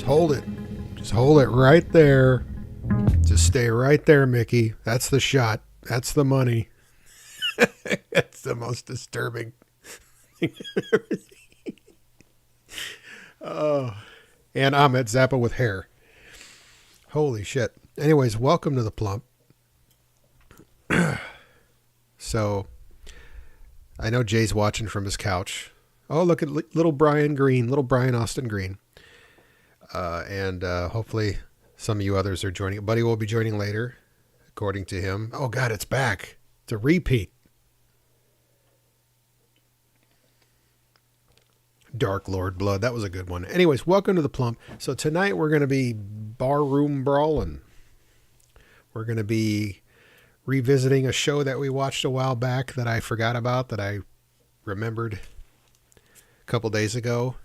hold it. Just hold it right there. Just stay right there, Mickey. That's the shot. That's the money. That's the most disturbing thing I've ever seen. Oh, and Ahmed Zappa with hair. Holy shit. Anyways, welcome to the Plump. So, I know Jay's watching from his couch. Oh, look at little Brian Green, little Brian Austin Green. And hopefully Some of you others are joining. Buddy will be joining later, according to him. Oh, God, it's back. It's a repeat. Dark Lord Blood. That was a good one. Anyways, welcome to the Plump. So tonight we're going to be barroom brawling. We're going to be revisiting a show that we watched a while back that I forgot about, that I remembered a couple days ago.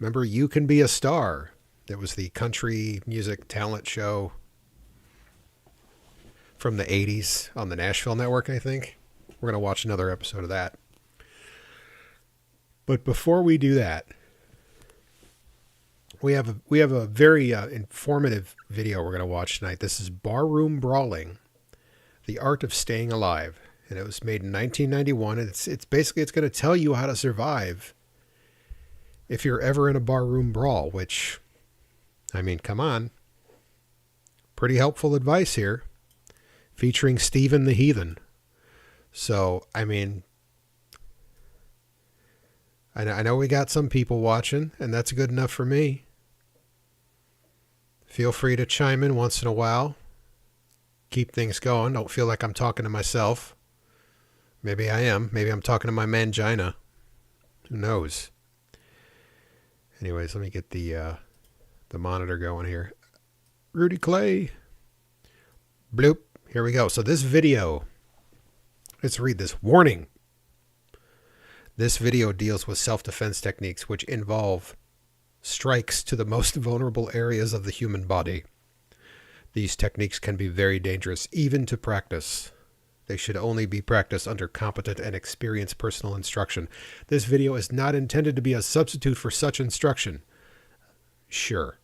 Remember You Can Be a Star? It was the country music talent show from the 80s on the Nashville Network, I think. We're going to watch another episode of that. But before we do that, we have a very informative video we're going to watch tonight. This is Barroom Brawling, The Art of Staying Alive. And it was made in 1991. And it's basically, it's going to tell you how to survive if you're ever in a barroom brawl, which, I mean, come on. Pretty helpful advice here. Featuring Stephen the Heathen. So, I mean, I know we got some people watching, and that's good enough for me. Feel free to chime in once in a while. Keep things going. Don't feel like I'm talking to myself. Maybe I am. Maybe I'm talking to my mangina. Who knows? Anyways, let me get the monitor going here. Rudy Clay. Bloop. Here we go. So this video, let's read this. Warning. This video deals with self-defense techniques which involve strikes to the most vulnerable areas of the human body. These techniques can be very dangerous, even to practice. They should only be practiced under competent and experienced personal instruction. This video is not intended to be a substitute for such instruction. Sure.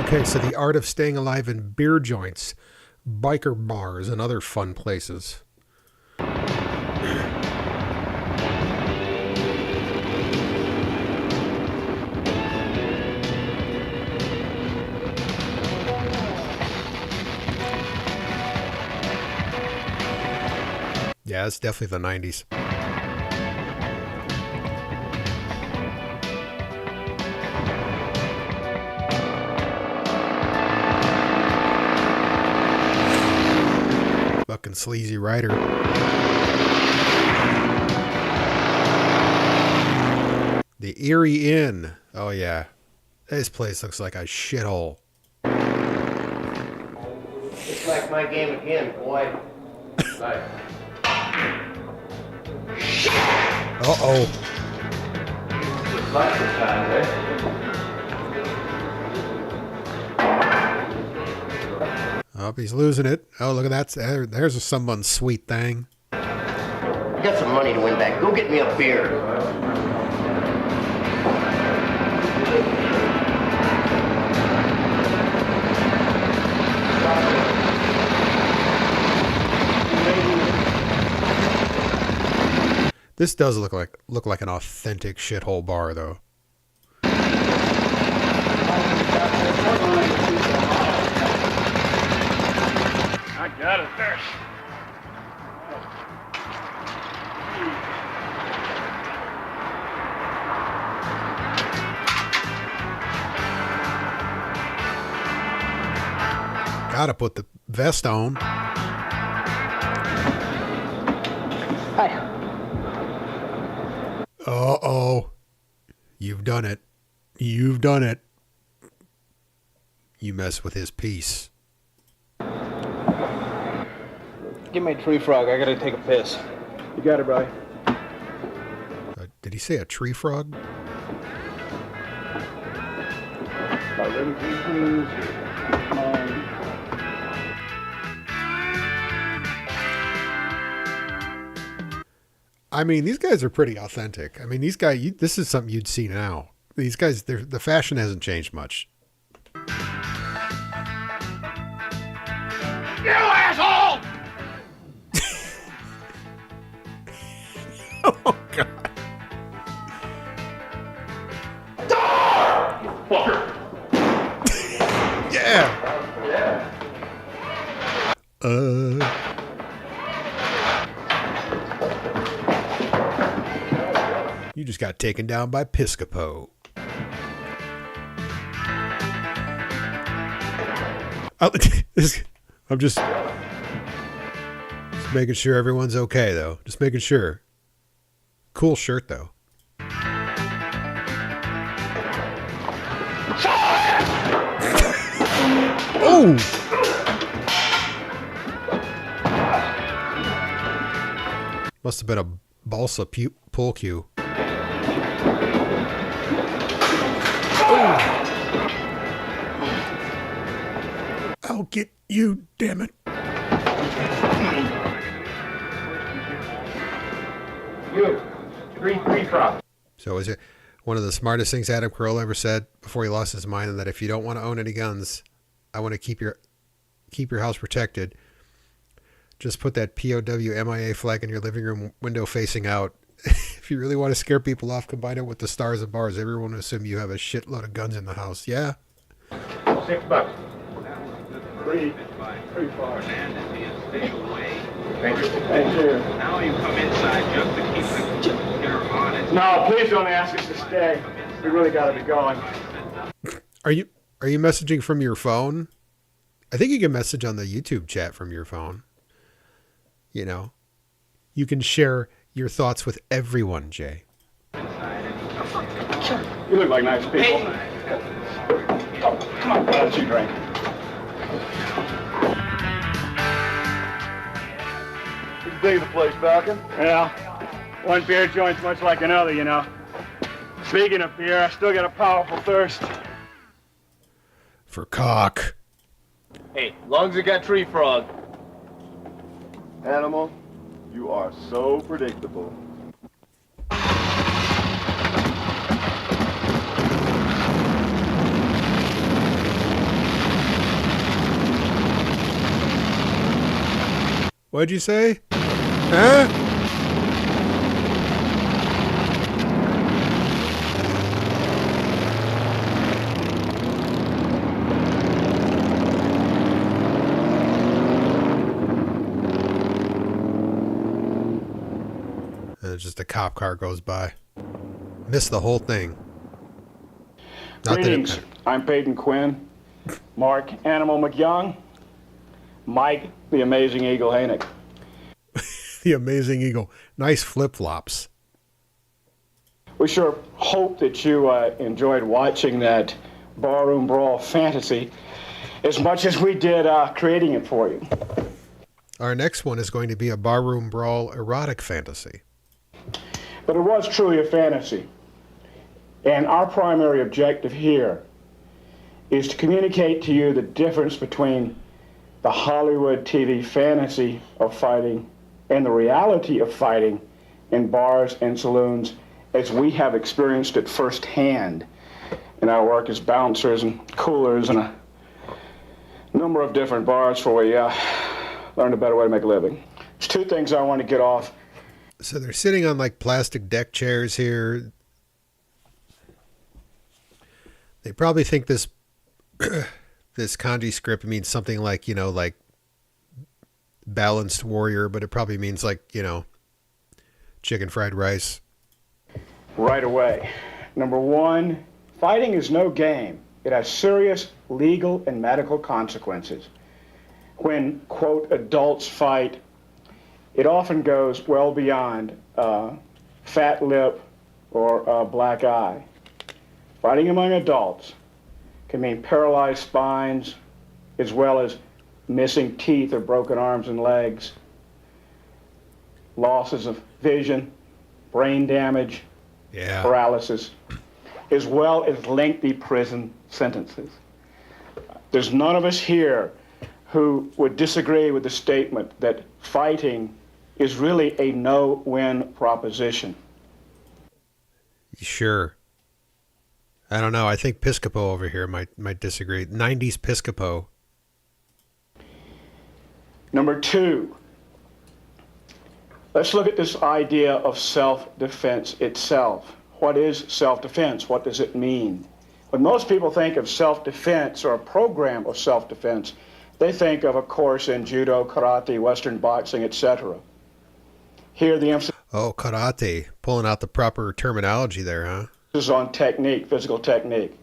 Okay, so the art of staying alive in beer joints, biker bars, and other fun places. Yeah, it's definitely the 90s. Fucking sleazy writer. The Erie Inn. Oh yeah. This place looks like a shithole. It's like my game again, boy. Right. Uh-oh. It's like this time, eh? Oh, he's losing it. Oh, look at that. There's someone's sweet thing. I got some money to win back. Go get me a beer. This does look like an authentic shithole bar, though. I got it there. Gotta put the vest on. Hi. Uh-oh. You've done it. You've done it. You mess with his peace. Give me a tree frog. I gotta take a piss. You got it, brother. Did he say a tree frog? About ready, please. I mean, these guys are pretty authentic. I mean, these guys, this is something you'd see now. These guys, the fashion hasn't changed much. You asshole! Oh, God. You just got taken down by Piscopo. I'm just making sure everyone's okay, though. Just making sure. Cool shirt, though. Oh! Must have been a balsa pull cue. Oh! I'll get you, damn it. You. Three trucks. So is it one of the smartest things Adam Carolla ever said before he lost his mind, and that if you don't want to own any guns, I want to keep your house protected. Just put that POW MIA flag in your living room window facing out. If you really want to scare people off, combine it with the stars and bars. Everyone will assume you have a shitload of guns in the house. Yeah? $6. Three frog. Thank you. Thank you. Now you come inside just to keep the gear honest. No, please don't ask us to stay. We really got to be going. Are you messaging from your phone? I think you can message on the YouTube chat from your phone. You know, you can share your thoughts with everyone, Jay. You look like nice people. Oh, come on, why don't you drink? You dig the place, Falcon? Yeah. One beer joint's much like another, you know. Speaking of beer, I still get a powerful thirst. For cock. Hey, long as it got tree frog. Animal, you are so predictable. What'd you say? Huh? And just a cop car goes by. Missed the whole thing. Not Greetings. I'm Peyton Quinn. Mark Animal McYoung. Mike, the Amazing Eagle Hainick. The Amazing Eagle. Nice flip-flops. We sure hope that you enjoyed watching that Barroom Brawl fantasy as much as we did creating it for you. Our next one is going to be a Barroom Brawl erotic fantasy. But it was truly a fantasy. And our primary objective here is to communicate to you the difference between the Hollywood TV fantasy of fighting and the reality of fighting in bars and saloons as we have experienced it firsthand in our work as bouncers and coolers and a number of different bars where we learned a better way to make a living. There's two things I want to get off. So they're sitting on like plastic deck chairs here. They probably think this this kanji script means something like, you know, like balanced warrior, but it probably means like, you know, chicken fried rice. Right away. Number one, fighting is no game. It has serious legal and medical consequences. When, quote, adults fight, it often goes well beyond fat lip or black eye. Fighting among adults can mean paralyzed spines as well as missing teeth or broken arms and legs, losses of vision, brain damage, paralysis, as well as lengthy prison sentences. There's none of us here who would disagree with the statement that fighting is really a no-win proposition. Sure. I don't know. I think Piscopo over here might disagree. 90s Piscopo. Number two, let's look at this idea of self-defense itself. What is self-defense? What does it mean? When most people think of self-defense or a program of self-defense, They think of a course in judo, karate, Western boxing, etc. Here, the emphasis Oh, karate. Pulling out the proper terminology there, huh? is on technique, physical technique.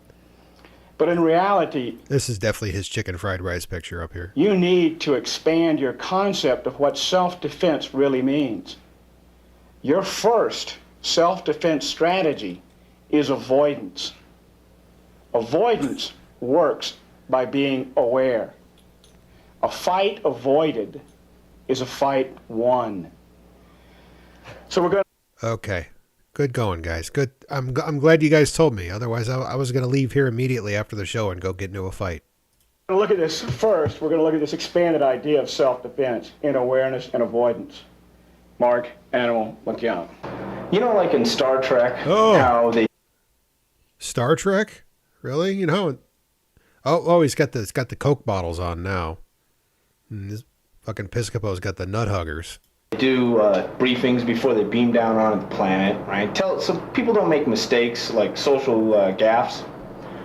But in reality, This is definitely his chicken fried rice picture up here. you need to expand your concept of what self-defense really means. Your first self-defense strategy is avoidance. Avoidance works by being aware. A fight avoided is a fight won. So we're going to Okay. Good going, guys. Good. I'm glad you guys told me. Otherwise, I was going to leave here immediately after the show and go get into a fight. look at this first. We're going to look at this expanded idea of self-defense in awareness and avoidance. Mark, Animal, look out. You know, like in Star Trek, Oh. how they Star Trek? Really? You know? Oh, he's got the Coke bottles on now. And this fucking Piscopo's got the nut huggers. do briefings before they beam down onto the planet, right? So people don't make mistakes like social gaffes.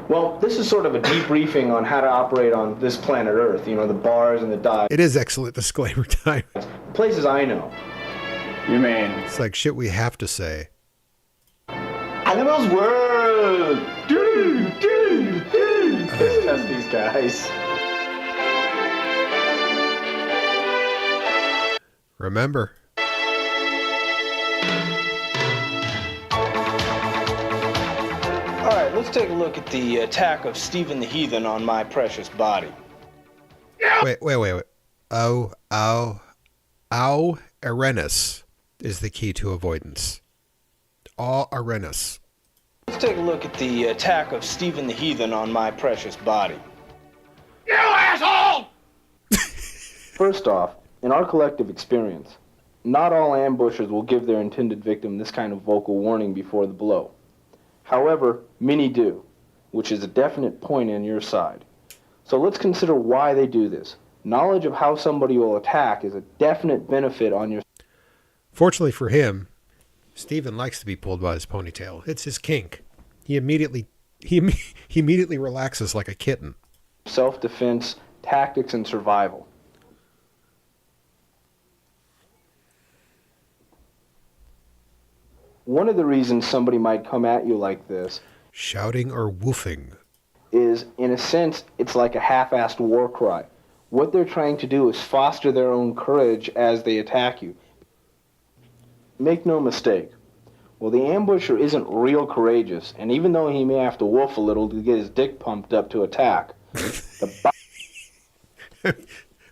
Well, this is sort of a debriefing on how to operate on this planet Earth. You know, the bars and the dives. It is excellent disclaimer time. Places I know. You mean? It's like shit we have to say. Animals World! Test these guys. Remember. All right, let's take a look at the attack of Stephen the Heathen on my precious body. Wait. Awareness is the key to avoidance. Awareness. Let's take a look at the attack of Stephen the Heathen on my precious body. You asshole! First off, in our collective experience, not all ambushers will give their intended victim this kind of vocal warning before the blow. However, many do, which is a definite point on your side. So let's consider why they do this. Knowledge of how somebody will attack is a definite benefit on your Fortunately for him, Stephen likes to be pulled by his ponytail. It's his kink. He immediately relaxes like a kitten. self-defense, tactics, and survival. One of the reasons somebody might come at you like this Shouting or woofing. is, in a sense, it's like a half-assed war cry. What they're trying to do is foster their own courage as they attack you. Make no mistake, well, the ambusher isn't real courageous, and even though he may have to woof a little to get his dick pumped up to attack, the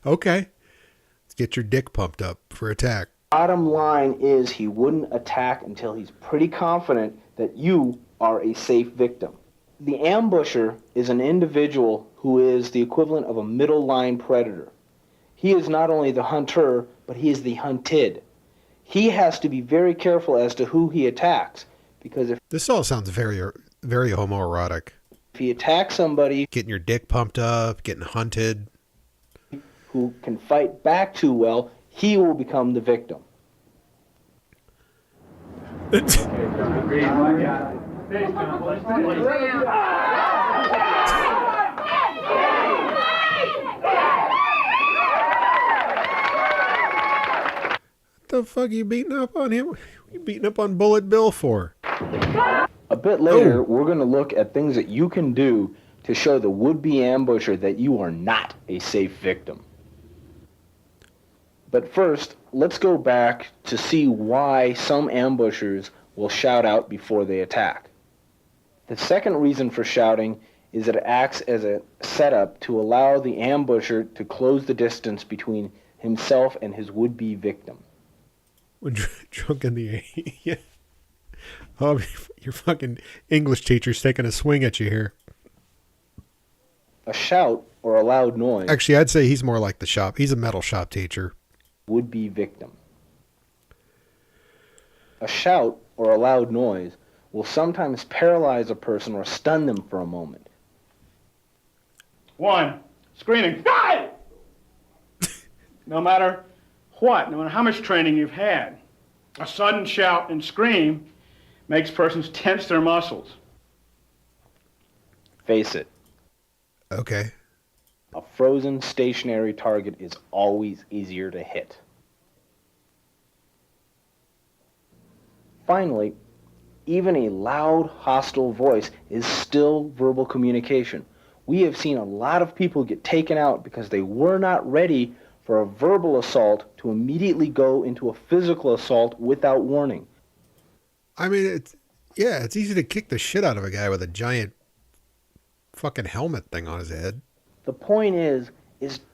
Okay. Let's get your dick pumped up for attack. bottom line is he wouldn't attack until he's pretty confident that you are a safe victim. The ambusher is an individual who is the equivalent of a middle line predator. He is not only the hunter, but he is the hunted. He has to be very careful as to who he attacks, because if This all sounds very, very homoerotic. he attacks somebody Getting your dick pumped up, getting hunted. who can fight back too well, he will become the victim. The fuck you beating up on him? What you beating up on Bullet Bill for? A bit later, we're going to look at things that you can do to show the would-be ambusher that you are not a safe victim. But first, let's go back to see why some ambushers will shout out before they attack. The second reason for shouting is that it acts as a setup to allow the ambusher to close the distance between himself and his would-be victim. When drunk in the yeah. Oh, your fucking English teacher's taking a swing at you here. A shout or a loud noise Actually, I'd say he's more like the shop. He's a metal shop teacher. would-be victim. A shout or a loud noise will sometimes paralyze a person or stun them for a moment. One, screaming, die! No matter what, no matter how much training you've had, a sudden shout and scream makes persons tense their muscles. Face it, Okay. a frozen, stationary target is always easier to hit. Finally, even a loud, hostile voice is still verbal communication. We have seen a lot of people get taken out because they were not ready for a verbal assault to immediately go into a physical assault without warning. I mean, it's easy to kick the shit out of a guy with a giant fucking helmet thing on his head. The point is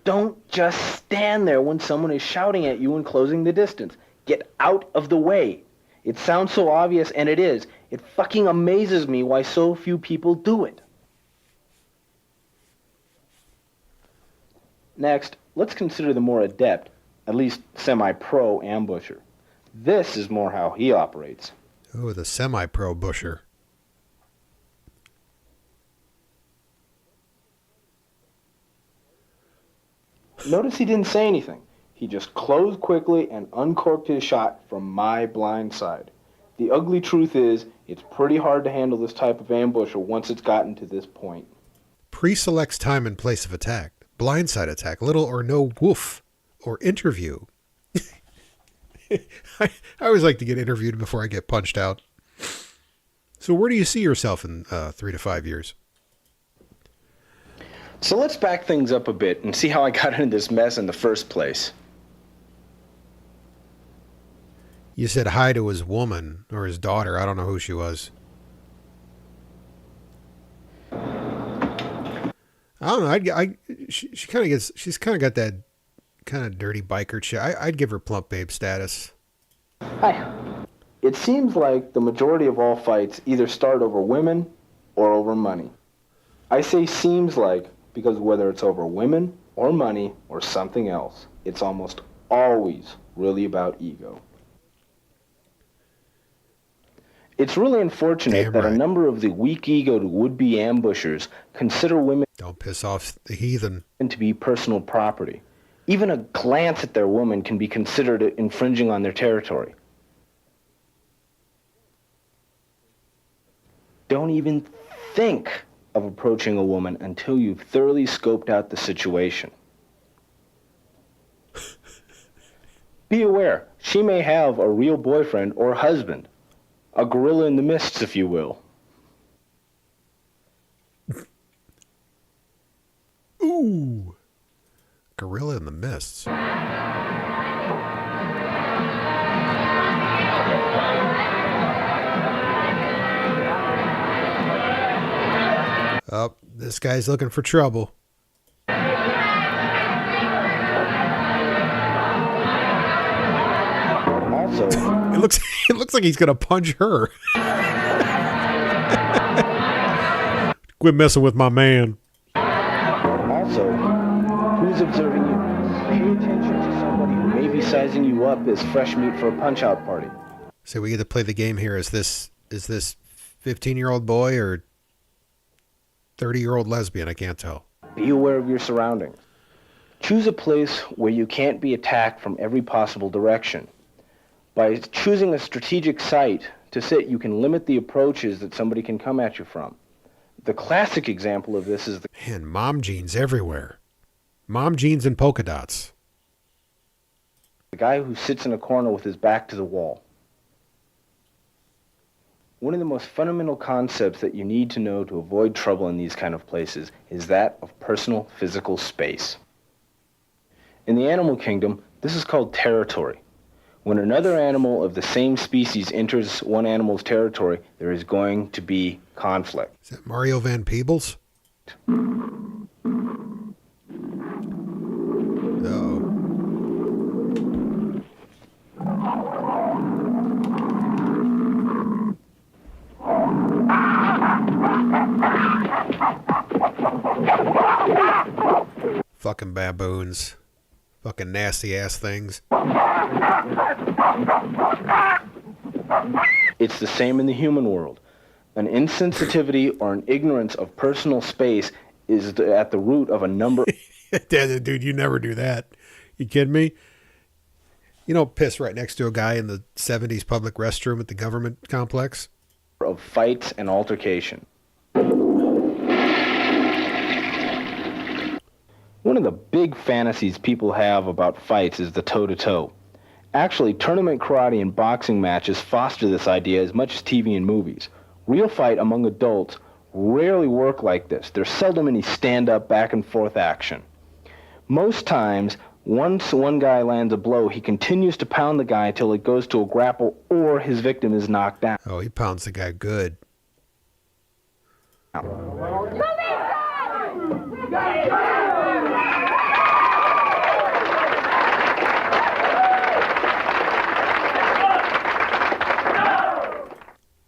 don't just stand there when someone is shouting at you and closing the distance. Get out of the way. It sounds so obvious, and it is. It fucking amazes me why so few people do it. Next, let's consider the more adept, at least semi-pro ambusher. This is more how he operates. Oh, the semi-pro busher. Notice he didn't say anything. He just closed quickly and uncorked his shot from my blind side. The ugly truth is, it's pretty hard to handle this type of ambusher once it's gotten to this point. Pre-selects time and place of attack. Blindside attack. Little or no woof. Or interview. I always like to get interviewed before I get punched out. So where do you see yourself in 3 to 5 years? So let's back things up a bit and see how I got into this mess in the first place. You said hi to his woman or his daughter. I don't know who she was. I don't know. She kind of gets. She's kind of got that kind of dirty biker chick. I'd give her plump babe status. Hi. It seems like the majority of all fights either start over women or over money. I say seems like because whether it's over women or money or something else, it's almost always really about ego. It's really unfortunate that a number of the weak-egoed would-be ambushers consider women Don't piss off the heathen to be personal property. Even a glance at their woman can be considered infringing on their territory. Don't even think of approaching a woman until you've thoroughly scoped out the situation. Be aware, she may have a real boyfriend or husband. A gorilla in the mists, if you will. Ooh. Gorilla in the mists. Oh, this guy's looking for trouble. Also, it looks like he's gonna punch her. Quit messing with my man. Also, who's observing you? Pay attention to somebody who may be sizing you up as fresh meat for a punch-out party. So we get to play the game here. Is this 15-year-old boy or 30-year-old lesbian? I can't tell. Be aware of your surroundings. Choose a place where you can't be attacked from every possible direction. By choosing a strategic site to sit, you can limit the approaches that somebody can come at you from. The classic example of this is Man, mom jeans everywhere. Mom jeans and polka dots. the guy who sits in a corner with his back to the wall. One of the most fundamental concepts that you need to know to avoid trouble in these kind of places is that of personal physical space. In the animal kingdom, this is called territory. When another animal of the same species enters one animal's territory, there is going to be conflict. Is that Mario Van Peebles? Uh-oh. Fucking baboons. Fucking nasty ass things. It's the same in the human world. An insensitivity or an ignorance of personal space is at the root of a number Dude, you never do that. You kidding me? You don't piss right next to a guy in the 70s public restroom at the government complex? of fights and altercation. One of the big fantasies people have about fights is the toe-to-toe. Actually, tournament karate and boxing matches foster this idea as much as TV and movies. Real fight among adults rarely work like this. There's seldom any stand-up, back-and-forth action. Most times, once one guy lands a blow, he continues to pound the guy until it goes to a grapple or his victim is knocked down. Oh, he pounds the guy good.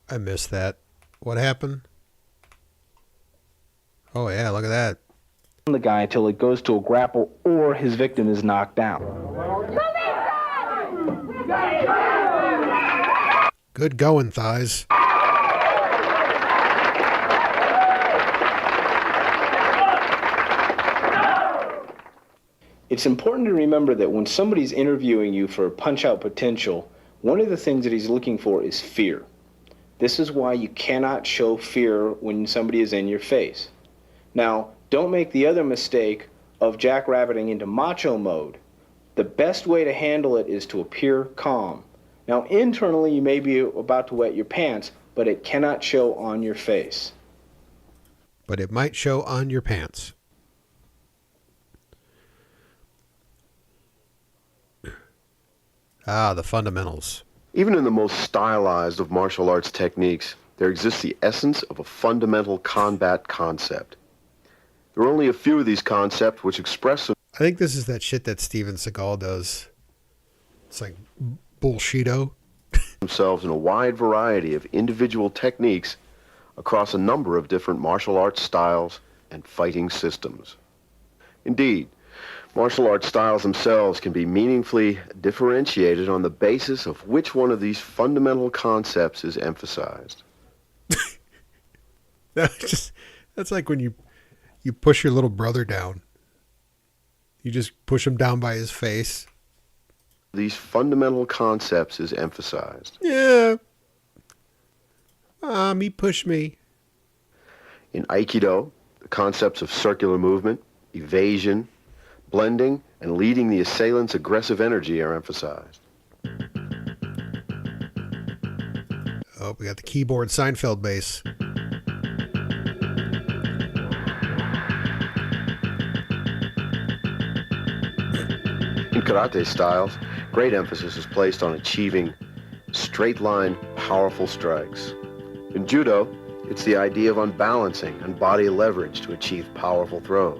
I missed that. What happened? Oh, yeah, look at that. The guy until it goes to a grapple or his victim is knocked down. Good going, thighs. It's important to remember that when somebody's interviewing you for punch-out potential, one of the things that he's looking for is fear. This is why you cannot show fear when somebody is in your face. Now, don't make the other mistake of jackrabbiting into macho mode. The best way to handle it is to appear calm. Now, internally, you may be about to wet your pants, but it cannot show on your face. But it might show on your pants. Ah, the fundamentals. Even in the most stylized of martial arts techniques, there exists the essence of a fundamental combat concept. There are only a few of these concepts which express I think this is that shit that Steven Seagal does. It's like bullshito. themselves in a wide variety of individual techniques across a number of different martial arts styles and fighting systems. Indeed, martial arts styles themselves can be meaningfully differentiated on the basis of which one of these fundamental concepts is emphasized. That's like when you push your little brother down. You just push him down by his face. These fundamental concepts is emphasized. Yeah. He pushed me. In Aikido, the concepts of circular movement, evasion, blending, and leading the assailant's aggressive energy are emphasized. Oh, we got the keyboard Seinfeld bass. In karate styles, great emphasis is placed on achieving straight-line, powerful strikes. In judo, it's the idea of unbalancing and body leverage to achieve powerful throws.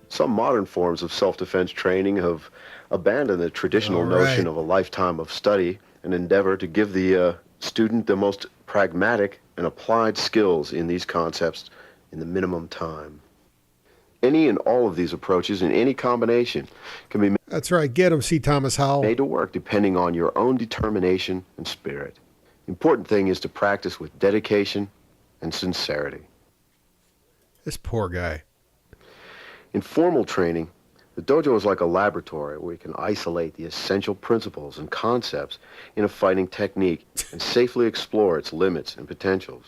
Some modern forms of self-defense training have abandoned the traditional notion of a lifetime of study and endeavor to give the student the most pragmatic and applied skills in these concepts in the minimum time. Any and all of these approaches in any combination can be That's right. Get him, C. Thomas Howell. made to work depending on your own determination and spirit. The important thing is to practice with dedication and sincerity. This poor guy. In formal training, the dojo is like a laboratory where you can isolate the essential principles and concepts in a fighting technique and safely explore its limits and potentials.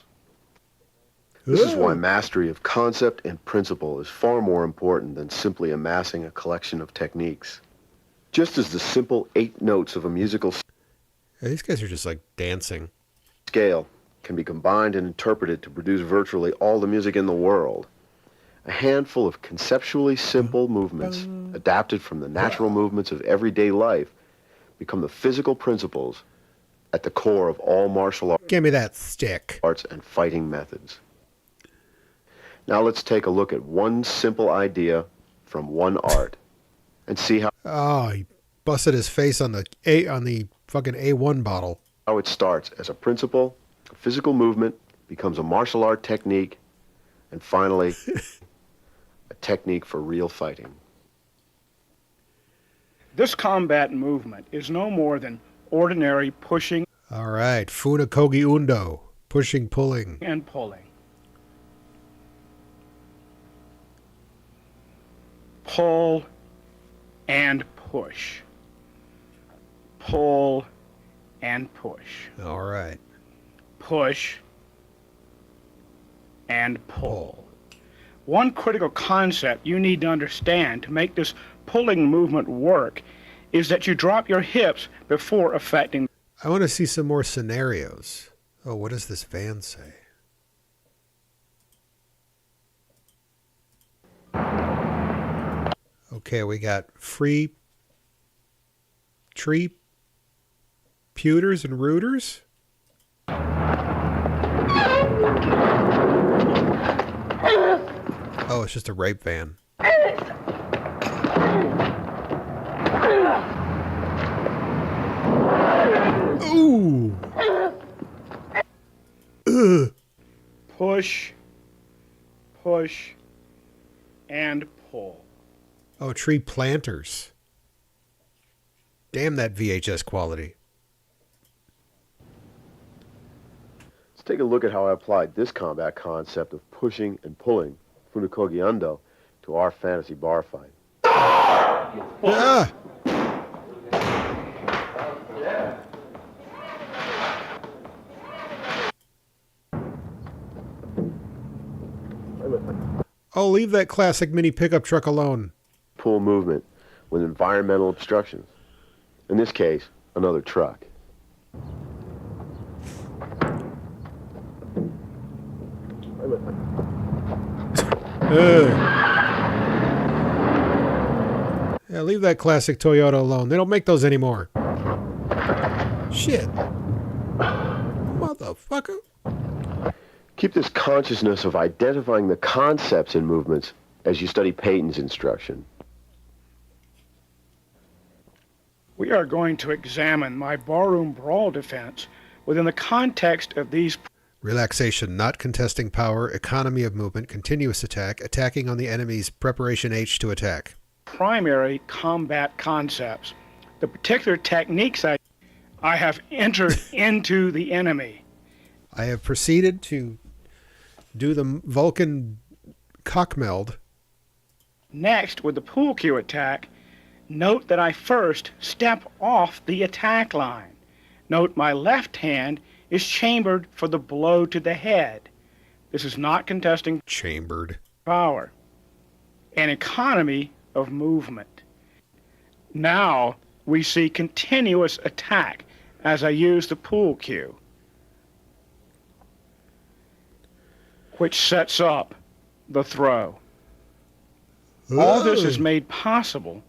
This is why mastery of concept and principle is far more important than simply amassing a collection of techniques. Just as the simple 8 notes of a musical Yeah, these guys are just like dancing. scale can be combined and interpreted to produce virtually all the music in the world, a handful of conceptually simple movements adapted from the natural movements of everyday life become the physical principles at the core of all martial Give me that stick. arts and fighting methods. Now let's take a look at one simple idea from one art and see Oh, he busted his face on the fucking A1 bottle. how it starts as a principle, a physical movement, becomes a martial art technique, and finally, a technique for real fighting. This combat movement is no more than ordinary pushing All right. Funa Kogi Undo. Pushing, pulling. and pulling. Pull and push. Pull and push. All Push and pull. One critical concept you need to understand to make this pulling movement work is that you drop your hips before affecting. I want to see some more scenarios. Oh, what does this van say? Okay, we got free tree pewters and rooters. Oh, it's just a rape van. Ooh. Ugh. Push, push, and pull. Oh, tree planters. Damn that VHS quality. Let's take a look at how I applied this combat concept of pushing and pulling Funakogi Undo to our fantasy bar fight. Ah! Oh, leave that classic mini pickup truck alone. Pull movement with environmental obstructions. In this case, another truck. Yeah, leave that classic Toyota alone. They don't make those anymore. Shit. Motherfucker. Keep this consciousness of identifying the concepts in movements as you study Peyton's instruction. We are going to examine my barroom brawl defense within the context of these Relaxation, not contesting power, economy of movement, continuous attack, attacking on the enemy's preparation H to attack. primary combat concepts. The particular techniques I have entered into the enemy. I have proceeded to do the Vulcan cockmeld. Next, with the pool cue attack, note that I first step off the attack line. Note my left hand is chambered for the blow to the head. This is not contesting Chambered. power. An economy of movement. Now we see continuous attack as I use the pool cue, which sets up the throw. All this is made possible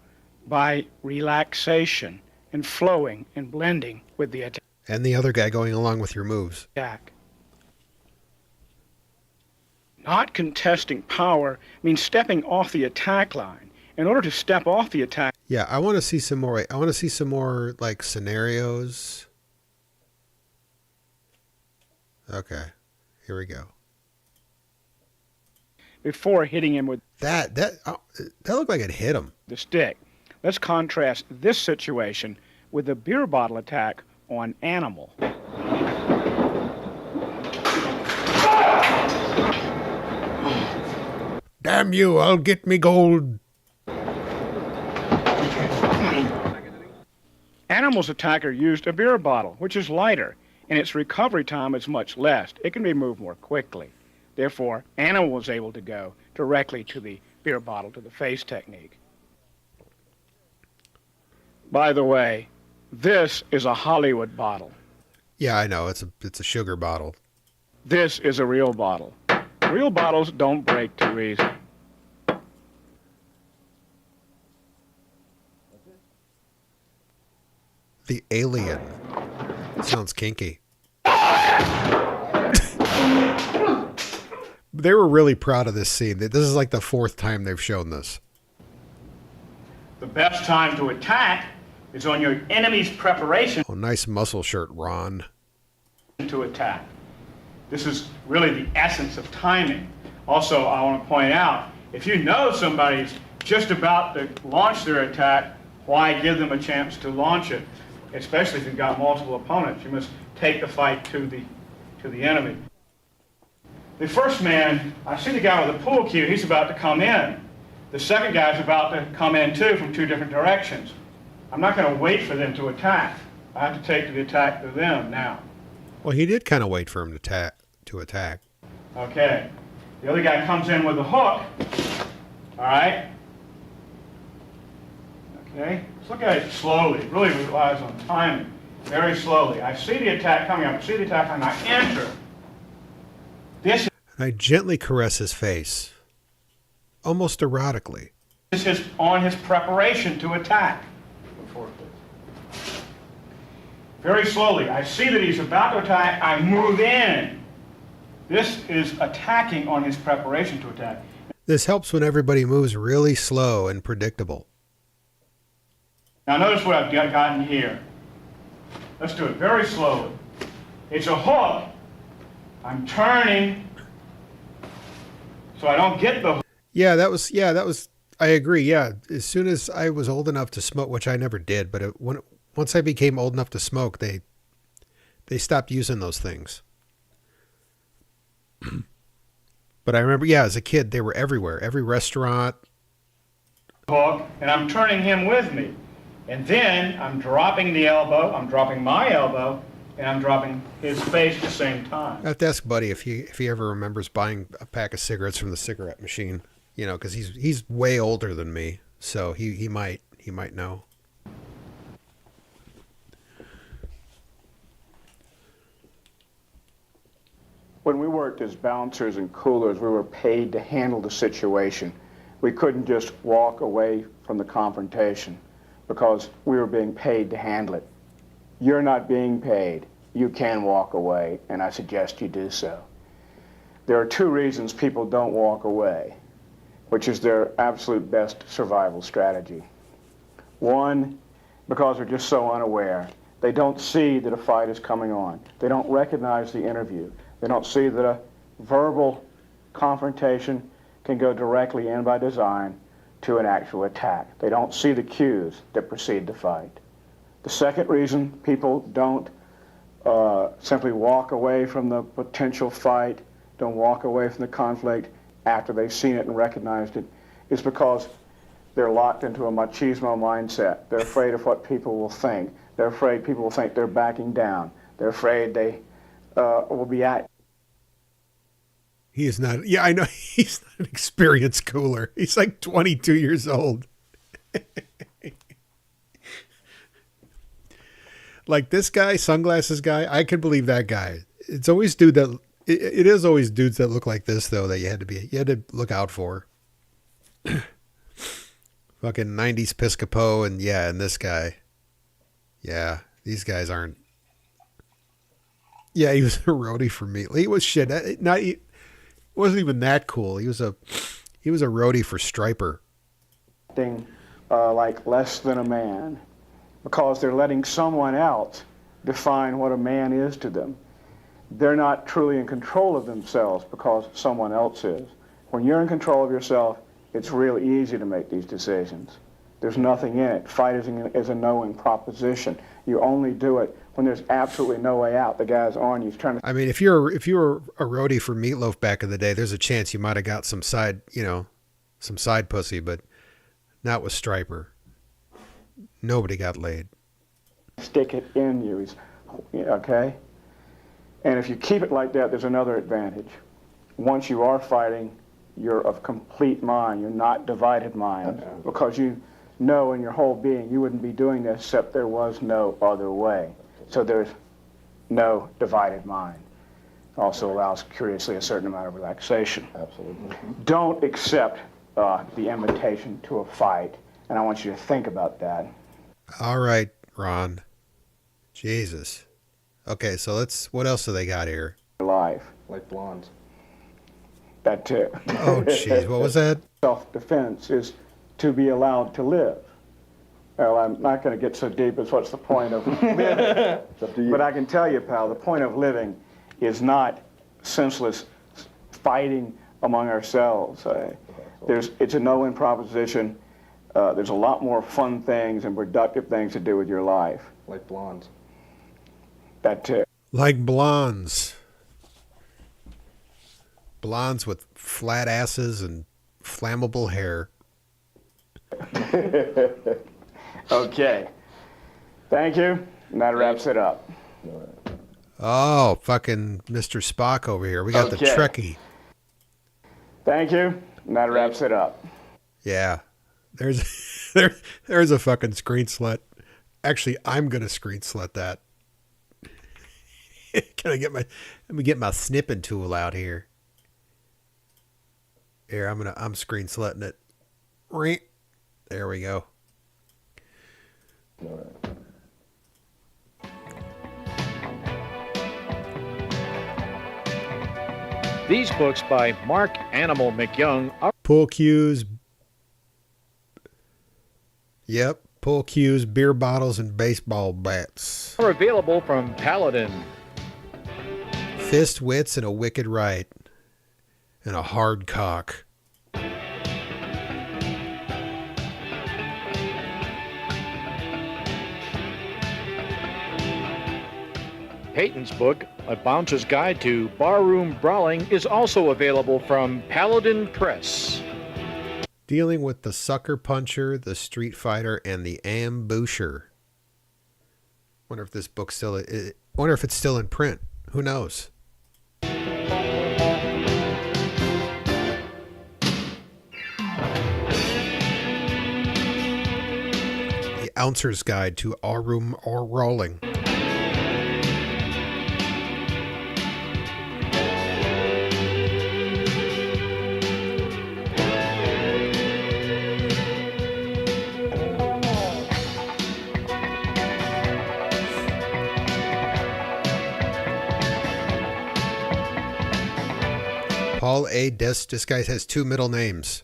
by relaxation and flowing and blending with the And the other guy going along with your moves. attack. Not contesting power means stepping off the attack line. In order to step off the attack, Yeah, I want to see some more. I want to see some more like scenarios. Okay, here we go. before hitting him with That looked like it hit him. the stick. Let's contrast this situation with the beer bottle attack on Animal. Damn you! I'll get me gold. Animal's attacker used a beer bottle, which is lighter, and its recovery time is much less. It can be moved more quickly. Therefore, Animal was able to go directly to the beer bottle, to the face technique. By the way, this is a Hollywood bottle. Yeah, I know. It's a sugar bottle. This is a real bottle. Real bottles don't break too easy. The Alien. Sounds kinky. They were really proud of this scene. This is like the fourth time they've shown this. The best time to attack is on your enemy's preparation Oh, nice muscle shirt, Ron. to attack. This is really the essence of timing. Also, I want to point out, if you know somebody's just about to launch their attack, why give them a chance to launch it? Especially if you've got multiple opponents. You must take the fight to the enemy. The first man, I see the guy with the pool cue, he's about to come in. The second guy's about to come in too from two different directions. I'm not going to wait for them to attack. I have to take the attack to them now. Well, he did kind of wait for him to attack. Okay. The other guy comes in with a hook. All right? Okay? Let's look at it slowly. It really relies on timing. Very slowly. I see the attack coming up. I see the attack coming. I enter. This I gently caress his face, almost erotically. is on his preparation to attack. Very slowly. I see that he's about to attack. I move in. This is attacking on his preparation to attack. This helps when everybody moves really slow and predictable. Now notice what I've gotten here. Let's do it very slowly. It's a hook. I'm turning so I don't get the hook. Yeah, that was, I agree. Yeah. As soon as I was old enough to smoke, which I never did, but once I became old enough to smoke, they stopped using those things. But I remember, yeah, as a kid, they were everywhere. Every restaurant. Hook, and I'm turning him with me. And then I'm dropping the elbow, I'm dropping my elbow, and I'm dropping his face at the same time. I have to ask Buddy if he ever remembers buying a pack of cigarettes from the cigarette machine. You know, because he's way older than me, so he might know. When we worked as bouncers and coolers, we were paid to handle the situation. We couldn't just walk away from the confrontation because we were being paid to handle it. You're not being paid. You can walk away, and I suggest you do so. There are two reasons people don't walk away, which is their absolute best survival strategy. One, because they're just so unaware. They don't see that a fight is coming on. They don't recognize the interview. They don't see that a verbal confrontation can go directly in by design to an actual attack. They don't see the cues that precede the fight. The second reason people don't simply walk away from the potential fight, don't walk away from the conflict after they've seen it and recognized it, is because they're locked into a machismo mindset. They're afraid of what people will think. They're afraid people will think they're backing down. They're afraid they will be acting. He is not. Yeah, I know. He's not an experienced cooler. He's like 22 years old. Like this guy, sunglasses guy, I could believe that guy. It's always dude that. It is always dudes that look like this though that you had to look out for. Fucking 90s Piscopo and this guy. Yeah, these guys aren't. Yeah, he was a roadie for me. He was shit. He wasn't even that cool. He was a roadie for Striper. Like less than a man, because they're letting someone else define what a man is to them. They're not truly in control of themselves because someone else is. When you're in control of yourself, it's really easy to make these decisions. There's nothing in it. Fighting is a knowing proposition. You only do it when there's absolutely no way out. The guy's on you. He's trying to. I mean, if you were a roadie for Meatloaf back in the day, there's a chance you might have got some side pussy, but not with Striper. Nobody got laid. Stick it in you. Okay? And if you keep it like that, there's another advantage. Once you are fighting, you're of complete mind. You're not divided mind. Because you know in your whole being you wouldn't be doing this except there was no other way. So there's no divided mind. Also allows, curiously, a certain amount of relaxation. Absolutely. Don't accept the invitation to a fight. And I want you to think about that. All right, Ron. Jesus. Okay, so what else do they got here? Life. Like blondes. That too. Oh, jeez. What was that? Self-defense is to be allowed to live. Well, I'm not going to get so deep as what's the point of living. But I can tell you, pal, the point of living is not senseless fighting among ourselves. It's a no-win proposition. There's a lot more fun things and productive things to do with your life. Like blondes. That too. Like blondes. Blondes with flat asses and flammable hair. Okay. Thank you. And that wraps it up. Oh, fucking Mr. Spock over here. We got the Trekkie. Thank you. And that wraps it up. Yeah. There's there's a fucking screen slut. Actually, I'm gonna screen slut that. Let me get my snipping tool out here. Here, I'm screen slutting it. There we go. These books by Mark Animal McYoung are Pool cues. Yep, pool cues, beer bottles, and baseball bats. available from Paladin. Fist wits and a wicked right. And a hard cock. Peyton's book, A Bouncer's Guide to Barroom Brawling, is also available from Paladin Press. Dealing with the sucker puncher, the street fighter, and the ambusher. Wonder if this book's still. Wonder if it's still in print. Who knows? The Ouncer's Guide to Barroom or Rolling. Paul A. This guy has two middle names.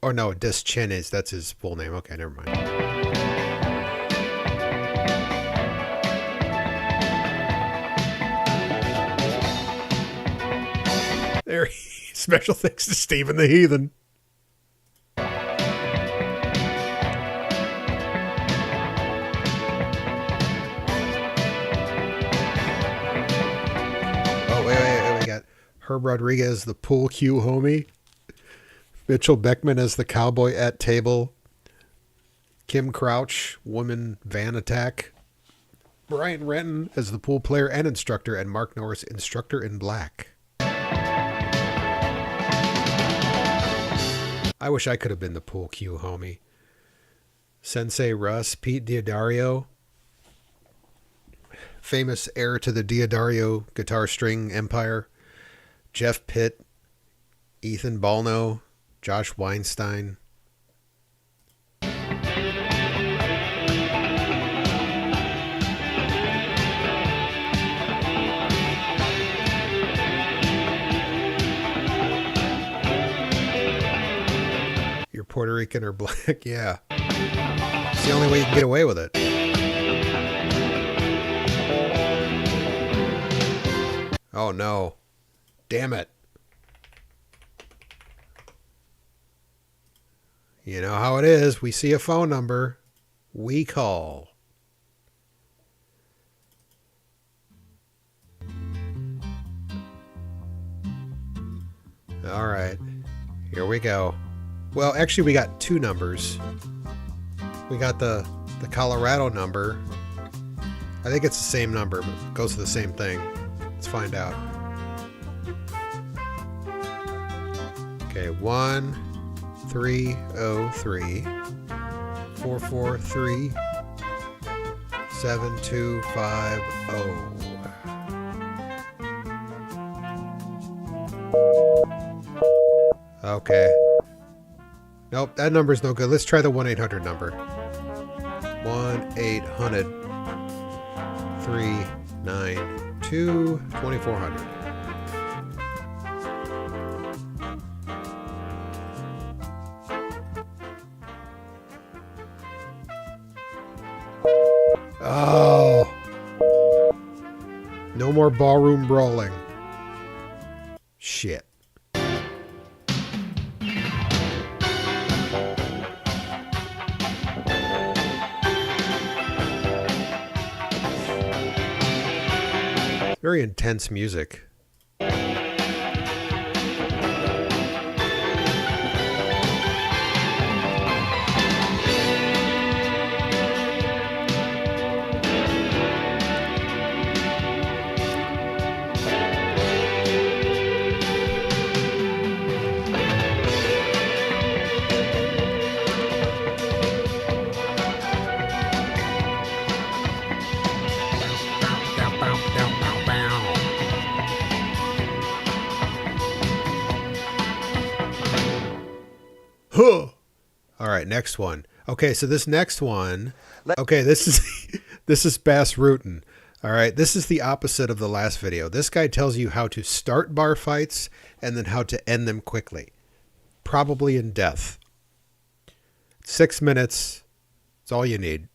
Or no, Deschenez, that's his full name. Okay, never mind. There, special thanks to Stephen the Heathen. Oh, wait, we got Herb Rodriguez, the pool cue homie. Mitchell Beckman as the cowboy at table. Kim Crouch, woman van attack. Brian Renton as the pool player and instructor, and Mark Norris, instructor in black. I wish I could have been the pool cue homie. Sensei Russ, Pete Diodario, famous heir to the Diodario guitar string empire. Jeff Pitt, Ethan Balno, Josh Weinstein. You're Puerto Rican or black? Yeah. It's the only way you can get away with it. Oh no. Damn it. You know how it is. We see a phone number. We call. All right. Here we go. Well, actually, we got two numbers. We got the Colorado number. I think it's the same number, but it goes to the same thing. Let's find out. Okay, 1-303-443-7250. Okay. Nope, that number's no good. Let's try the 1-800 number. 1-800-392-2400. Oh. No more ballroom brawling. Shit. Very intense music. right, next one. Okay, so this next one. Okay, this is Bass Rootin'. All right, this is the opposite of the last video. This guy tells you how to start bar fights and then how to end them quickly, probably in death. 6 minutes. It's all you need.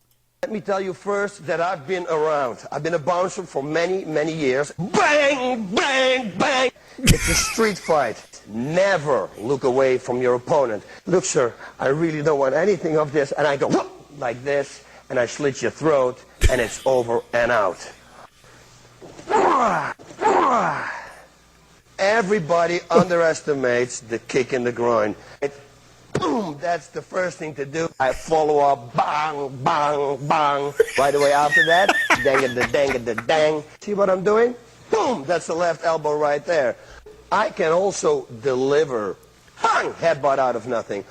Let me tell you first that I've been around. I've been a bouncer for many, many years. Bang, bang, bang. It's a street fight. Never look away from your opponent. Look, sir, I really don't want anything of this. And I go whoop, like this, and I slit your throat, and it's over and out. Everybody underestimates the kick in the groin. Boom, that's the first thing to do. I follow up, bang, bang, bang. Right away after that, dang. See what I'm doing? Boom, that's the left elbow right there. I can also deliver, bang, headbutt out of nothing.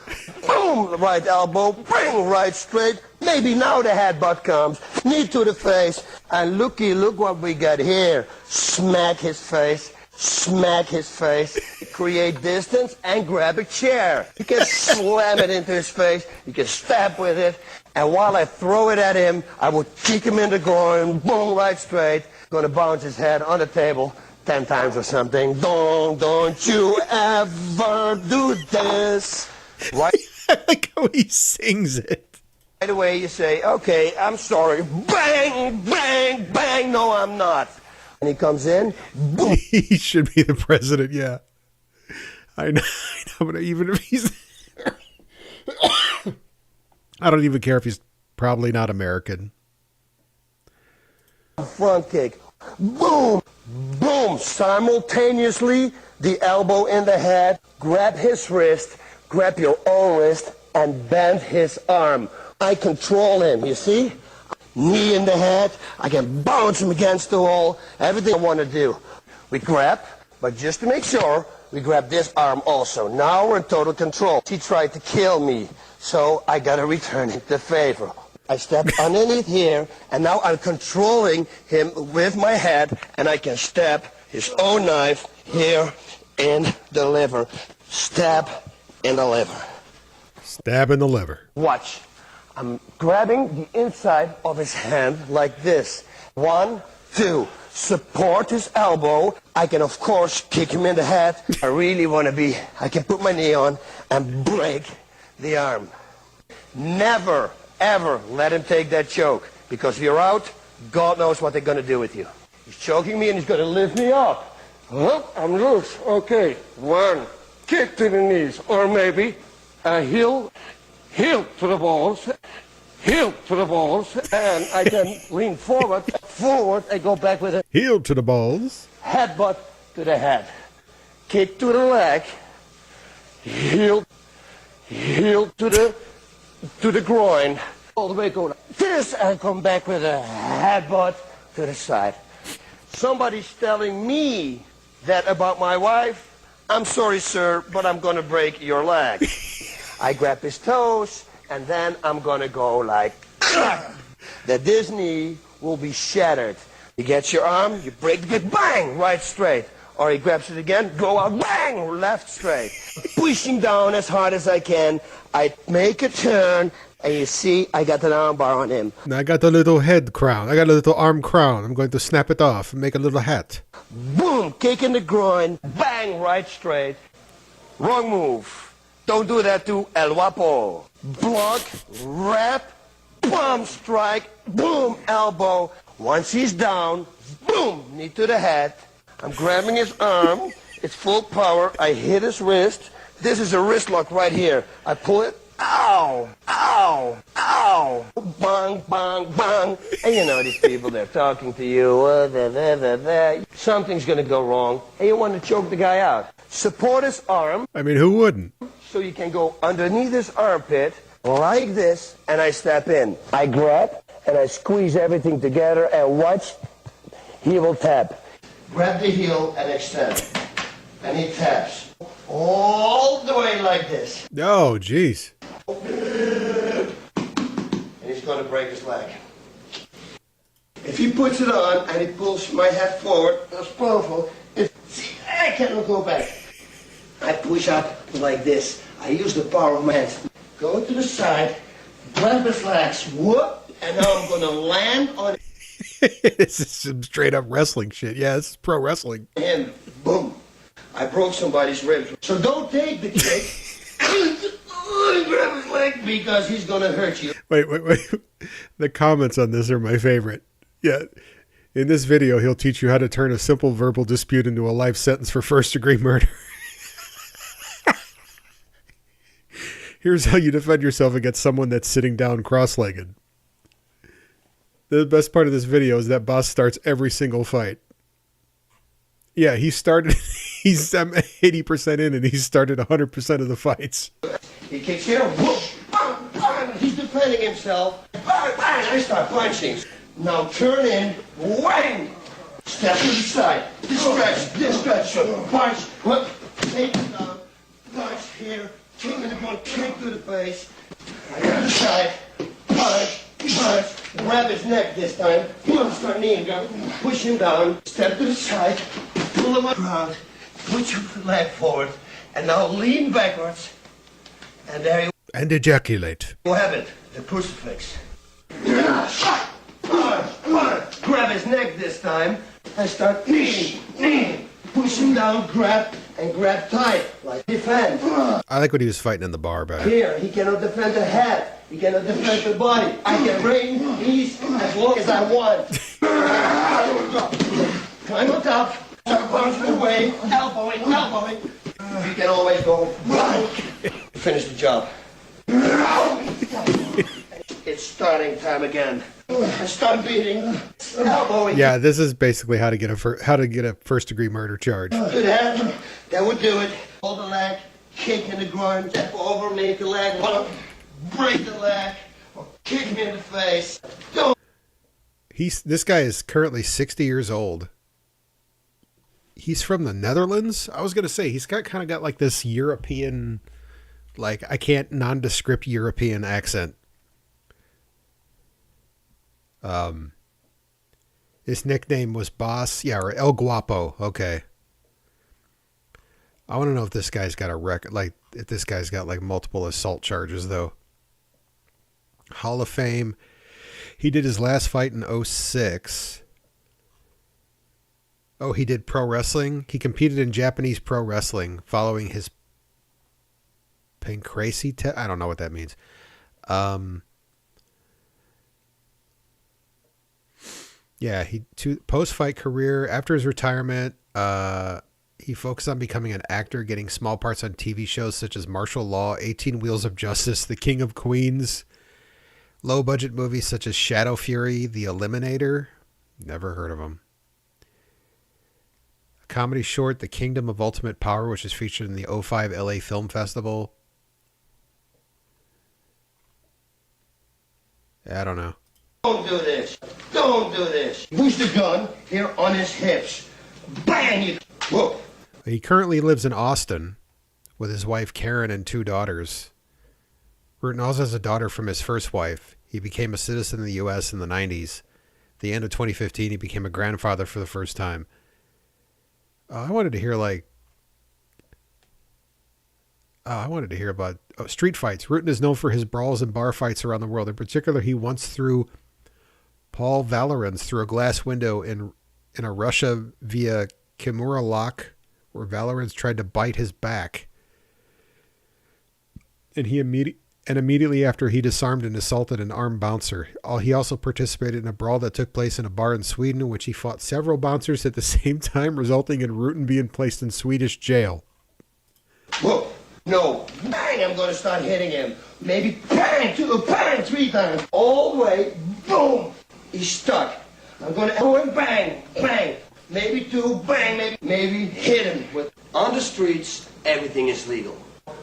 Boom, the right elbow, bring right straight. Maybe now the headbutt comes. Knee to the face. And look what we got here. Smack his face. Smack his face, create distance, and grab a chair. You can slam it into his face, you can stab with it, and while I throw it at him, I would kick him in the groin, boom, right straight. Gonna bounce his head on the table 10 times or something. Don't you ever do this. Right? I like how he sings it. Right away you say, okay, I'm sorry. Bang, bang, bang, no I'm not. And he comes in, boom. He should be the president, yeah. I know, but even if he's... I don't even care if he's probably not American. Front kick, boom, boom. Simultaneously, the elbow in the head, grab his wrist, grab your own wrist, and bend his arm. I control him, you see? Knee in the head, I can bounce him against the wall, everything I want to do. We grab, but just to make sure, we grab this arm also. Now we're in total control. He tried to kill me, so I gotta return it the favor. I step underneath here, and now I'm controlling him with my head, and I can stab his own knife here in the liver. Stab in the liver. Stab in the liver. Watch. I'm grabbing the inside of his hand like this. 1, 2. Support his elbow. I can, of course, kick him in the head. I really want to be. I can put my knee on and break the arm. Never, ever let him take that choke. Because if you're out, God knows what they're going to do with you. He's choking me and he's going to lift me up. Huh? I'm loose. Okay. 1. Kick to the knees. Or maybe a heel. Heel to the balls, and I can lean forward, and go back with a heel to the balls, headbutt to the head, kick to the leg, heel to the groin, all the way going like this, and come back with a headbutt to the side. Somebody's telling me that about my wife. I'm sorry, sir, but I'm gonna break your leg. I grab his toes, and then I'm gonna go like that. This knee will be shattered. You get your arm, you break the kick, bang, right straight. Or he grabs it again, go out, bang, left straight. Pushing down as hard as I can. I make a turn, and you see, I got an arm bar on him. Now I got the little head crown. I got a little arm crown. I'm going to snap it off and make a little hat. Boom, kick in the groin, bang, right straight. Wrong move. Don't do that to El Guapo. Block, wrap, boom, strike, boom, elbow. Once he's down, boom, knee to the head. I'm grabbing his arm. It's full power. I hit his wrist. This is a wrist lock right here. I pull it. Ow, ow, ow. Bang, bang, bang. And you know these people, they're talking to you. Something's going to go wrong. And you want to choke the guy out. Support his arm. I mean, who wouldn't? So you can go underneath his armpit like this, and I step in. I grab, and I squeeze everything together, and watch, he will tap. Grab the heel and extend. And he taps. All the way like this. Oh, jeez. And he's going to break his leg. If he puts it on, and he pulls my head forward, that's powerful. See, I cannot go back. I push up like this. I use the power of my hands. go to the side, grab his legs, whoop, and now I'm gonna land on This is some straight up wrestling shit. Yeah, this is pro wrestling. him. Boom. I broke somebody's ribs. So don't take the kick. Grab his leg because he's gonna hurt you. Wait. The comments on this are my favorite. Yeah. In this video, he'll teach you how to turn a simple verbal dispute into a life sentence for first-degree murder. Here's how you defend yourself against someone that's sitting down cross-legged. The best part of this video is that boss starts every single fight. Yeah, he's 80% in and he's started 100% of the fights. He kicks here, whoop, bang, bang. He's defending himself. Bang, bang. I start punching. Now turn in, whang! Step to the side. This stretch, punch, whoop, take it down, punch here, kick in the front, kick to the face. I got the side, punch, grab his neck this time, start knee down, push him down, step to the side, pull him around, put your leg forward, and now lean backwards, and there you And ejaculate. have it, the crucifix. Grab his neck this time and start knee. Push him down, grab tight, like defend. I like what he was fighting in the bar better. Here, he cannot defend the head. He cannot defend the body. I can rain these as long as I want. Climb on top, start bouncing away, elbowing. You can always go, finish the job. It's starting time again. I start beating, elbowing. Yeah, this is basically how to get a first-degree murder charge. Good hand, that would do it. Hold the leg, kick in the groin, step over, make the leg, break the leg, or kick me in the face. Don't. This guy is currently 60 years old. He's from the Netherlands. I was going to say, he's kind of got like this European, like, nondescript European accent. His nickname was Boss, or El Guapo. Okay. I want to know if this guy's got a record, like if this guy's got like multiple assault charges though. Hall of Fame. He did his last fight in 2006. Oh, he did pro wrestling. He competed in Japanese pro wrestling following his pancreas test. I don't know what that means. Yeah, post-fight career. After his retirement, he focused on becoming an actor, getting small parts on TV shows such as Martial Law, 18 Wheels of Justice, The King of Queens, low-budget movies such as Shadow Fury, The Eliminator. Never heard of him. A comedy short, The Kingdom of Ultimate Power, which is featured in the '05 LA Film Festival. I don't know. Don't do this. Push the gun here on his hips. Bang! You. Whoa. He currently lives in Austin with his wife Karen and 2 daughters. Rutten also has a daughter from his first wife. He became a citizen in the U.S. in the 90s. At the end of 2015, he became a grandfather for the first time. I wanted to hear about street fights. Rutten is known for his brawls and bar fights around the world. In particular, he once threw Paul Valorans through a glass window in a Russia via Kimura lock, where Valorans tried to bite his back. And immediately after, he disarmed and assaulted an armed bouncer. He also participated in a brawl that took place in a bar in Sweden, in which he fought several bouncers at the same time, resulting in Rutten being placed in Swedish jail. Whoa. No. Bang! I'm going to start hitting him. Maybe bang! 2, bang! 3 times. All the way. Boom! He's stuck. I'm going to go and bang! Bang! Maybe 2, bang! Maybe hit him. On the streets, everything is legal.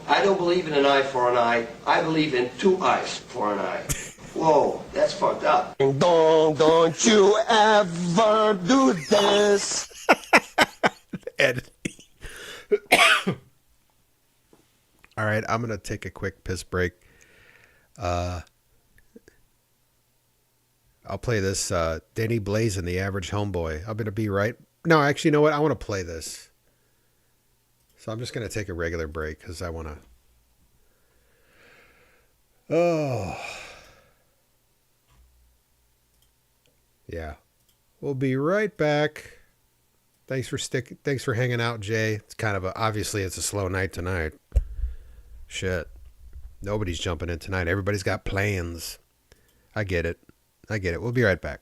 I don't believe in an eye for an eye. I believe in 2 eyes for an eye. Whoa, that's fucked up. Don't you ever do this. Ed. All right, I'm going to take a quick piss break. I'll play this Danny Blaze and the Average Homeboy. I'm going to be right. No, actually, you know what? I want to play this. So I'm just going to take a regular break because I want to. Oh. Yeah. We'll be right back. Thanks for hanging out, Jay. It's kind of obviously it's a slow night tonight. Shit. Nobody's jumping in tonight. Everybody's got plans. I get it. We'll be right back.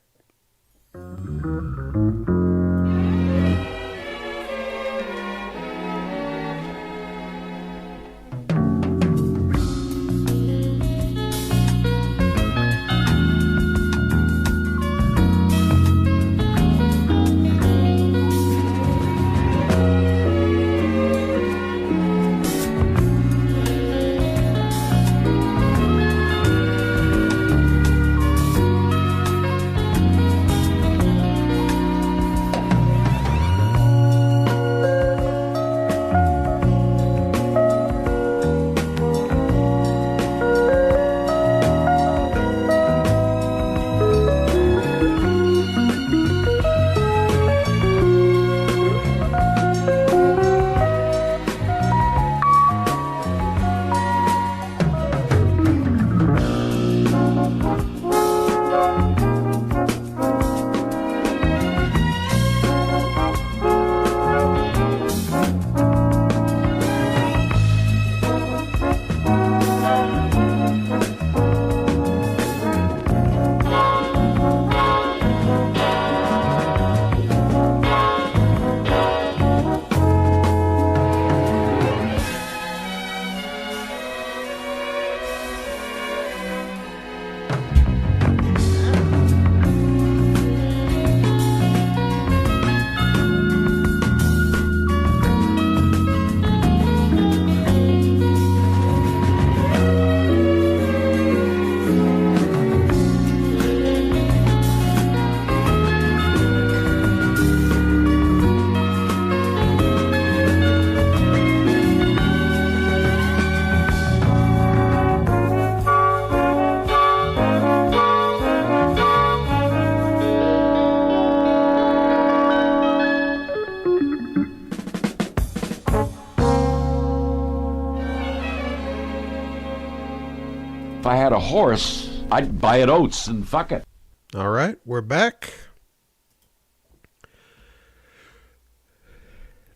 If I had a horse, I'd buy it oats and fuck it. All right, we're back.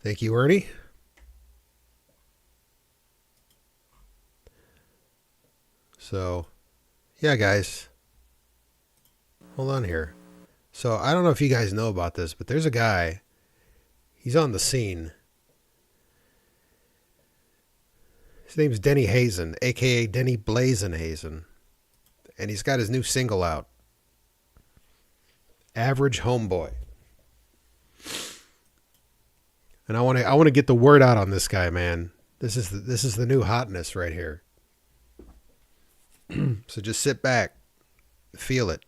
Thank you, Ernie. So, yeah, guys. Hold on here. So, I don't know if you guys know about this, but there's a guy. He's on the scene. His name's Denny Hazen, a.k.a. Denny Blazin' Hazen. And he's got his new single out. Average Homeboy. And I want to get the word out on this guy, man. This is the new hotness right here. So just sit back, feel it.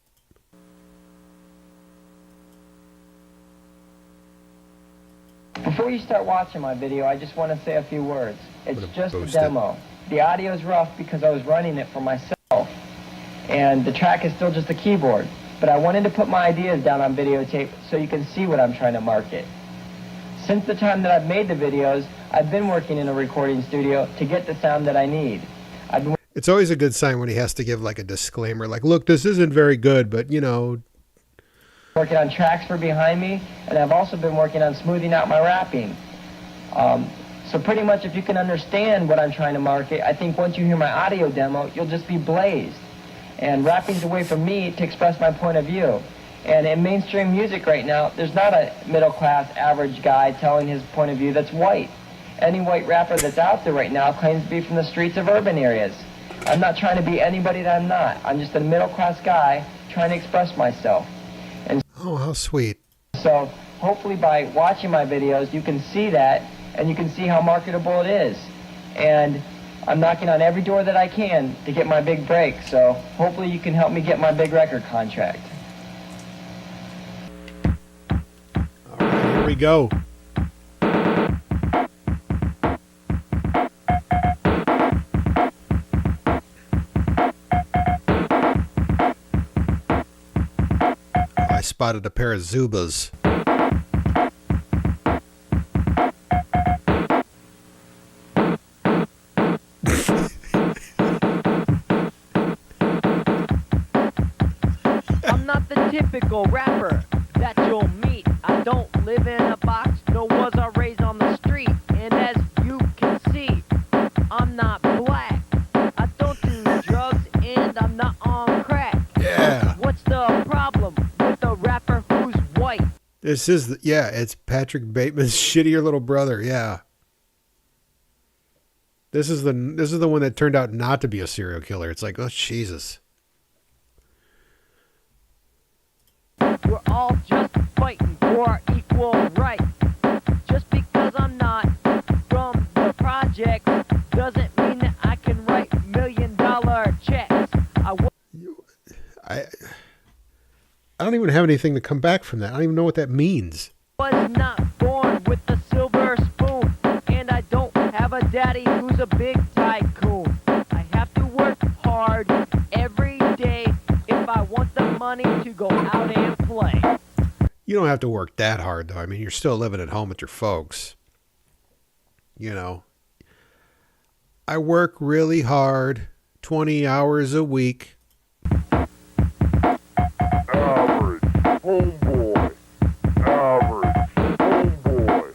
Before you start watching my video, I just want to say a few words. It's just a demo. The audio is rough because I was running it for myself. And the track is still just a keyboard. But I wanted to put my ideas down on videotape so you can see what I'm trying to market. Since the time that I've made the videos, I've been working in a recording studio to get the sound that I need. It's always a good sign when he has to give like a disclaimer, like, look, this isn't very good, but you know. Working on tracks for behind me, and I've also been working on smoothing out my rapping. So pretty much if you can understand what I'm trying to market, I think once you hear my audio demo, you'll just be blazed. And rapping's a way for me to express my point of view. And in mainstream music right now, there's not a middle-class average guy telling his point of view that's white. Any white rapper that's out there right now claims to be from the streets of urban areas. I'm not trying to be anybody that I'm not. I'm just a middle-class guy trying to express myself. And oh, how sweet. So hopefully by watching my videos, you can see that, and you can see how marketable it is. And I'm knocking on every door that I can to get my big break. So hopefully you can help me get my big record contract. All right, here we go. I spotted a pair of Zubas. not the typical rapper that you'll meet. I don't live in a box, nor was I raised on the street. And as you can see, I'm not black. I don't do drugs, and I'm not on crack. Yeah. What's the problem with a rapper who's white? This is, it's Patrick Bateman's shittier little brother. Yeah. This is the one that turned out not to be a serial killer. It's like, oh, Jesus. We're all just fighting for our equal rights. Just because I'm not from the project doesn't mean that I can write $1 million checks. I don't even have anything to come back from that. I don't even know what that means. Was not born with a silver spoon, and I don't have a daddy who's a big tycoon. I have to work hard every day if I want the money to go out and play. You don't have to work that hard, though. I mean, you're still living at home with your folks. You know, I work really hard, 20 hours a week. Average homeboy. Average homeboy.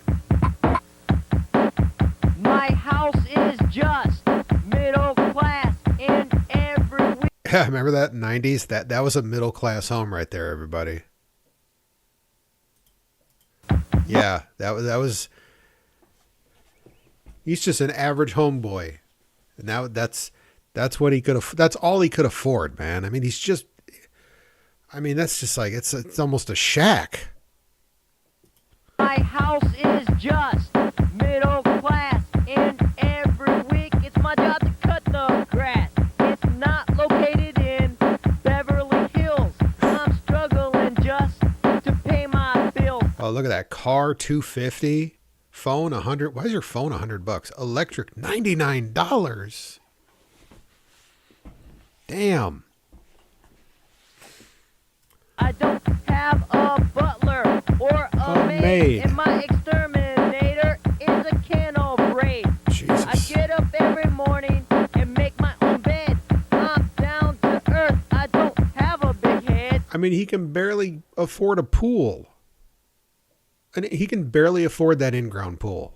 My house is just middle class, and every week. Yeah, remember that 90s? That was a middle class home right there, everybody. Yeah, that was. He's just an average homeboy. And now that's what he could. That's all he could afford, man. I mean, he's just. I mean, that's just like it's almost a shack. My house is just middle class, and every week it's my job to cut the grass. It's not located in Beverly Hills. I'm struggling just to pay my bills. Oh, look at that car, $250, phone $100. Why is your phone $100? Electric $99. Damn. I don't have a butler or a maid, and my exterminator is a can of raid. Jesus. I get up every morning and make my own bed. I'm down to earth. I don't have a big head. I mean, he can barely afford a pool. And he can barely afford that in-ground pool.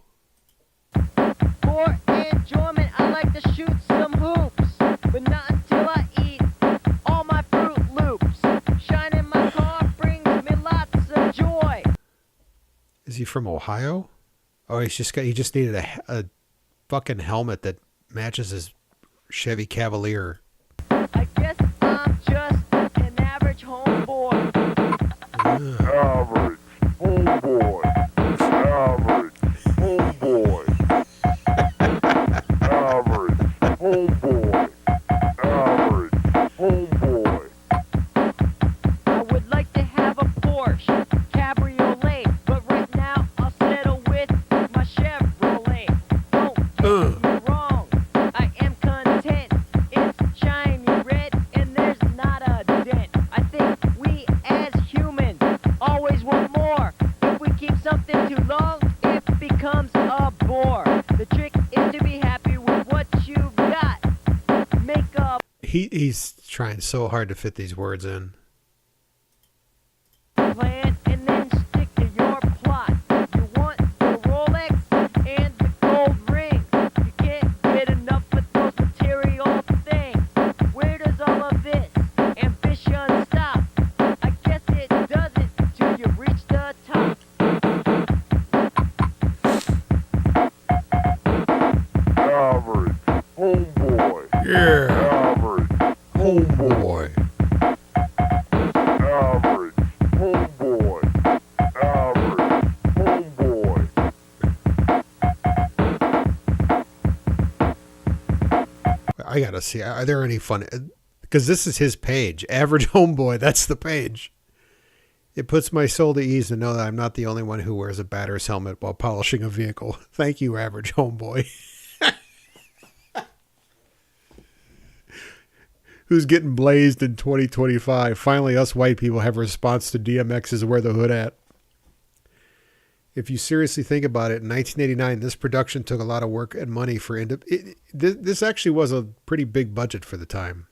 For enjoyment, I like to shoot some hoops, but not until I eat all my Fruit Loops. Shine in my car brings me lots of joy. Is he from Ohio? Oh, he just needed a fucking helmet that matches his Chevy Cavalier. I guess I'm just an average homeboy. Average homeboy. Average homeboy. Average homeboy. Average homeboy. I would like to have a Porsche Cabriolet, but right now I'll settle with my Chevrolet. Don't get me wrong, I am content. It's shiny red and there's not a dent. I think we as humans always want more. If we keep something too long, it becomes a bore. The trick is to be happy with what you've got. Make up. He's trying so hard to fit these words in. Plan and then stick to your plot. You want the Rolex and the gold ring. You can't get enough of those material things. Where does all of this ambition stop? I guess it doesn't till you reach the top. Average homeboy. Yeah. Average Homeboy. Average homeboy. Average homeboy. I gotta see. Are there any fun? Because this is his page. Average homeboy. That's the page. It puts my soul to ease to know that I'm not the only one who wears a batter's helmet while polishing a vehicle. Thank you, average homeboy. Who's getting blazed in 2025? Finally, us white people have a response to DMX's Where the Hood At. If you seriously think about it, in 1989, this production took a lot of work and money for this actually was a pretty big budget for the time.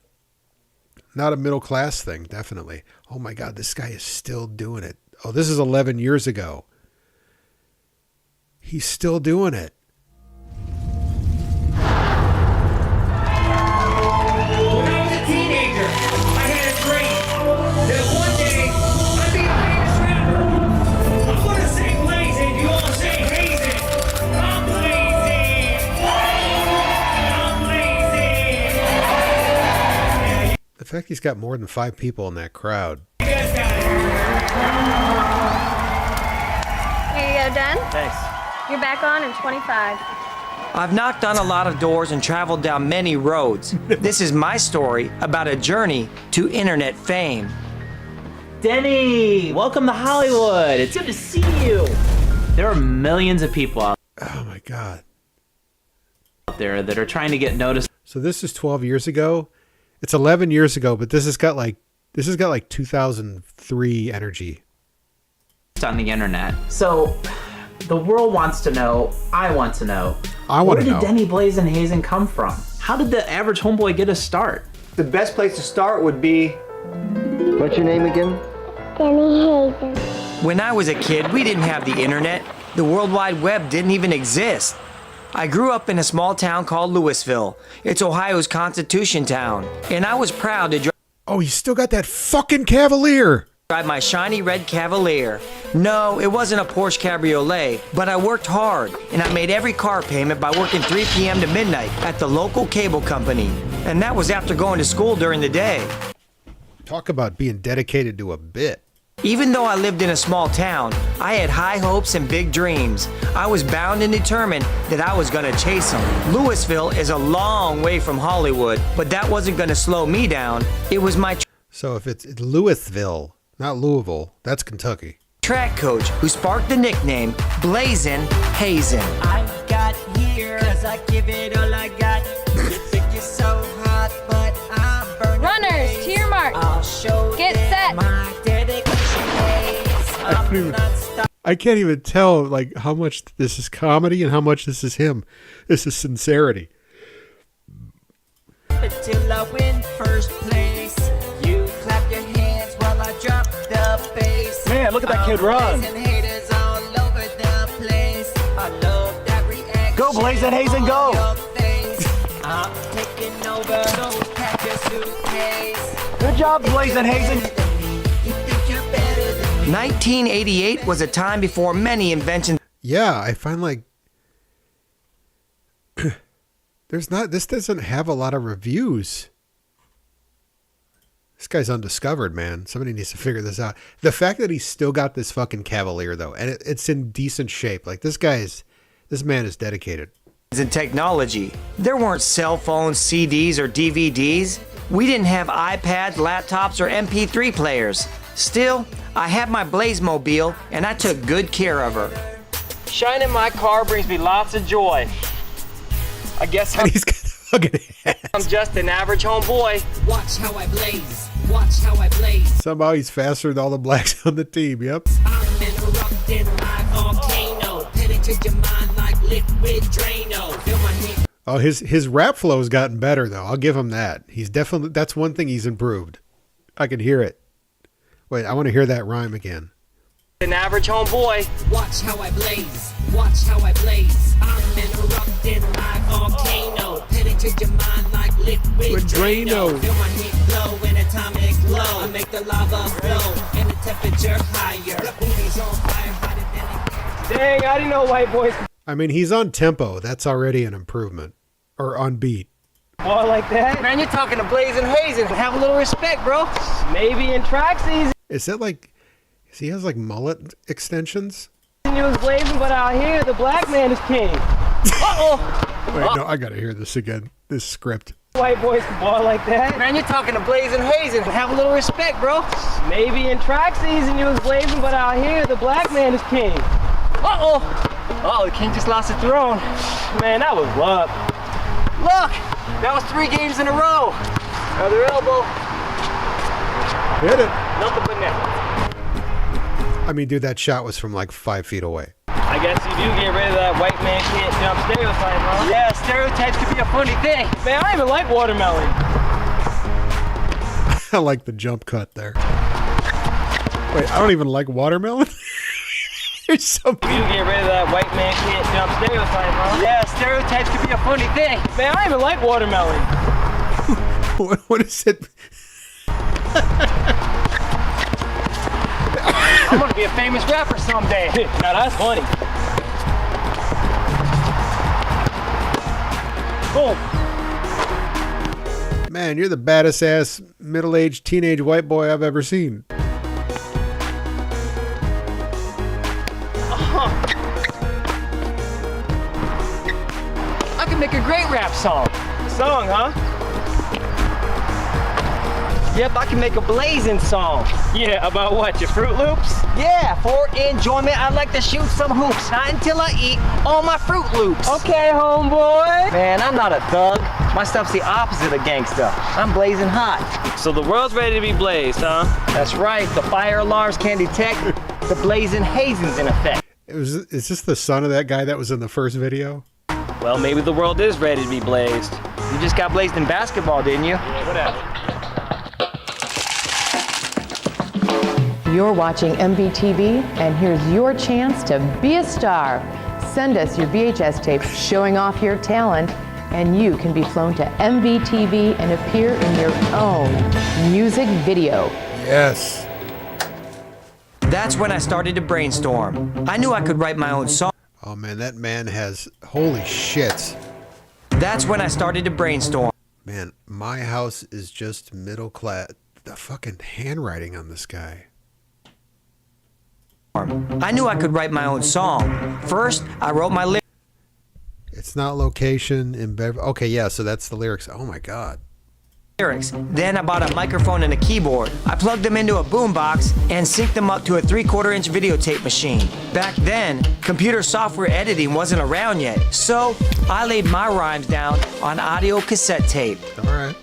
not a middle class thing, definitely. Oh my God, this guy is still doing it. Oh, this is 11 years ago. He's still doing it. When I was a teenager, I had a dream that one day I'd be a famous rapper. I'm gonna say blazing, you all say hazing. I'm blazing. I'm blazing. The fact he's got more than 5 people in that crowd. You guys got it. Here you go, done. Thanks. You're back on in 25. I've knocked on a lot of doors and traveled down many roads. This is my story about a journey to internet fame. Denny, welcome to Hollywood. It's good to see you. There are millions of people out Oh my God. there that are trying to get noticed So this is 12 years ago. It's 11 years ago, but this has got like 2003 energy. on the internet. So the world wants to know, I want to know. I want to know. Where did Denny Blazenhazen come from? How did the average homeboy get a start? The best place to start would be... What's your name again? Denny Hazen. When I was a kid, we didn't have the internet. The World Wide Web didn't even exist. I grew up in a small town called Louisville. It's Ohio's Constitution town. And I was proud to Oh, he's still got that fucking Cavalier. drive my shiny red Cavalier. No, it wasn't a Porsche Cabriolet, but I worked hard, and I made every car payment by working 3 p.m. to midnight at the local cable company. And that was after going to school during the day. Talk about being dedicated to a bit. Even though I lived in a small town, I had high hopes and big dreams. I was bound and determined that I was going to chase them. Louisville is a long way from Hollywood, but that wasn't going to slow me down. It was my So if it's Louisville, not Louisville, that's Kentucky. track coach who sparked the nickname Blazin' Hazen. I got here, cause I give it all I got. You think you're so hot, but I'm burning. Runners, to your mark. I'll show Get them set. my dedication pays. I'm not stopping. I can't even tell like how much this is comedy and how much this is him. This is sincerity. Till I win first place. You clap your hands while I drop the bass. Man, look at that kid run. Blazing haters all over the place. I love that reaction. Go, Blazenhazen, go. on your face. I'm taking over, so pack your suitcase. Good job, Blazenhazen. You think you're better than me? 1988 was a time before many inventions. Yeah, I find like this doesn't have a lot of reviews. This guy's undiscovered, man. Somebody needs to figure this out. The fact that he's still got this fucking Cavalier though, and it's in decent shape. Like this man is dedicated. In technology, there weren't cell phones, CDs, or DVDs. We didn't have iPads, laptops, or MP3 players. Still, I had my Blazemobile, and I took good care of her. Shining my car brings me lots of joy. I guess And he's got the fucking I'm just an average homeboy. Watch how I blaze. Watch how I blaze. somehow he's faster than all the blacks on the team. Yep. I'm interrupting like volcano. Penetrate your mind like liquid Drano. Feel my heat. Oh, his rap flow's gotten better though. I'll give him that. He's definitely, that's one thing he's improved. I can hear it. Wait, I want to hear that rhyme again. An average homeboy. Watch how I blaze. Watch how I blaze. I'm interrupting like volcano. Penetrate your mind like liquid Drano. Drano. Feel my heat flow in atomic glow. I make the lava flow and the temperature higher. The booty's on fire, hotter than Dang, I didn't know white boys could I mean, he's on tempo. That's already an improvement. Or on beat. ball like that. Man, you're talking to Blazin' Hazen. Have a little respect, bro. Maybe in track season Is that like, he has like mullet extensions? you was blazing, but out here the black man is king. Uh-oh. Wait, no, I gotta hear this again. This script. White boys can ball like that. Man, you're talking to Blazin' Hazen. Have a little respect, bro. Maybe in track season you was blazing, but out here the black man is king. Uh-oh. Oh, the king just lost the throne. Man, that was luck. Look, that was 3 games in a row. Another elbow. Hit it. Nothing but net. I mean, dude, that shot was from like 5 feet away. I guess you do get rid of that white man can't jump stereotype, huh? Yeah, stereotypes could be a funny thing. Man, I don't even like watermelon. I like the jump cut there. Wait, I don't even like watermelon. There's something. You get rid of that white man can't jump stereotype, huh? Yeah, stereotypes can be a funny thing. Man, I don't even like watermelon. What is it? I'm gonna be a famous rapper someday. Now that's funny. Boom. Man, you're the baddest ass middle-aged teenage white boy I've ever seen. I can make a great rap song. Song, huh? Yep, I can make a blazing song. Yeah, about what, your Fruit Loops? Yeah, for enjoyment, I like to shoot some hoops. Not until I eat all my Fruit Loops. Okay, homeboy. Man, I'm not a thug. My stuff's the opposite of gangsta. I'm blazing hot. So the world's ready to be blazed, huh? That's right, the fire alarms can't detect the blazing hazing's in effect. Is this the son of that guy that was in the first video? Well, maybe the world is ready to be blazed. You just got blazed in basketball, didn't you? Yeah, whatever. You're watching MVTV, and here's your chance to be a star. Send us your VHS tape showing off your talent, and you can be flown to MVTV and appear in your own music video. Yes. That's when I started to brainstorm. I knew I could write my own song. Oh man, that man has, holy shit. That's when I started to brainstorm. Man, my house is just middle class. The fucking handwriting on this guy. I knew I could write my own song. First, I wrote my lyrics. It's not location in Beverly. Okay, yeah, so that's the lyrics. Oh my God. Then I bought a microphone and a keyboard. I plugged them into a boombox and synced them up to a 3/4-inch videotape machine. Back then, computer software editing wasn't around yet, so I laid my rhymes down on audio cassette tape. All right.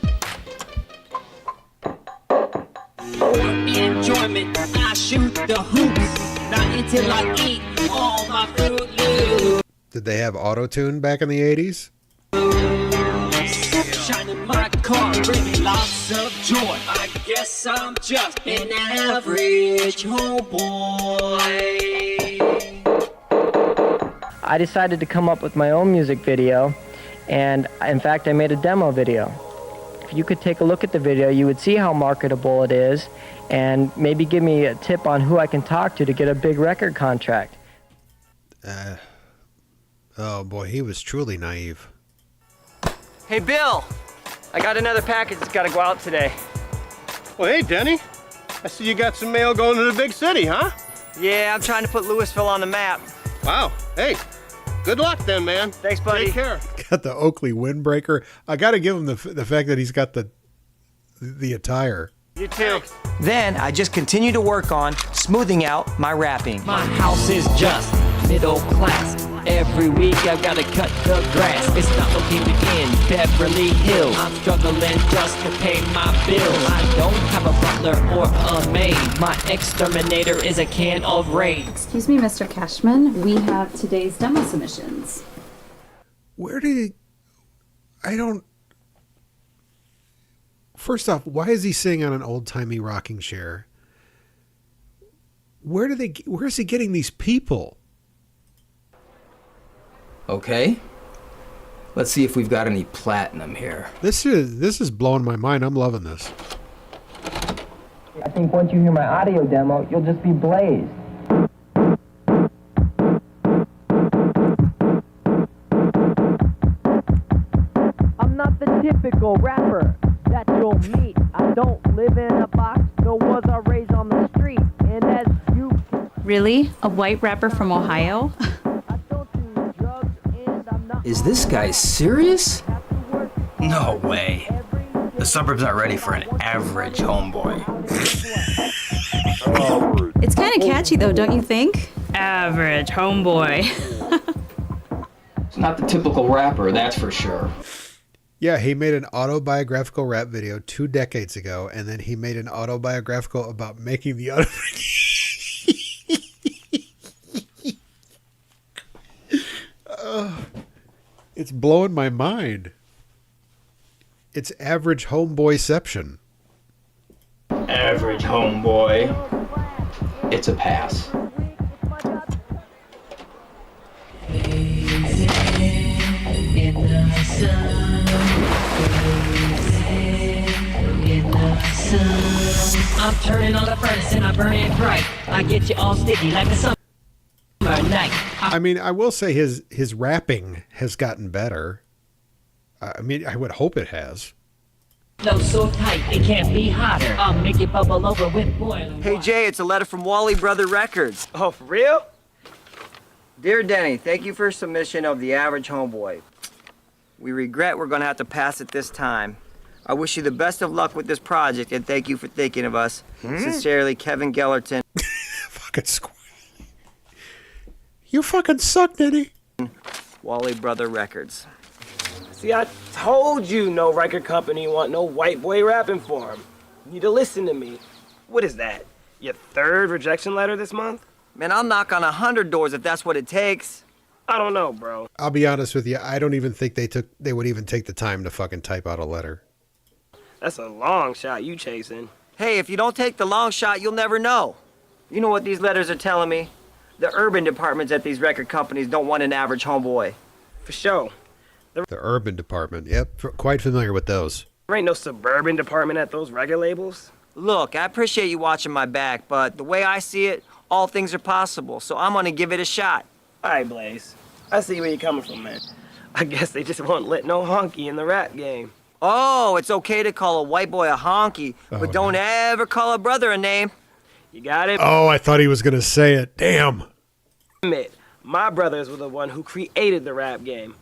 For enjoyment, I shoot the hoops. Not until I eat all my Fruit Loops. Did they have auto-tune back in the 80s? Shining my car, bringing lots of joy. I guess I'm just an average homeboy. I decided to come up with my own music video, and in fact, I made a demo video. If you could take a look at the video, you would see how marketable it is, and maybe give me a tip on who I can talk to get a big record contract. Oh boy, he was truly naive. Hey, Bill, I got another package that's got to go out today. Well, hey, Denny. I see you got some mail going to the big city, huh? Yeah, I'm trying to put Louisville on the map. Wow. Hey, good luck then, man. Thanks, buddy. Take care. Got the Oakley windbreaker. I got to give him the fact that he's got the attire. You too. Then I just continued to work on smoothing out my rapping. My house is just middle class. Every week I've got to cut the grass. It's not located in Beverly Hills. I'm struggling just to pay my bills. I don't have a butler or a maid. My exterminator is a can of Raid. Excuse me, Mr. Cashman. We have today's demo submissions. Where did he... I don't... First off, why is he sitting on an old-timey rocking chair? Where is he getting these people? Okay. Let's see if we've got any platinum here. This is blowing my mind. I'm loving this. I think once you hear my audio demo, you'll just be blazed. I'm not the typical rapper that you'll meet. I don't live in a box, nor was I raised on the street. And as you... Really? A white rapper from Ohio? Is this guy serious? No way. The suburbs aren't ready for an average homeboy. It's kind of catchy though, don't you think? Average homeboy. It's not the typical rapper, that's for sure. Yeah, he made an autobiographical rap video 2 decades ago, and then he made an autobiographical about making the auto... It's blowing my mind. It's average homeboyception. Average homeboy. It's a pass. I'm turning on the furnace and I burn it bright. I get you all sticky like a summer night. I mean, I will say his rapping has gotten better. I mean, I would hope it has. No, so tight it can't be hotter. I'll make it bubble over with boiling Hey Jay, it's a letter from Wally Brother Records. Oh, for real? Dear Denny, thank you for submission of The Average Homeboy. We regret we're gonna have to pass it this time. I wish you the best of luck with this project and thank you for thinking of us. Sincerely, Kevin Gellerton. Fucking You fucking suck, Denny. Wally Brother Records. See, I told you no record company want no white boy rapping for him. You need to listen to me. What is that? Your third rejection letter this month? Man, I'll knock on 100 doors if that's what it takes. I don't know, bro. I'll be honest with you. I don't even think they would even take the time to fucking type out a letter. That's a long shot you chasing. Hey, if you don't take the long shot, you'll never know. You know what these letters are telling me? The urban departments at these record companies don't want an average homeboy. For sure. The urban department. Yep, quite familiar with those. There ain't no suburban department at those record labels. Look, I appreciate you watching my back, but the way I see it, all things are possible, so I'm gonna give it a shot. All right, Blaze. I see where you're coming from, man. I guess they just won't let no honky in the rap game. Oh, it's okay to call a white boy a honky, but don't ever call a brother a name. You got it? Oh, I thought he was going to say it. Damn. Admit, my brothers were the one who created the rap game.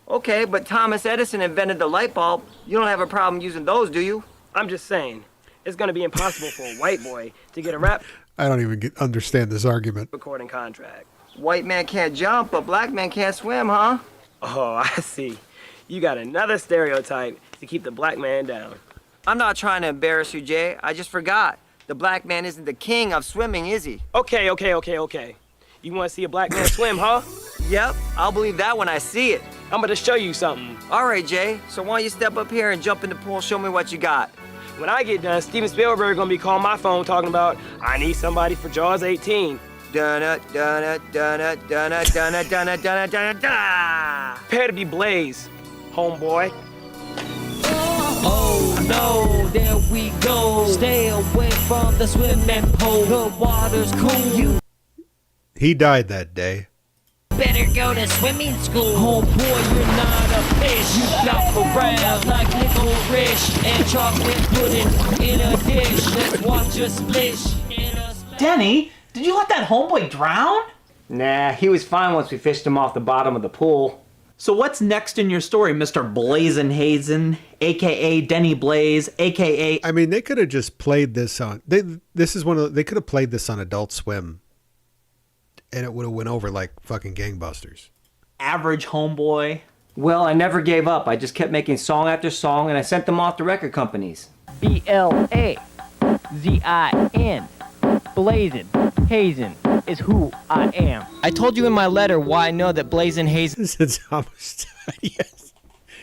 Okay, but Thomas Edison invented the light bulb. You don't have a problem using those, do you? I'm just saying, it's gonna be impossible for a white boy to get a rap I don't even understand this argument. recording contract. White man can't jump, but black man can't swim, huh? Oh, I see. You got another stereotype to keep the black man down. I'm not trying to embarrass you, Jay. I just forgot. The black man isn't the king of swimming, is he? Okay. You wanna see a black man swim, huh? Yep, I'll believe that when I see it. I'm gonna show you something. All right, Jay. So why don't you step up here and jump in the pool and show me what you got? When I get done, Steven Spielberg gonna be calling my phone talking about, I need somebody for Jaws 18. Dunna, dunna, dunna, dunna, dunna, dunna, dunna, dunna, dunna. Prepare to be Blaze, homeboy. Oh no, there we go. Stay away from the swimming pool. The water's cool. He died that day. Better go to swimming school. Homeboy, you're not a fish. You flop around like licorice and chocolate pudding in a dish. Let's watch a splish. Denny, did you let that homeboy drown? Nah, he was fine once we fished him off the bottom of the pool. So what's next in your story, Mr. Blazin' Hazen, a.k.a. Denny Blaze, a.k.a. I mean, they could have just played this on... They could have played this on Adult Swim. And it would have went over like fucking gangbusters. Average homeboy. Well, I never gave up. I just kept making song after song, and I sent them off to record companies. BLAZIN. Blazin' Hazen is who I am. I told you in my letter why I know that Blazin' Hazen Since almost, yes.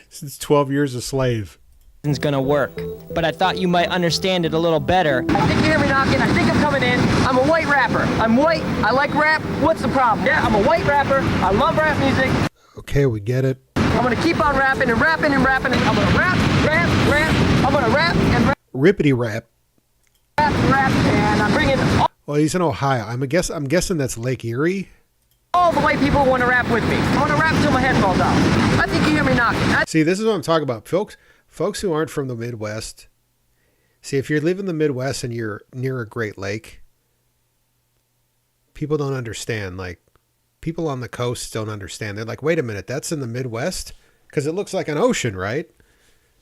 Since 12 years a slave. is gonna work, but I thought you might understand it a little better. I think you hear me knocking. I think I'm coming in. I'm a white rapper. I'm white. I like rap. What's the problem? Yeah, I'm a white rapper. I love rap music. Okay, we get it. I'm gonna keep on rapping and rapping and rapping. I'm gonna rap. I'm gonna rap and rap, Rippity rap. and I'm bringing Well, he's in Ohio. I'm guessing that's Lake Erie. all the white people who want to rap with me. I want to rap till my head falls off. I think you hear me knocking. See, this is what I'm talking about. Folks who aren't from the Midwest. See, if you live in the Midwest and you're near a Great Lake, people don't understand. Like, people on the coast don't understand. They're like, wait a minute, that's in the Midwest? Because it looks like an ocean, right?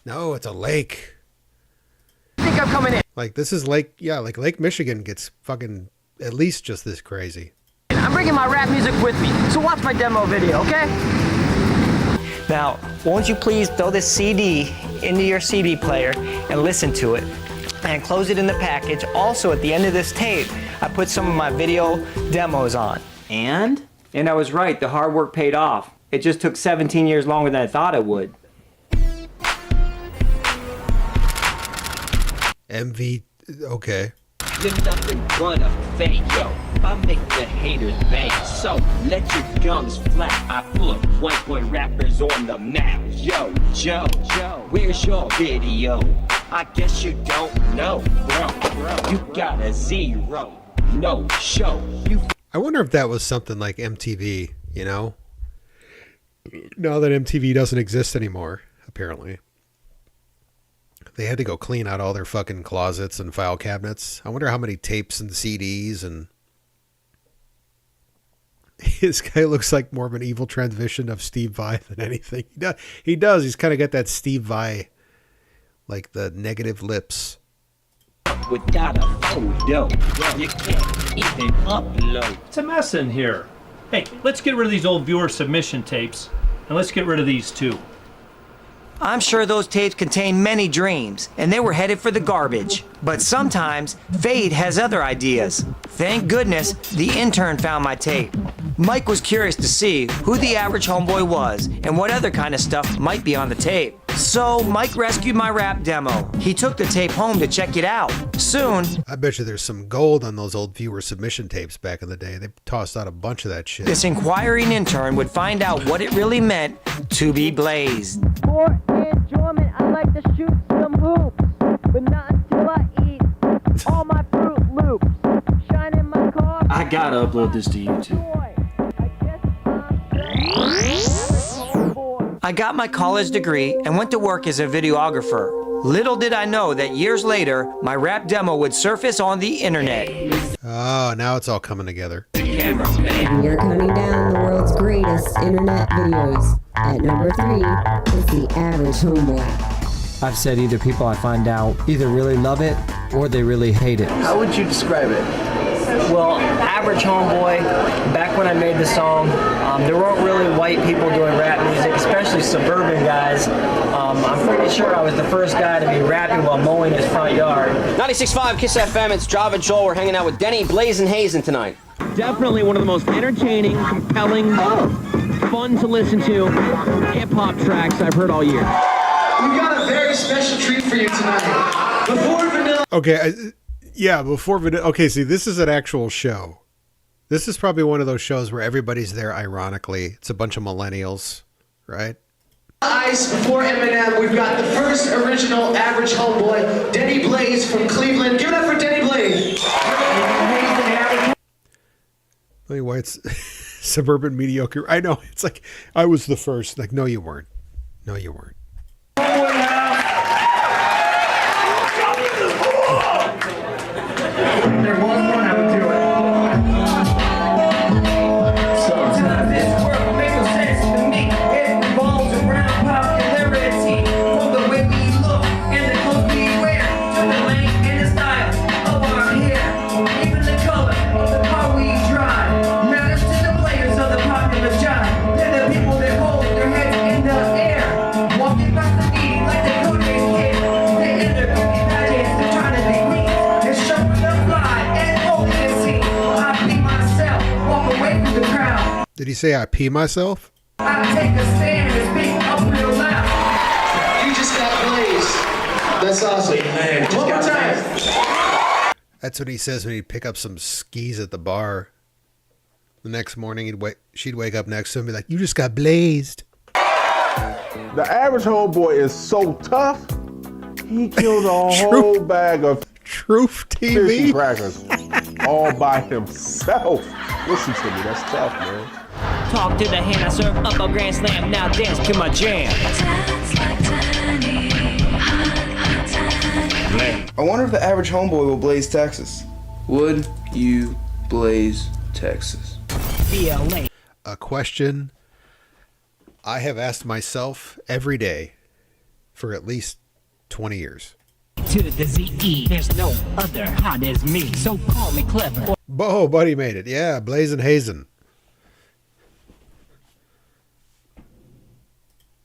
No, it's a lake. I think I'm coming in. Like, this is like Lake Michigan gets fucking at least just this crazy. I'm bringing my rap music with me, so watch my demo video, okay? Now, won't you please throw this CD into your CD player and listen to it, and close it in the package. Also, at the end of this tape, I put some of my video demos on. And? And I was right, the hard work paid off. It just took 17 years longer than I thought it would. Okay. You're nothing but a fake, yo. I make the haters bang. So let your gums flap. I put white boy rappers on the map. Yo, Joe, where's your video? I guess you don't know, bro. You got a 0. No show. I wonder if that was something like MTV, you know? Now that MTV doesn't exist anymore, apparently. They had to go clean out all their fucking closets and file cabinets. I wonder how many tapes and CDs and... This guy looks like more of an evil transmission of Steve Vai than anything. He does. He's kind of got that Steve Vai, like the negative lips. Without a photo, you can't even upload. It's a mess in here. Hey, let's get rid of these old viewer submission tapes, and let's get rid of these too. I'm sure those tapes contain many dreams, and they were headed for the garbage. But sometimes, fate has other ideas. Thank goodness, the intern found my tape. Mike was curious to see who the average homeboy was, and what other kind of stuff might be on the tape. So, Mike rescued my rap demo. He took the tape home to check it out. Soon... I bet you there's some gold on those old viewer submission tapes back in the day. They tossed out a bunch of that shit. This inquiring intern would find out what it really meant to be blazed. For enjoyment, I like to shoot some hoops, but not until I eat all my Fruit Loops. Shine in my car. I gotta upload this to YouTube. I got my college degree and went to work as a videographer. Little did I know that years later, my rap demo would surface on the internet. Oh, now it's all coming together. You're counting down the world's greatest internet videos. At number 3 is The Average Homeboy. I've said either people I find out either really love it or they really hate it. How would you describe it? Well, Average Homeboy, back when I made the song, there weren't really white people doing rap music, especially suburban guys. I'm pretty sure I was the first guy to be rapping while mowing his front yard. 96.5 Kiss FM, it's Jav and Joel. We're hanging out with Denny, Blaze, and Hazen tonight. Definitely one of the most entertaining, compelling, fun to listen to hip-hop tracks I've heard all year. We've got a very special treat for you tonight. Before Vanilla... Okay, before Vanilla... Okay, see, this is an actual show. This is probably one of those shows where everybody's there ironically. It's a bunch of millennials, right? Ice, before Eminem, we've got the first original Average Homeboy, Denny Blaze from Cleveland. Give it up for Denny Blaze. Billy White's suburban mediocre. I know, it's like, I was the first. Like, no, you weren't. No, you weren't. There was one I would do it. Sometimes this world makes no sense to me. It revolves around popularity. From the way we look and the clothes we wear, to the length and the style of our hair. Even the color of the car we drive matters to the players of the popular jive. They're the people that hold their heads in the air, walking past the beat like the code they hit. They enter the pageants, they're trying to be me. They're showing the fly and holding the scene. I be myself, walk away from the crowd. Did he say I pee myself? I take a stand and speak up real loud. You just got blazed. That's awesome. Man, one more time. That's what he says when he'd pick up some skis at the bar. The next morning, she'd wake up next to him and be like, you just got blazed. The Average Homeboy is so tough, he killed a whole bag of Truth fish TV and crackers all by himself. Listen to me, that's tough, man. Talk to the hand, I serve up a grand slam. Now dance to my jam. I wonder if the Average Homeboy will blaze Texas. Would you blaze Texas? A question I have asked myself every day for at least 20 years. To the Z-E, there's no other hot as me, so call me clever. Oh, buddy made it. Yeah, Blazin' Hazen.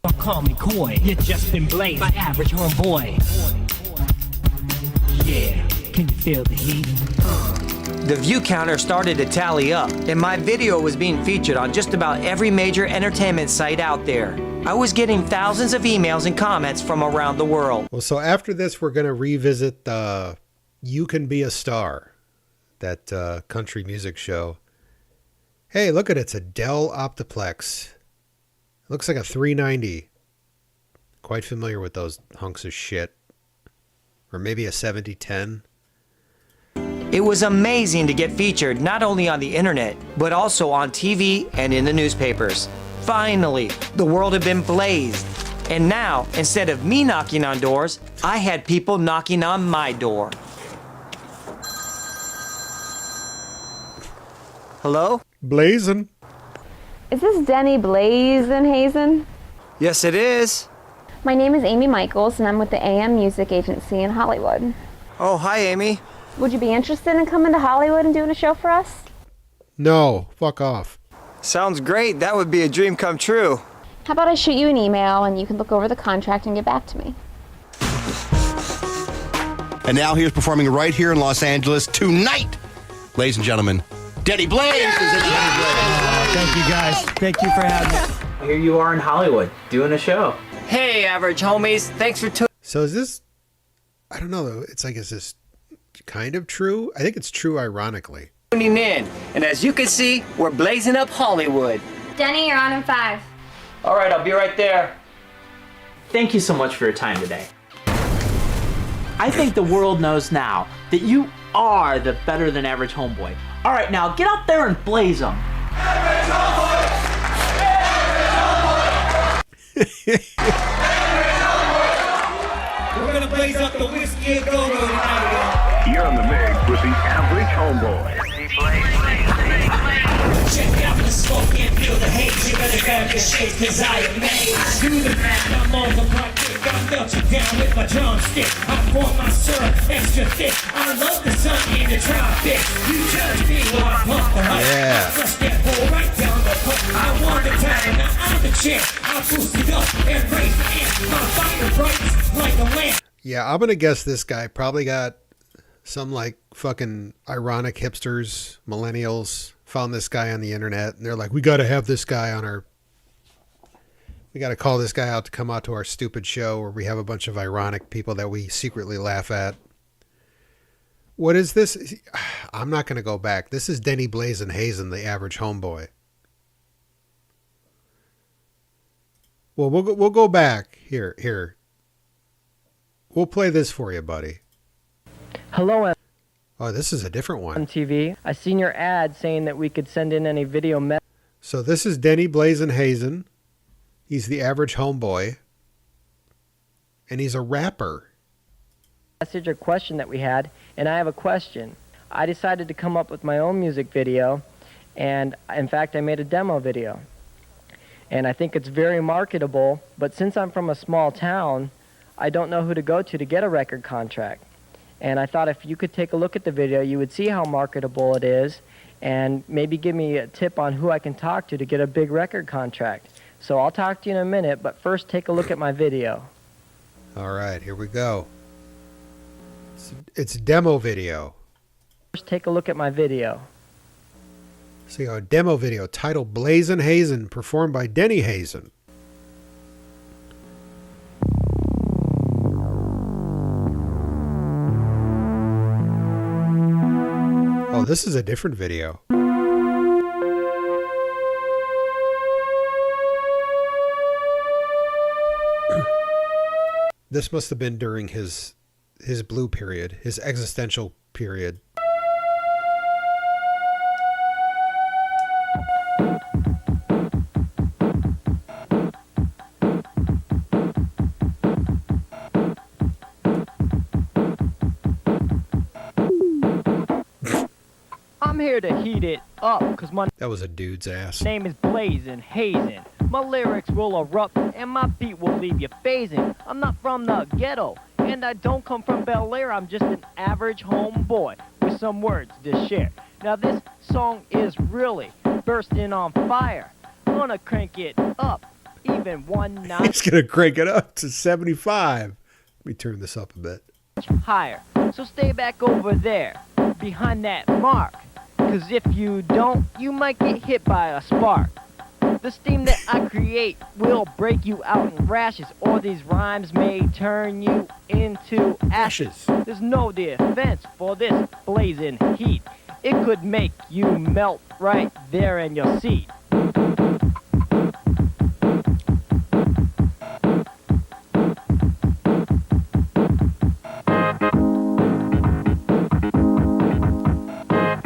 Or call me coy, you just been blazed by Average Homeboy. Yeah, can you feel the heat? The view counter started to tally up, and my video was being featured on just about every major entertainment site out there. I was getting thousands of emails and comments from around the world. Well, so after this, we're going to revisit the You Can Be a Star, that country music show. Hey, look at it. It's a Dell Optiplex. It looks like a 390. Quite familiar with those hunks of shit. Or maybe a 7010. It was amazing to get featured not only on the internet, but also on TV and in the newspapers. Finally, the world had been blazed. And now, instead of me knocking on doors, I had people knocking on my door. Hello? Blazing. Is this Denny Blazin' Hazen? Yes, it is. My name is Amy Michaels, and I'm with the AM Music Agency in Hollywood. Oh, hi, Amy. Would you be interested in coming to Hollywood and doing a show for us? No, fuck off. Sounds great. That would be a dream come true. How about I shoot you an email and you can look over the contract and get back to me? And now here's performing right here in Los Angeles tonight, ladies and gentlemen, Denny Blaze is in the Thank you, guys. Thank you for having me. Here you are in Hollywood, doing a show. Hey, average homies. Thanks for So is this, I don't know though, it's like, is this kind of true? I think it's true ironically. tuning in. And as you can see, we're blazing up Hollywood. Denny, you're on in 5. All right, I'll be right there. Thank you so much for your time today. I think the world knows now that you are the better than average homeboy. All right, now get out there and blaze them. Average homeboy! We're gonna blaze up the whiskey and go-go tonight, You're in the mix with the average homeboy. check out the smoke and feel the haze. You better grab your shit, cause I am made. Do the math, I'm on the block kick. I melt you down with my drumstick. I pour my syrup extra thick. I love the sun in the tropics. You judge me while I pump the hype. Yeah. I flush that hole right down the pump. I want the time, now I'm the champ. I boost it up and raise the amp. My fire brights like a lamp. Yeah, I'm going to guess this guy probably got some like fucking ironic hipsters, millennials, found this guy on the internet and they're like, we got to have this guy on our, we got to call this guy out to come out to our stupid show where we have a bunch of ironic people that we secretly laugh at. What is this? I'm not going to go back. This is Denny Blazin' Hazen, the average homeboy. Well, we'll go back here. We'll play this for you, buddy. Hello, Oh, this is a different one. MTV. I seen your ad saying that we could send in any video So this is Denny Blazin' Hazen. He's the average homeboy. And he's a rapper. message or question that we had, and I have a question. I decided to come up with my own music video, and in fact, I made a demo video. And I think it's very marketable, but since I'm from a small town, I don't know who to go to get a record contract. And I thought if you could take a look at the video, you would see how marketable it is, and maybe give me a tip on who I can talk to get a big record contract. So I'll talk to you in a minute, but first take a look at my video. All right, here we go. It's a demo video. First take a look at my video. See, a demo video titled Blazin' Hazen, performed by Denny Hazen. Oh, this is a different video. This must have been during his blue period, his existential period. I'm here to heat it up, cause my That was a dude's ass. name is Blazin' Hazen. My lyrics will erupt, and my beat will leave you phasing. I'm not from the ghetto, and I don't come from Bel Air. I'm just an average homeboy with some words to share. Now this song is really bursting on fire. Gonna crank it up, even one notch He's going to crank it up to 75. Let me turn this up a bit. higher. So stay back over there, behind that mark. Cause if you don't, you might get hit by a spark. The steam that I create will break you out in rashes, or these rhymes may turn you into ashes. There's no defense for this blazing heat. It could make you melt right there in your seat.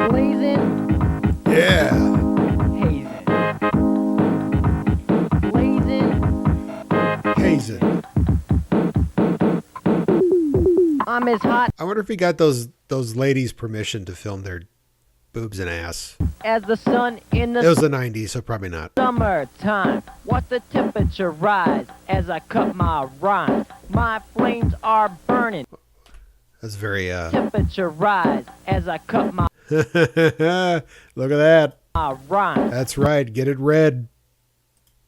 Blazing. Yeah. Hazing. Blazing. Hazing. I'm as hot I wonder if he got those ladies permission to film their boobs and ass. as the sun in the It was the 90s, so probably not. summertime. Watch the temperature rise as I cut my rhymes. My flames are burning. That's very Temperature rise as I cut my Look at that. rhymes. That's right. Get it red.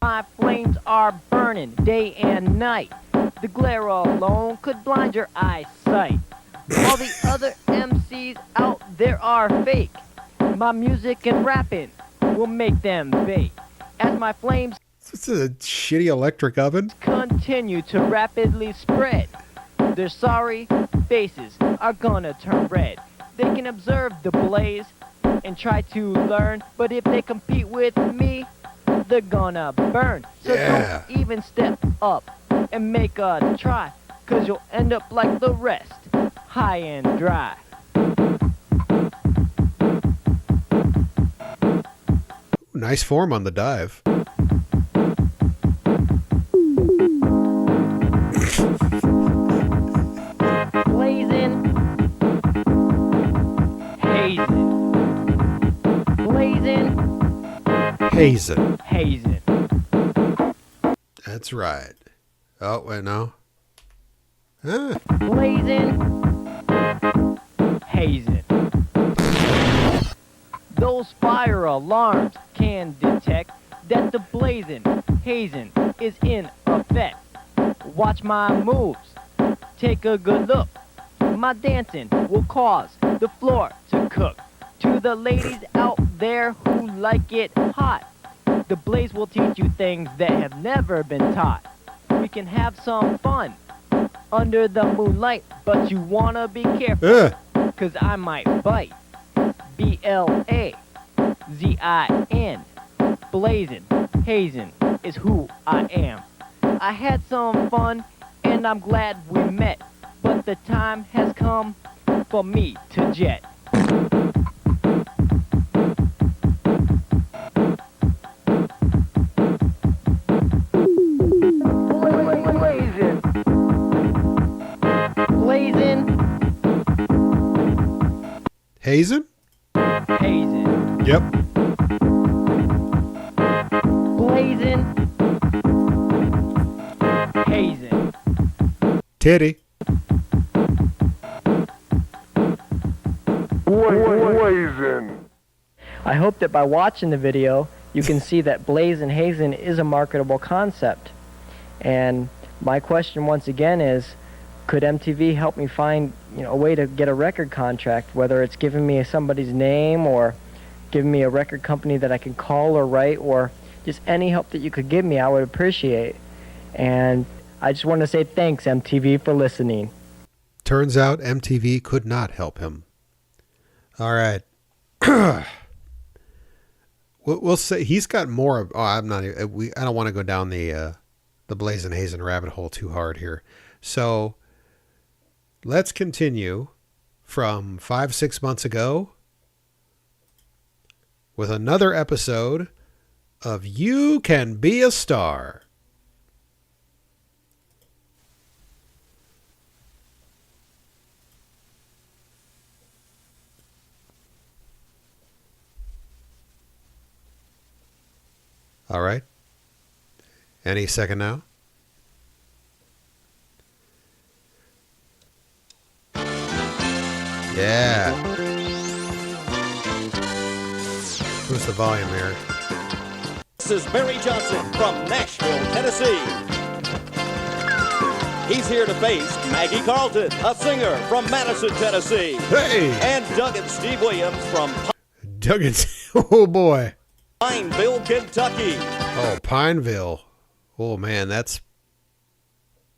My flames are burning day and night. The glare alone could blind your eyesight. All the other MCs out there are fake. My music and rapping will make them bake. As my flames This is a shitty electric oven. continue to rapidly spread, their sorry faces are gonna turn red. They can observe the blaze and try to learn, but if they compete with me, they're gonna burn. So Yeah. don't even step up and make a try, 'cause you'll end up like the rest, high and dry. Nice form on the dive. Blazing, hazing, blazing, Hazing. hazing. That's right. Oh, wait, no. Ah. Blazing, hazing. Those fire alarms can detect that the blazing, hazing is in effect. Watch my moves, take a good look. My dancing will cause the floor to cook. To the ladies out there who like it hot, the blaze will teach you things that have never been taught. We can have some fun under the moonlight, but you wanna be careful, 'cause I might bite. BLAZIN, blazing, hazing is who I am. I had some fun and I'm glad we met, but the time has come for me to jet. Blazing, blazing, Hazing? hazing, Yep. blazing, hazing. Titty. Blazing. I hope that by watching the video, you can see that blaze and hazing is a marketable concept. And my question once again is, could MTV help me find, a way to get a record contract, whether it's giving me somebody's name or giving me a record company that I can call or write, or just any help that you could give me, I would appreciate. And I just want to say thanks, MTV, for listening. Turns out MTV could not help him. All right. We'll say he's got more of. Oh, I'm not. I don't want to go down the Blazing Hazen rabbit hole too hard here. So let's continue from 5-6 months ago with another episode of You Can Be a Star. All right. Any second now. Yeah. Who's the volume here? This is Barry Johnson from Nashville, Tennessee. He's here to face Maggie Carlton, a singer from Madison, Tennessee. Hey! And Doug and Steve Williams from... Doug and... Oh, boy. Pineville, Kentucky. Oh, Pineville. Oh, man, that's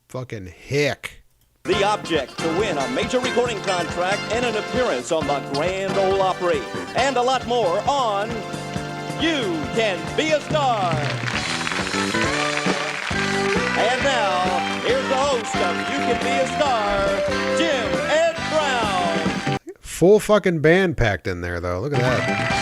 fucking hick. The object to win a major recording contract and an appearance on the Grand Ole Opry. And a lot more on You Can Be a Star. And now, here's the host of You Can Be a Star, Jim Ed Brown. Full fucking band packed in there, though. Look at that.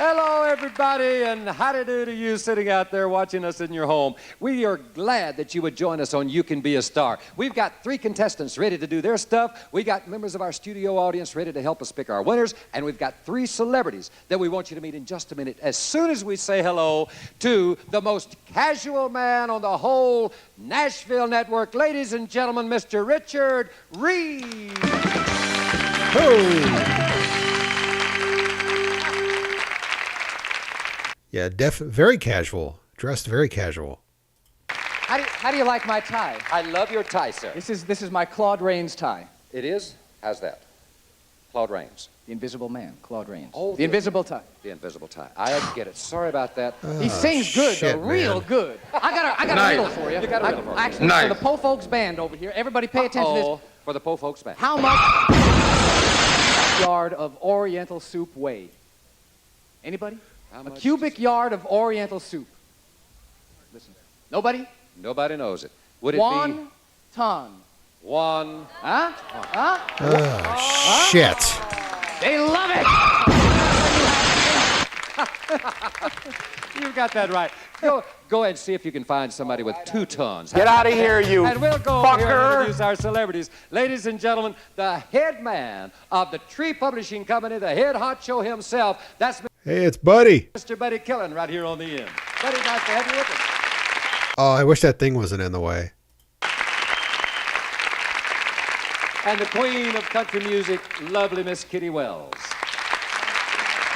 Hello, everybody, and howdy-do to you sitting out there watching us in your home. We are glad that you would join us on You Can Be a Star. We've got 3 contestants ready to do their stuff. We got members of our studio audience ready to help us pick our winners, and we've got 3 celebrities that we want you to meet in just a minute as soon as we say hello to the most casual man on the whole Nashville network. Ladies and gentlemen, Mr. Richard Reed. Oh. Yeah, very casual. Dressed very casual. How do you like my tie? I love your tie, sir. This is my Claude Rains tie. It is? How's that? Claude Rains. The Invisible Man, Claude Rains. Oh, the invisible tie. The invisible tie. I get it. Sorry about that. He sings good, shit, though, real man. good. I got a Nice. riddle for you. You got a riddle for me. Actually, Nice. for the Po Folks Band over here. Everybody pay attention to this. For the Po Folks Band. How much yard of Oriental soup weigh? Anybody? How A much cubic yard of Oriental soup. Listen. Nobody? Nobody knows it. Would it 1 be ton. 1? Huh? Huh? Oh, shit. They love it! You've got that right. Go ahead and see if you can find somebody with 2 tons. Get out of here, you And we'll go over here and fucker. introduce our celebrities. Ladies and gentlemen, the head man of the Tree Publishing Company, the head honcho himself. That's Hey, it's Buddy. Mr. Buddy Killen right here on the end. Buddy, nice to have you with us. Oh, I wish that thing wasn't in the way. And the queen of country music, lovely Miss Kitty Wells.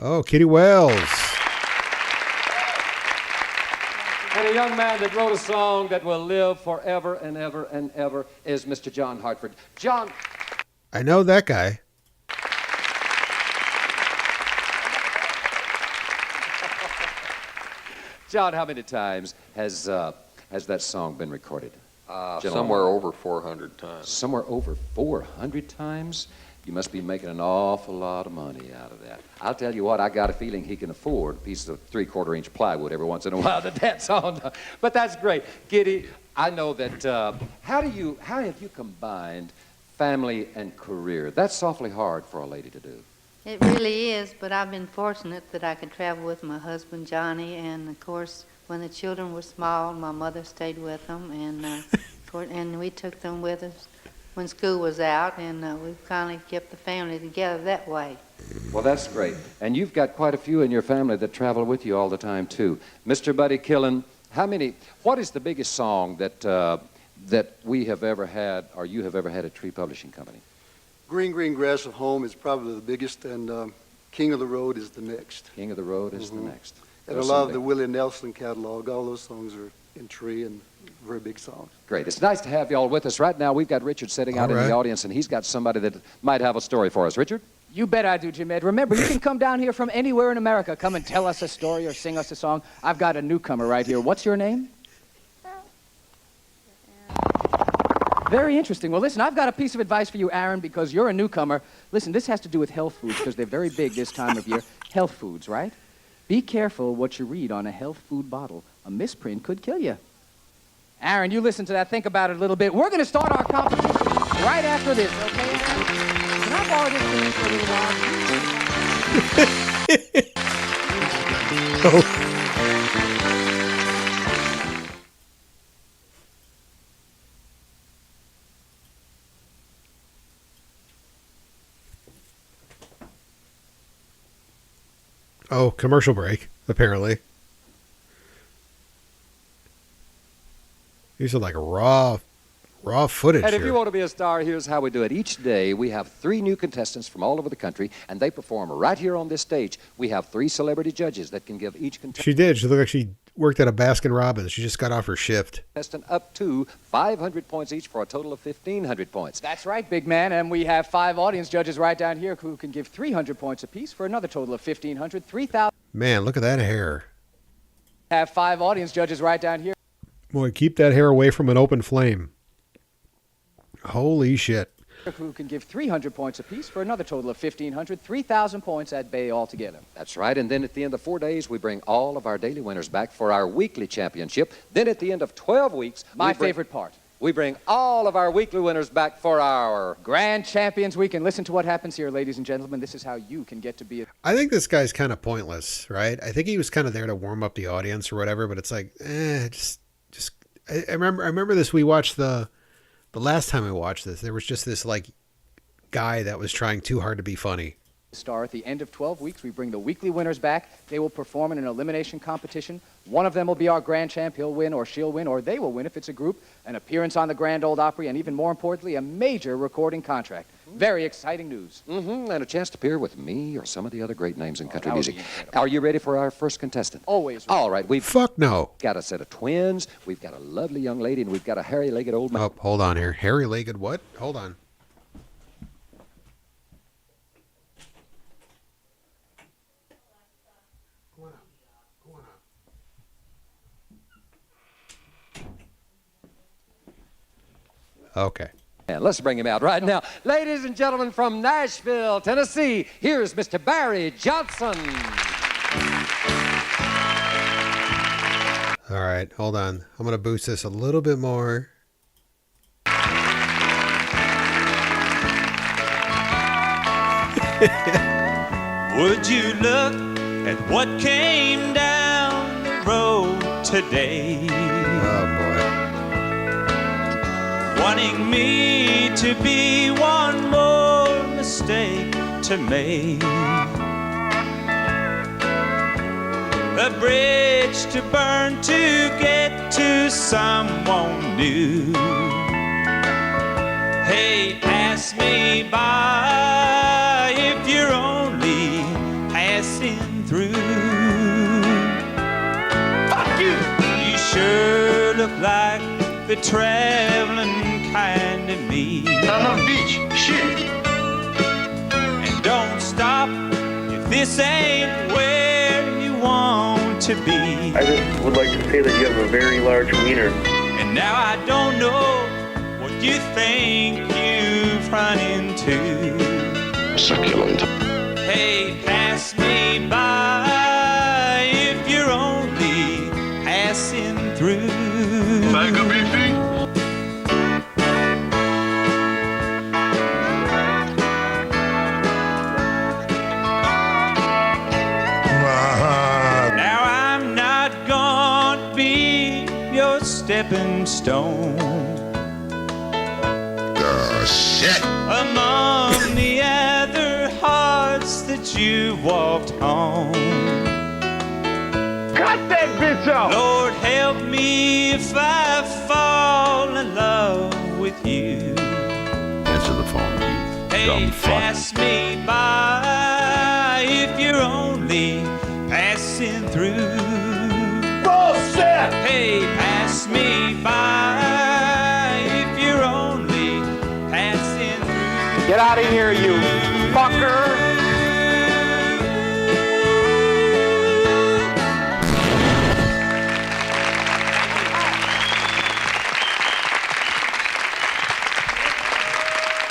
Oh, Kitty Wells. And a young man that wrote a song that will live forever and ever and ever is Mr. John Hartford. John. I know that guy. John, how many times has that song been recorded? Somewhere over 400 times. Somewhere over 400 times? You must be making an awful lot of money out of that. I'll tell you what, I got a feeling he can afford a piece of 3/4-inch plywood every once in a while to dance on. But that's great. Kitty, I know that, how have you combined family and career? That's awfully hard for a lady to do. It really is, but I've been fortunate that I could travel with my husband, Johnny, and of course, when the children were small, my mother stayed with them, and we took them with us when school was out, and we finally kept the family together that way. Well, that's great. And you've got quite a few in your family that travel with you all the time, too. Mr. Buddy Killen, what is the biggest song that we have ever had, or you have ever had at Tree Publishing Company? Green, Green Grass of Home is probably the biggest, and King of the Road is the next. King of the Road is the next. And I love the Willie Nelson catalog. All those songs are in Tree and very big songs. Great. It's nice to have you all with us. Right now, we've got Richard sitting out in the audience, and he's got somebody that might have a story for us. Richard? You bet I do, Jim Ed. Remember, you can come down here from anywhere in America. Come and tell us a story or sing us a song. I've got a newcomer right here. What's your name? Very interesting. Well, listen, I've got a piece of advice for you, Aaron, because you're a newcomer. Listen, this has to do with health foods because they're very big this time of year. Health foods, right? Be careful what you read on a health food bottle. A misprint could kill you. Aaron, you listen to that. Think about it a little bit. We're going to start our competition right after this, okay, Aaron? Can I borrow this thing for a little while? Oh, commercial break, apparently. These are like raw footage And if here. you want to be a star, here's how we do it. Each day, we have 3 new contestants from all over the country, and they perform right here on this stage. We have 3 celebrity judges that can give each contestant... She did. She looked like she worked at a Baskin Robbins. She just got off her shift. Contestant up to 500 points each for a total of 1,500 points. That's right, big man. And we have 5 audience judges right down here who can give 300 points apiece for another total of 1,500, 3,000. Man, look at that hair. Have 5 audience judges right down here. Boy, keep that hair away from an open flame. Holy shit. Who can give 300 points apiece for another total of 1,500, 3,000 points at bay altogether. That's right, and then at the end of 4 days, we bring all of our daily winners back for our weekly championship. Then at the end of 12 weeks... My favorite part. We bring all of our weekly winners back for our... Grand Champions Week. And listen to what happens here, ladies and gentlemen. This is how you can get to be a... I think this guy's kind of pointless, right? I think he was kind of there to warm up the audience or whatever, but it's like, I remember this. We watched the last time we watched this, there was just this like guy that was trying too hard to be funny. Star. At the end of 12 weeks, we bring the weekly winners back. They will perform in an elimination competition. One of them will be our grand champ. He'll win or she'll win, or they will win if it's a group, an appearance on the Grand Ole Opry, and even more importantly, a major recording contract. Very exciting news. And a chance to appear with me or some of the other great names in country music. Are you ready for our first contestant? Always ready. All right, we've Fuck no. got a set of twins, we've got a lovely young lady, and we've got a hairy-legged old man. Oh, hold on here. Hairy-legged what? Hold on. Okay. And let's bring him out right now. Ladies and gentlemen from Nashville, Tennessee, here's Mr. Barry Johnson. All right, hold on. I'm going to boost this a little bit more. Would you look at what came down the road today? Oh, boy. Wanting me to be one more mistake to make. A bridge to burn to get to someone new. Hey, pass me by if you're only passing through. Fuck you! You sure look like the traveling kind of me. On the beach, shit. And don't stop if this ain't where you want to be. I just would like to say that you have a very large wiener. And now I don't know what you think you've run into. Succulent. Hey, pass me by if you're only passing through. Back up, beefy. Now I'm not gonna be your stepping stone. Shit. Among the other hearts that you walked home. Cut that bitch off! Lord, help me if I fall in love with you. Answer the phone, you Hey, dumb fuck. pass me by if you're only passing through. Bullshit! Hey, pass me by if you're only passing through. Get out of here, you fucker!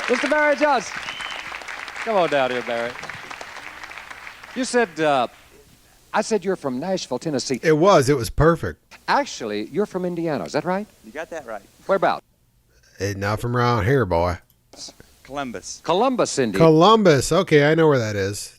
Mr. Barry Johnson. Come on down here, Barry. You said, I said you're from Nashville, Tennessee. It was perfect. Actually, you're from Indiana, is that right? You got that right. Whereabouts? Not from around here, boy. Columbus. Columbus, Indiana. Columbus. Okay, I know where that is.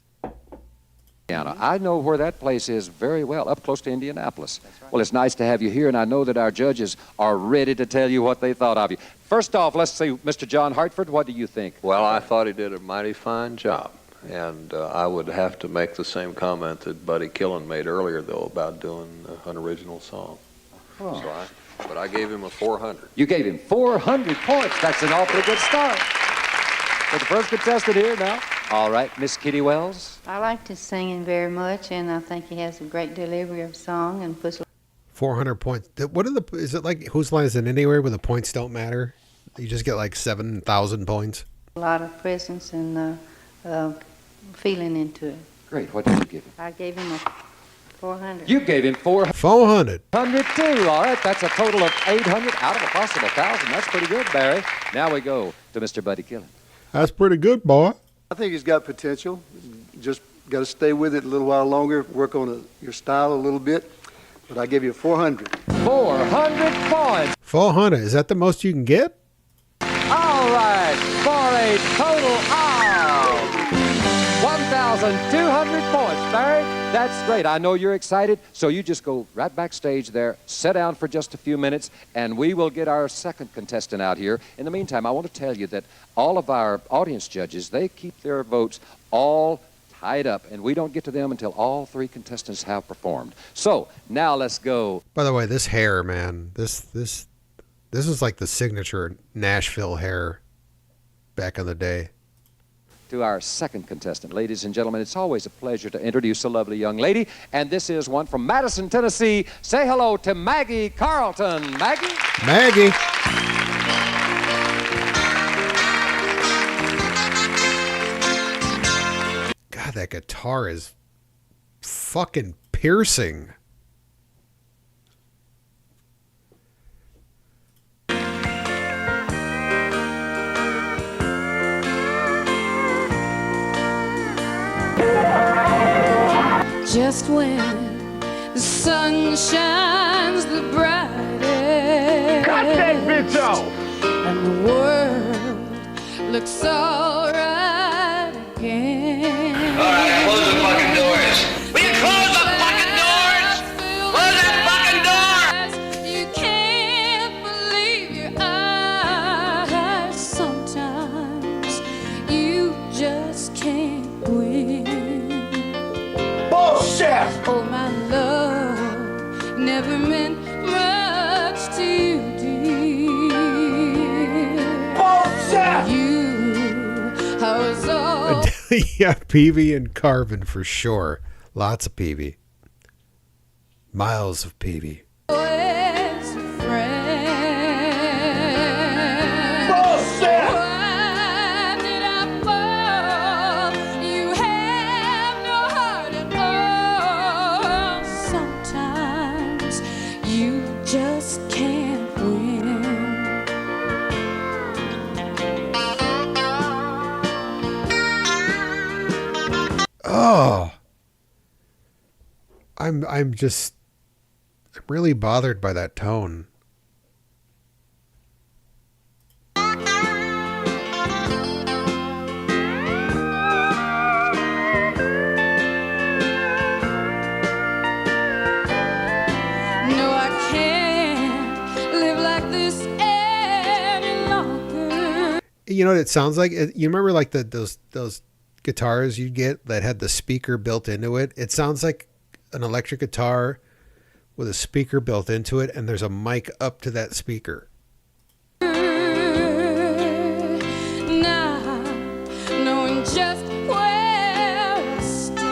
I know where that place is very well, up close to Indianapolis. Right. Well, it's nice to have you here, and I know that our judges are ready to tell you what they thought of you. First off, let's see, Mr. John Hartford, what do you think? Well, I thought he did a mighty fine job. And I would have to make the same comment that Buddy Killen made earlier, though, about doing an original song. Oh. But I gave him a 400. You gave him 400 points. That's an awfully good start. For the first contestant here now. All right, Miss Kitty Wells. I liked his singing very much, and I think he has a great delivery of song and puts. 400 points. What are the? Is it like Whose Line Is It Anywhere, where the points don't matter? You just get like 7,000 points. A lot of presence and feeling into it. Great. What did you give him? I gave him a 400. You gave him 400 400. too. All right, that's a total of 800 out of a possible 1,000. That's pretty good, Barry. Now we go to Mr. Buddy Killen. That's pretty good, boy. I think he's got potential. Just got to stay with it a little while longer, work on your style a little bit. But I give you 400. 400 points. 400. Is that the most you can get? All right, for a total of 1,200 points. Barry, that's great. I know you're excited, so you just go right backstage there, sit down for just a few minutes, and we will get our second contestant out here. In the meantime, I want to tell you that all of our audience judges, they keep their votes all tied up, and we don't get to them until all three contestants have performed. So, now let's go. By the way, this hair, man, this is like the signature Nashville hair back in the day. To our second contestant. Ladies and gentlemen, it's always a pleasure to introduce a lovely young lady, and this is one from Madison, Tennessee. Say hello to Maggie Carlton. Maggie? Maggie. God, that guitar is fucking piercing. Just when the sun shines the brightest, Cut that bitch off! and the world looks alright again. All right, close the fucking doors. Will you close the fucking doors? Close that fucking door! You can't believe your eyes. Sometimes you just can't win. Bullshit! Oh, my love never meant much to you, dear. Bullshit! I was all Yeah, Peavy and Carvin for sure. Lots of Peavy. Miles of Peavy. always a friend. Bullshit! Why did I fall? You have no heart at all. Sometimes you just can't win. Oh. I'm really bothered by that tone. No, I can't live like this any longer. You know what it sounds like? You remember like those guitars you get that had the speaker built into it? It sounds like an electric guitar with a speaker built into it, and there's a mic up to that speaker. Now, knowing just where I stand.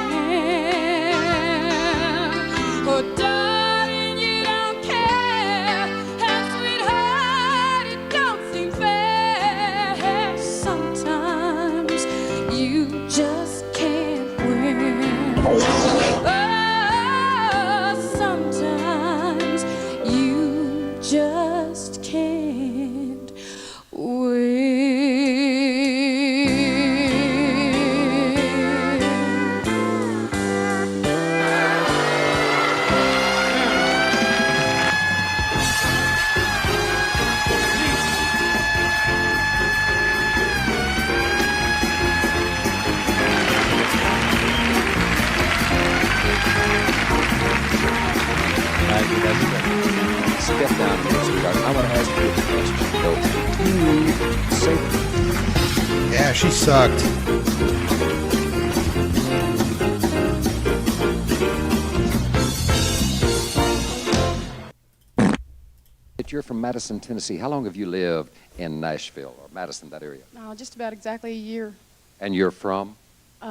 Oh, darling, you don't care. And sweetheart, it don't seem fair. Sometimes you just can't win. Oh, sometimes you just can't Step down here, sweetheart. I want to ask you a question. So, Yeah, she sucked. you're from Madison, Tennessee. How long have you lived in Nashville or Madison, that area? Just about exactly a year. And you're from?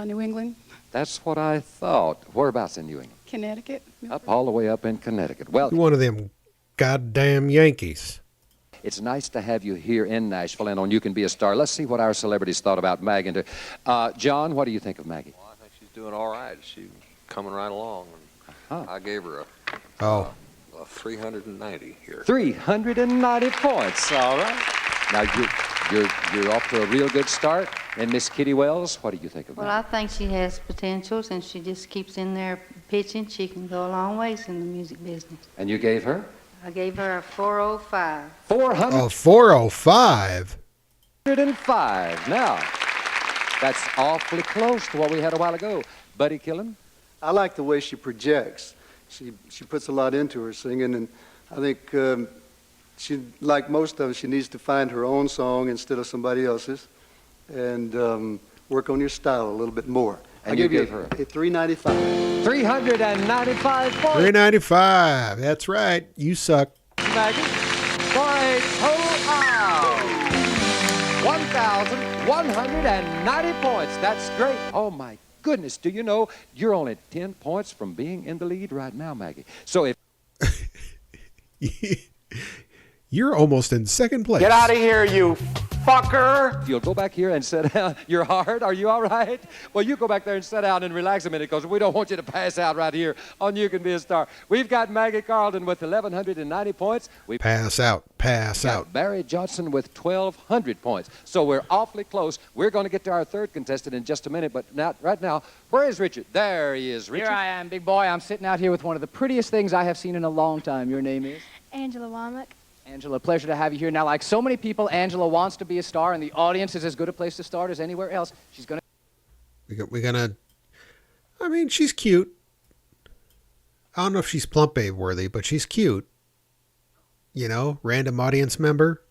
New England. That's what I thought. Whereabouts in New England? Connecticut. Up all the way up in Connecticut. Well, One of them goddamn Yankees. it's nice to have you here in Nashville and on You Can Be a Star. Let's see what our celebrities thought about Maggie. John, what do you think of Maggie? Well, I think she's doing all right. She's coming right along. And I gave her a 390 here. 390 points. All right. Now you're off to a real good start. And Miss Kitty Wells, what do you think of Well, Maggie? I think she has potentials, and she just keeps in there pitching. She can go a long ways in the music business. And you gave her? I gave her a 405. 400. Oh, 405. 105. Now, that's awfully close to what we had a while ago. Buddy Killen? I like the way she projects. She puts a lot into her singing, and I think she, like most of them, she needs to find her own song instead of somebody else's, and work on your style a little bit more. And I you give gave her a 395. 395 points. 395. That's right. You suck. Maggie, for a total of 1,190 points. That's great. Oh, my goodness. Do you know you're only 10 points from being in the lead right now, Maggie? So if You're almost in second place. Get out of here, you fucker! If you'll go back here and sit down. You're hard. Are you all right? Well, you go back there and sit down and relax a minute, because we don't want you to pass out right here on You Can Be a Star. We've got Maggie Carlton with 1,190 points. We've Pass out. Pass got out. Barry Johnson with 1,200 points. So we're awfully close. We're going to get to our third contestant in just a minute, but right now, where is Richard? There he is, Richard. Here I am, big boy. I'm sitting out here with one of the prettiest things I have seen in a long time. Your name is? Angela Womack. Angela, pleasure to have you here. Now, like so many people, Angela wants to be a star, and the audience is as good a place to start as anywhere else. She's going to... We're gonna. I mean, she's cute. I don't know if she's Plump Babe worthy, but she's cute. You know, random audience member.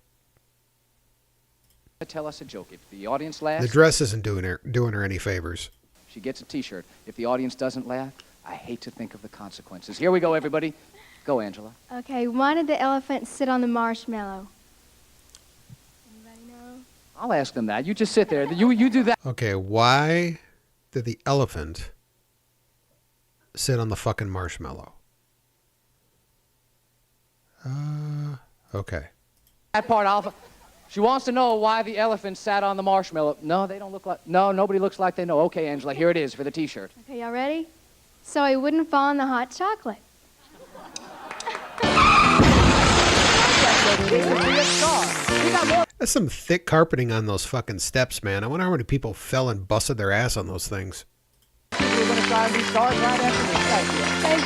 tell us a joke. If the audience laughs... The dress isn't doing her any favors. She gets a T-shirt. If the audience doesn't laugh, I hate to think of the consequences. Here we go, everybody. Go, Angela. Okay, why did the elephant sit on the marshmallow? Anybody know? I'll ask them that. You just sit there. You do that. Okay, why did the elephant sit on the fucking marshmallow? Okay. That part, Alpha. She wants to know why the elephant sat on the marshmallow. No, they don't look like... No, nobody looks like they know. Okay, Angela, here it is for the T-shirt. Okay, y'all ready? So he wouldn't fall in the hot chocolate. That's some thick carpeting on those fucking steps, man. I wonder how many people fell and busted their ass on those things. We're going to try and be stars right after this. Thank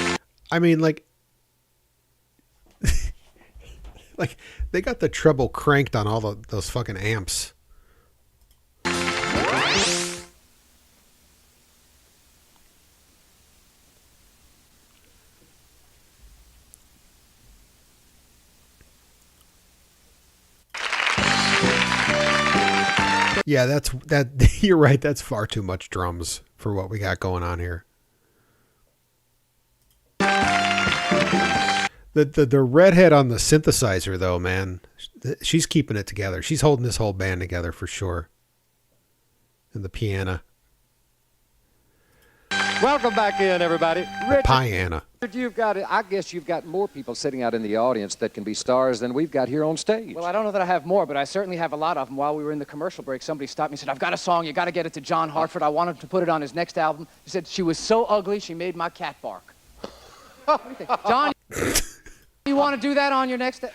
you. I mean, like, like they got the treble cranked on all those fucking amps. Yeah, that. You're right. That's far too much drums for what we got going on here. The redhead on the synthesizer, though, man, she's keeping it together. She's holding this whole band together for sure. And the piano. Welcome back in, everybody. Richard, Piano. I guess you've got more people sitting out in the audience that can be stars than we've got here on stage. Well, I don't know that I have more, but I certainly have a lot of them. While we were in the commercial break, somebody stopped me and said, I've got a song. You got to get it to John Hartford. I want him to put it on his next album. He said, she was so ugly, she made my cat bark. What do you think? John, you want to do that on your next...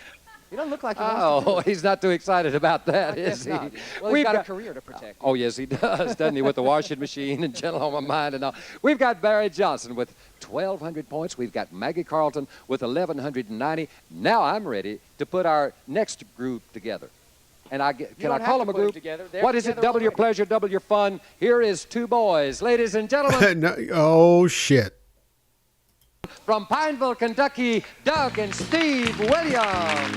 You don't look like he wants to do it. He's not too excited about that, is he? Not. Well, he's got a career to protect. Oh, yes, he does, doesn't he, with the washing machine and Gentle on My Mind and all. We've got Barry Johnson with 1,200 points. We've got Maggie Carlton with 1,190. Now I'm ready to put our next group together. And can I call them a group? What is it? Double your pleasure, double your fun. Here is two boys. Ladies and gentlemen. No, oh, shit. From Pineville, Kentucky, Doug and Steve Williams.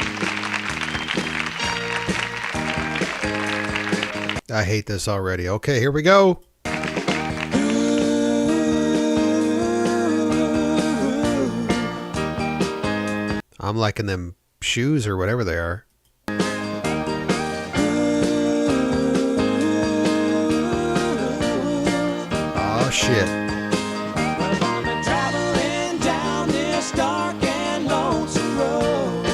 I hate this already. Okay, here we go. I'm liking them shoes or whatever they are. shit. Traveling down this dark and lonesome road,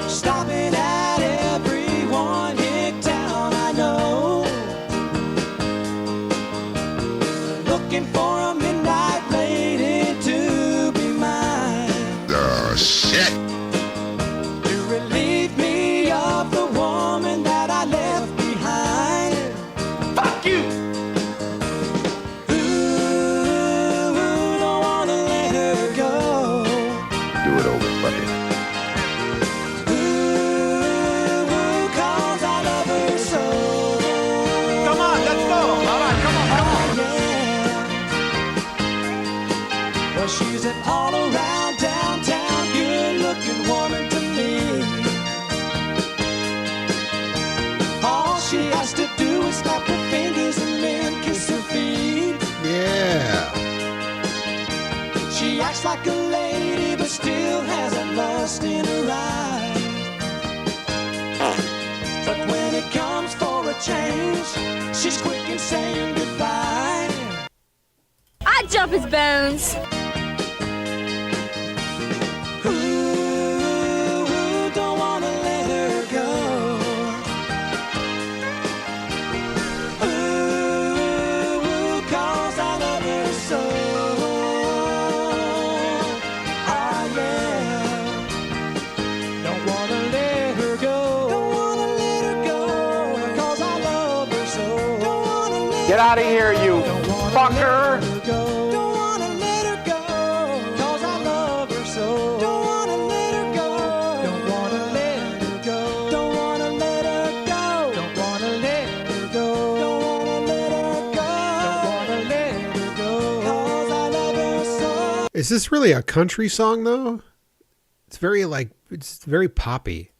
stopping at every one hick town I know, looking for a midnight lady to be mine. Shit. To relieve me of the woman that I left behind. Fuck you! Ooh, don't wanna let her go. Do it over, buddy. Ooh, 'cause I love her so. Come on, let's go. All right, come on, come on. Yeah. Well, she's an all-around downtown good-looking woman to me. All she has to do is snap her fingers and then kiss her feet. Yeah. She acts like a lady, but still has a lust in her eyes. But when it comes for a change, she's quick in saying goodbye. I'd jump his bones. Ooh, don't wanna let her go. Ooh, 'cause I love her so. Ah, yeah. Don't wanna let her go. Don't wanna let her go. 'Cause I love her so. Don't wanna let Get out of here, you fucker! her go. Don't wanna let her go. 'Cause I love her so. Don't wanna let her go. Don't wanna let her go. Don't wanna let her go. Don't wanna let her go. Don't wanna let her go. Don't wanna let her go. 'Cause I love her so. Is this really a country song though? It's very it's very poppy.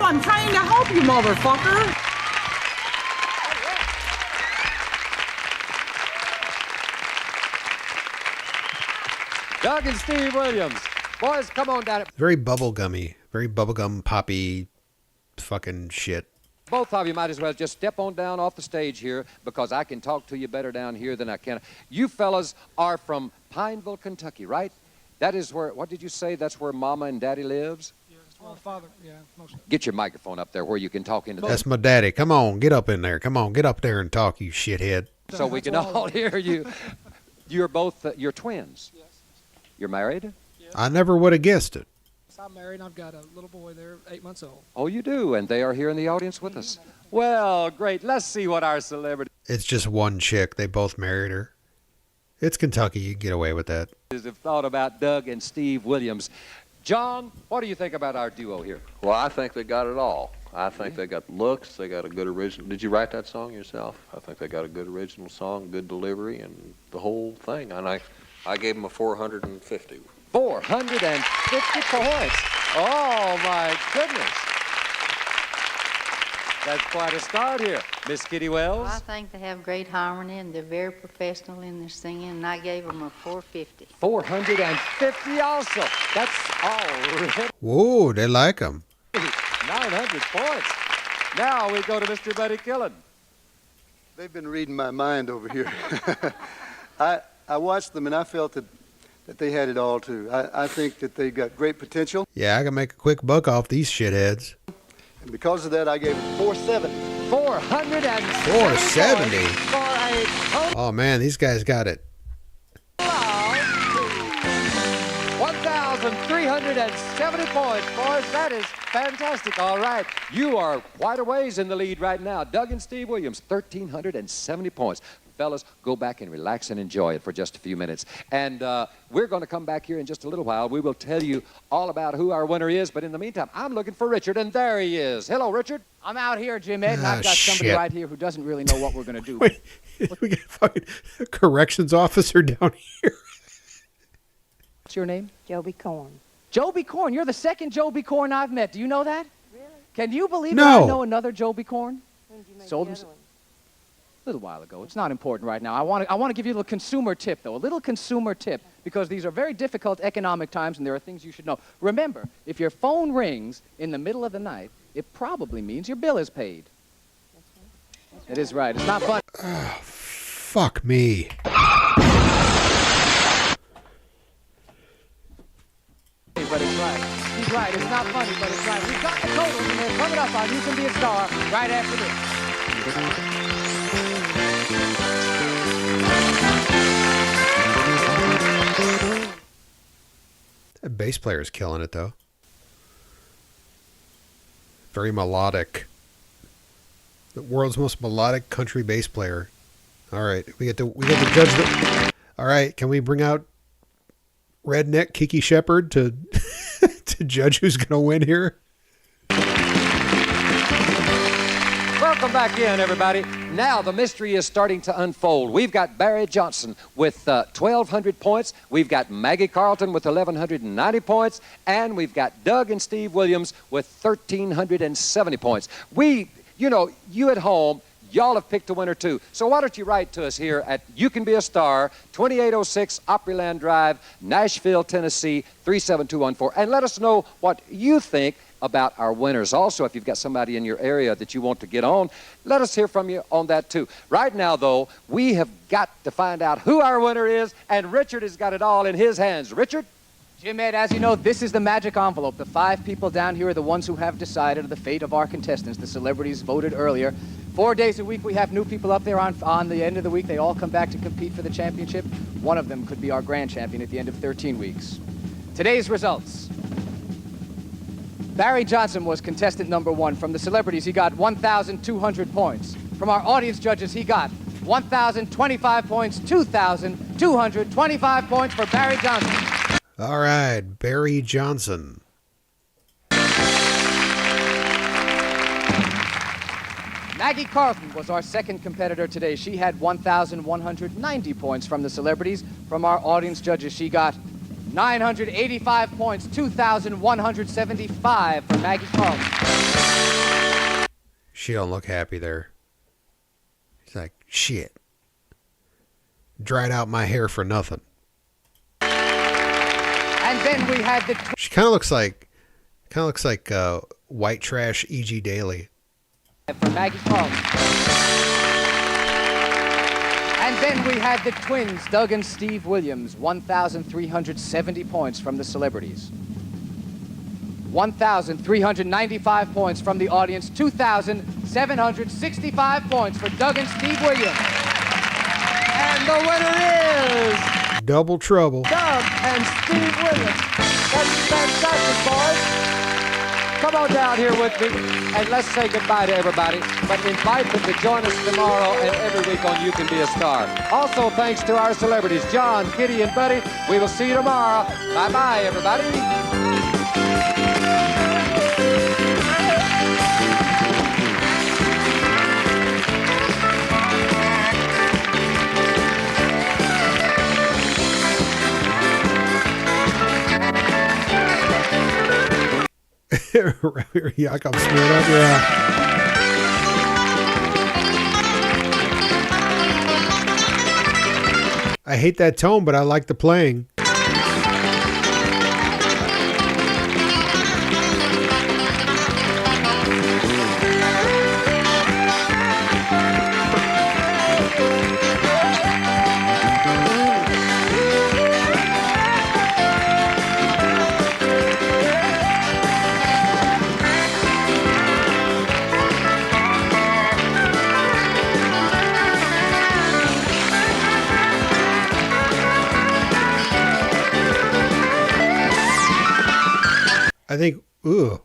I'm trying to help you, motherfucker. Doug and Steve Williams. Boys, come on down. Very bubblegummy. Very bubblegum poppy fucking shit. Both of you might as well just step on down off the stage here because I can talk to you better down here than I can. You fellas are from Pineville, Kentucky, right? That is where, what did you say? That's where Mama and Daddy lives? Well, father, yeah, mostly. Get your microphone up there where you can talk into That's my daddy. Come on, get up in there. Come on, get up there and talk, you shithead. so we can all hear you. You're both, you're twins. Yes. You're married? I never would have guessed it. So I'm married and I've got a little boy there, 8 months old. Oh, you do, and they are here in the audience with us. Well, great. Let's see what our celebrities It's just one chick. They both married her. It's Kentucky. You can get away with that. have thought about Doug and Steve Williams. John, what do you think about our duo here? Well, I think they got it all. I think they got looks, they got a good original. Did you write that song yourself? I think they got a good original song, good delivery, and the whole thing. And I gave them a 450. 450 points. Oh, my goodness. That's quite a start here. Miss Kitty Wells? Well, I think they have great harmony and they're very professional in their singing, and I gave them a 450. 450 also. That's all. Whoa, they like them. 900 points. Now we go to Mr. Buddy Killen. They've been reading my mind over here. I watched them and I felt that they had it all too. I think that they got great potential. Yeah, I can make a quick buck off these shitheads. And because of that, I gave them 470. 470 for a total Oh man, these guys got it. 1,370 points, boys. That is fantastic. All right. You are quite a ways in the lead right now. Doug and Steve Williams, 1,370 points. Fellas, go back and relax and enjoy it for just a few minutes. And we're going to come back here in just a little while. We will tell you all about who our winner is. But in the meantime, I'm looking for Richard, and there he is. Hello, Richard. I'm out here, Jim Ed, and Ah, I've got somebody shit. right here who doesn't really know what we're going to do. Wait, we got a fucking corrections officer down here. What's your name? Joby Corn. Joby Corn. You're the second Joby Corn I've met. Do you know that? Really? Can you believe No. that I know another Joby Corn? When did you make Sold the him other one? little while ago. It's not important right now. I want to give you a little consumer tip, though, a little consumer tip, because these are very difficult economic times, and there are things you should know. Remember, if your phone rings in the middle of the night, it probably means your bill is paid. It is right. It's not fun. Fuck me. But it's right. He's right. It's not funny, but it's right. We've got the totals, and they're coming up on You Can Be a Star right after this. That bass player is killing it, though. Very melodic. The world's most melodic country bass player. All right, we get to judge the. All right, can we bring out Redneck Kiki Shepard to to judge who's going to win here? Welcome back in, everybody. Now the mystery is starting to unfold. We've got Barry Johnson with 1,200 points. We've got Maggie Carlton with 1,190 points. And we've got Doug and Steve Williams with 1,370 points. You at home, y'all have picked a winner too. So why don't you write to us here at You Can Be a Star, 2806 Opryland Drive, Nashville, Tennessee, 37214, and let us know what you think about our winners. Also, if you've got somebody in your area that you want to get on, let us hear from you on that too. Right now, though, we have got to find out who our winner is, and Richard has got it all in his hands. Richard? Jim Ed, as you know, this is the magic envelope. The 5 people down here are the ones who have decided the fate of our contestants. The celebrities voted earlier. 4 days a week, we have new people up there. On the end of the week, they all come back to compete for the championship. One of them could be our grand champion at the end of 13 weeks. Today's results. Barry Johnson was contestant number 1. From the celebrities, he got 1,200 points. From our audience judges, he got 1,025 points, 2,225 points for Barry Johnson. All right, Barry Johnson. Maggie Carlton was our second competitor today. She had 1,190 points from the celebrities. From our audience judges, she got 985 points, 2,175 for Maggie Carlton. She don't look happy there. She's like, shit. Dried out my hair for nothing. And then we had the... She kind of looks like white trash E.G. Daily. For Maggie Carlton. And then we had the twins, Doug and Steve Williams, 1,370 points from the celebrities. 1,395 points from the audience, 2,765 points for Doug and Steve Williams. And the winner is... Double trouble. Doug and Steve Williams. That's fantastic, boys. Come on down here with me, and let's say goodbye to everybody. But invite them to join us tomorrow and every week on You Can Be a Star. Also, thanks to our celebrities, John, Kitty, and Buddy. We will see you tomorrow. Bye-bye, everybody. Yuck, I'm smeared up, yeah. I hate that tone, but I like the playing.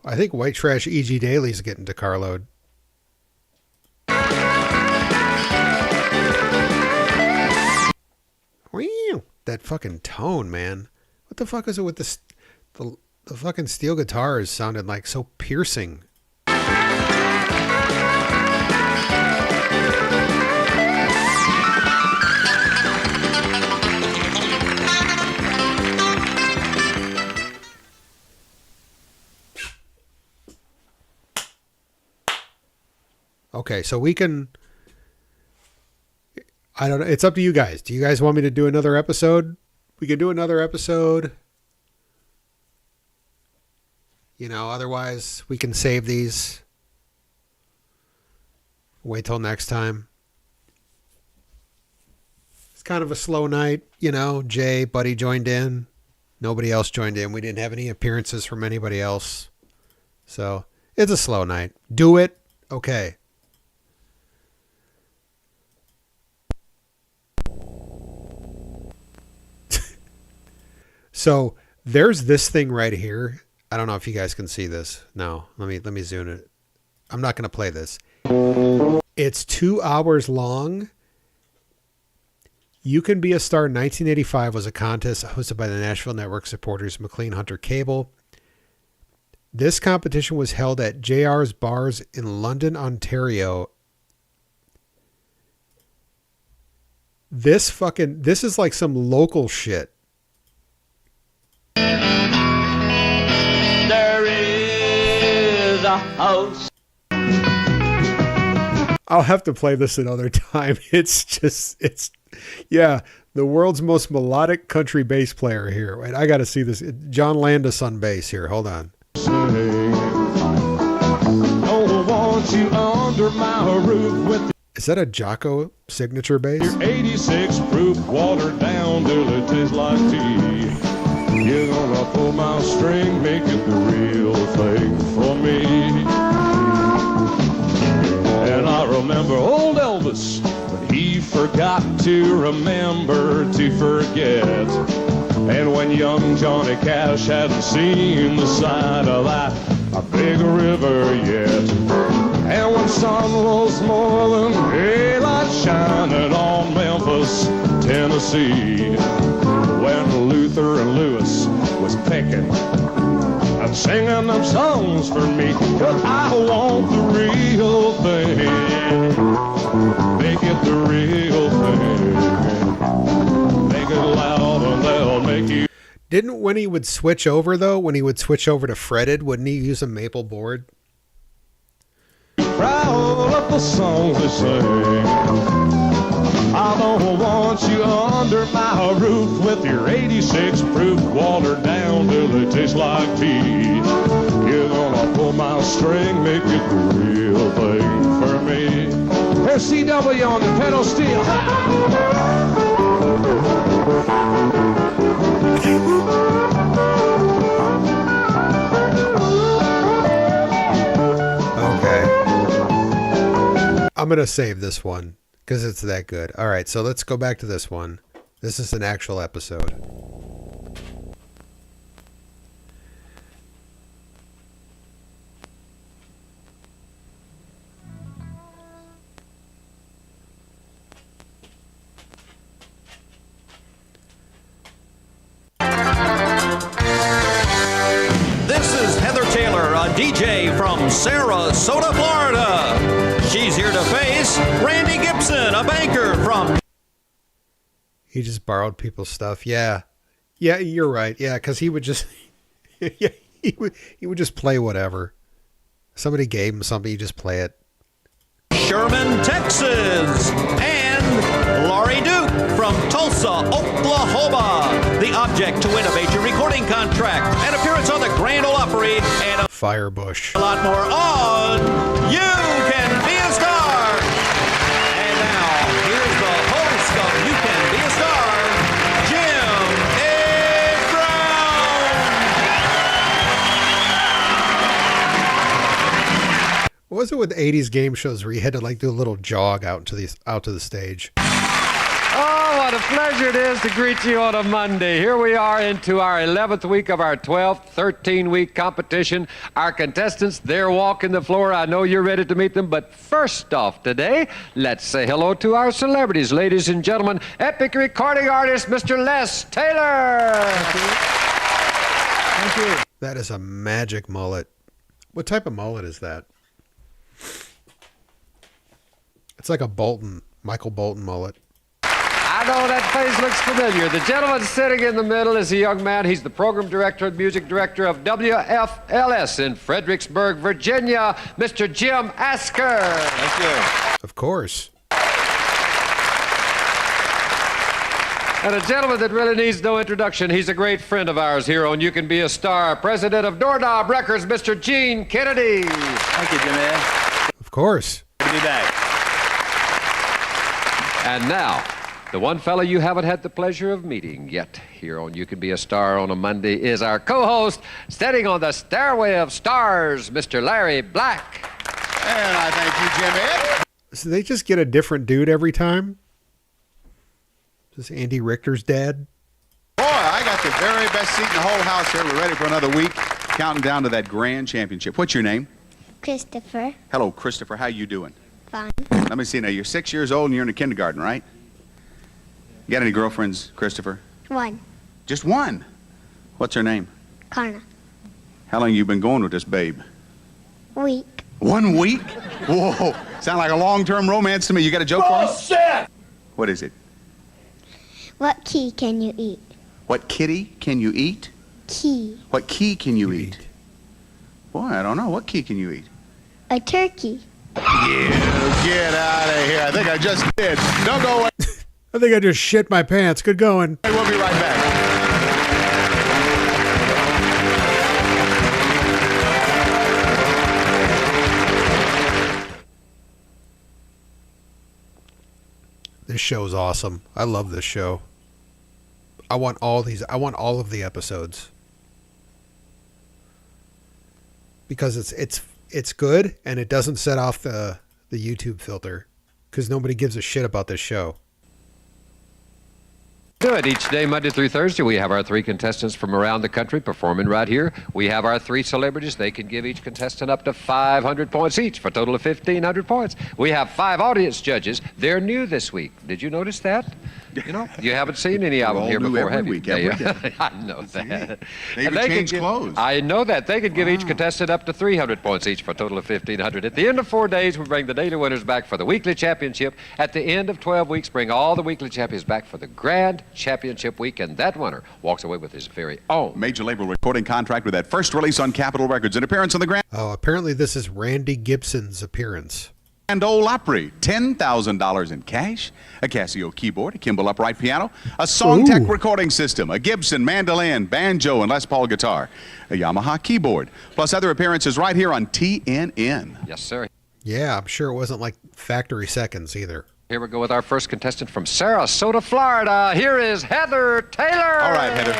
I think white trash E.G. Daly's getting to carload. That fucking tone, man. What the fuck is it with the fucking steel guitars sounded like so piercing? Okay, so we can I don't know. It's up to you guys. Do you guys want me to do another episode? We could do another episode. You know, otherwise we can save these. Wait till next time. It's kind of a slow night. You know, Jay, Buddy joined in. Nobody else joined in. We didn't have any appearances from anybody else. So it's a slow night. Do it. Okay. So there's this thing right here. I don't know if you guys can see this. No, let me zoom it. I'm not going to play this. It's 2 hours long. You Can Be a Star 1985 was a contest hosted by the Nashville Network supporters McLean Hunter Cable. This competition was held at JR's Bars in London, Ontario. This is like some local shit. There is a house. I'll have to play this another time. Yeah, the world's most melodic country bass player here. Wait, I got to see this. John Landis on bass here. Hold on. Don't want you under my roof with Is that a Jocko signature bass? your 86 proof, watered down till it tastes like tea. You're gonna pull my string, make it the real thing for me. And I remember old Elvis, but he forgot to remember to forget. And when young Johnny Cash hadn't seen the side of that a big river yet. And when sun was more than daylight shining on Memphis, Tennessee. When Luther and Lewis was picking and singing them songs for me, 'cause I want the real thing. Make it the real thing. Make it loud and they'll make you. Didn't when he would switch over to fretted, wouldn't he use a maple board? Proud of the songs they sing. I don't want you under my roof with your 86 proof, watered down till it tastes like tea. You're gonna pull my string, make it the real thing for me. Here's CW on the pedal steel. Okay. I'm going to save this one because it's that good. All right, so let's go back to this one. This is an actual episode. This is Heather Taylor, a DJ from Sarasota, Florida. She's here to face Randy Gibson, a banker from... He just borrowed people's stuff. Yeah. Yeah, you're right. Yeah, because he would just... yeah, he would just play whatever. Somebody gave him something, he just play it. Sherman, Texas. And Laurie Duke from Tulsa, Oklahoma. The object to win a major recording contract, an appearance on the Grand Ole Opry, and a Firebush. lot more on You Can Be a Star. And now, here's the host of You Can Be a Star, Jim A. Brown. What was it with 80s game shows where you had to like do a little jog out to the stage? Oh, what a pleasure it is to greet you on a Monday. Here we are into our 11th week of our 12th 13-week competition. Our contestants, they're walking the floor. I know you're ready to meet them, but first off today, let's say hello to our celebrities. Ladies and gentlemen, epic recording artist, Mr. Les Taylor. Thank you. That is a magic mullet. What type of mullet is that? It's like a Michael Bolton mullet. I know that face looks familiar. The gentleman sitting in the middle is a young man. He's the program director and music director of WFLS in Fredericksburg, Virginia, Mr. Jim Asker. Thank you. Of course. And a gentleman that really needs no introduction. He's a great friend of ours here on You Can Be a Star. President of Doorknob Records, Mr. Gene Kennedy. Thank you, Jimmy. Of course. Good to be back. And now, the one fellow you haven't had the pleasure of meeting yet here on You Can Be a Star on a Monday is our co-host, standing on the stairway of stars, Mr. Larry Black. And I thank you, Jimmy. So they just get a different dude every time? Is this Andy Richter's dad? Boy, I got the very best seat in the whole house here. We're ready for another week, counting down to that grand championship. What's your name? Christopher. Hello, Christopher. How you doing? Fine. Let me see now. You're 6 years old and you're in the kindergarten, right? You got any girlfriends, Christopher? One. Just one. What's her name? Karna. How long you been going with this babe? Week. 1 week? Whoa. Sound like a long-term romance to me. You got a joke for me? What is it? What key can you eat? What kitty can you eat? Key. What key can you eat? Boy, I don't know. What key can you eat? A turkey. You get out of here. I think I just did. Don't go away. I think I just shit my pants. Good going. We'll be right back. This show's awesome. I love this show. I want all of the episodes. Because it's good and it doesn't set off the YouTube filter. Because nobody gives a shit about this show. Do it each day, Monday through Thursday. We have our 3 contestants from around the country performing right here. We have our 3 celebrities. They can give each contestant up to 500 points each for a total of 1,500 points. We have 5 audience judges. They're new this week. Did you notice that? You know, you haven't seen any of them here before, have you? I know that. They even change clothes. I know that. They could give each contestant up to 300 points each for a total of 1,500. At the end of 4 days, we bring the daily winners back for the weekly championship. At the end of 12 weeks, bring all the weekly champions back for the grand championship week, and that winner walks away with his very own major label recording contract with that first release on Capitol Records, an appearance on the Grand Oh, apparently this is Randy Gibson's appearance. Ole Opry. $10,000 in cash, a Casio keyboard, a Kimball upright piano, a Song Tech recording system, a Gibson mandolin, banjo, and Les Paul guitar, a Yamaha keyboard, plus other appearances right here on TNN. Yes, sir. Yeah, I'm sure it wasn't like factory seconds either. Here we go with our first contestant from Sarasota, Florida. Here is Heather Taylor. All right, Heather.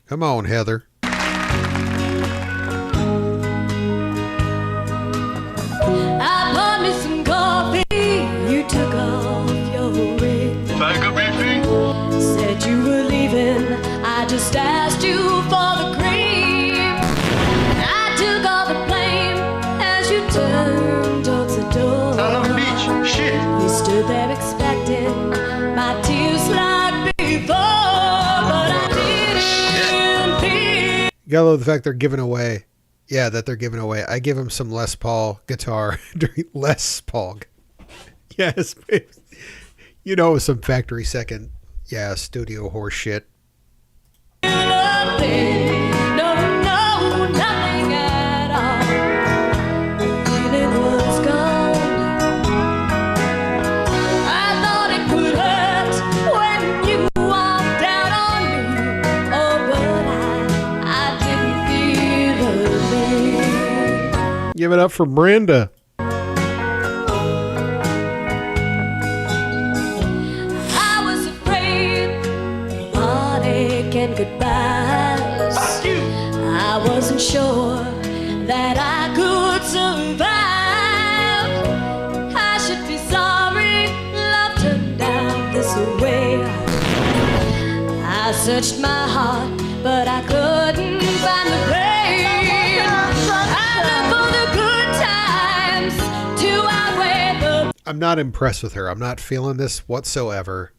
Come on, Heather. I bought me some coffee. You took off your ring. Said you were leaving. I just asked you for the cream. I took all the blame as you turned towards the door. You stood there expecting my tears like before, but I didn't feel. You gotta love the fact they're giving away. Yeah, that they're giving away. I give him some Les Paul guitar during Les Paul. Yes, you know, some factory second, yeah, studio horse shit. Nothing, no, nothing at all. The feeling was gone. I thought it would hurt when you walked out on me. Oh, but I didn't feel a thing. Give it up for Brenda. I was afraid of heartache and goodbyes. I wasn't sure that I could survive. I should be sorry love turned out this way. I searched my heart, but I couldn't find the pain. I looked for the good times to outweigh the. I'm not impressed with her. I'm not feeling this whatsoever.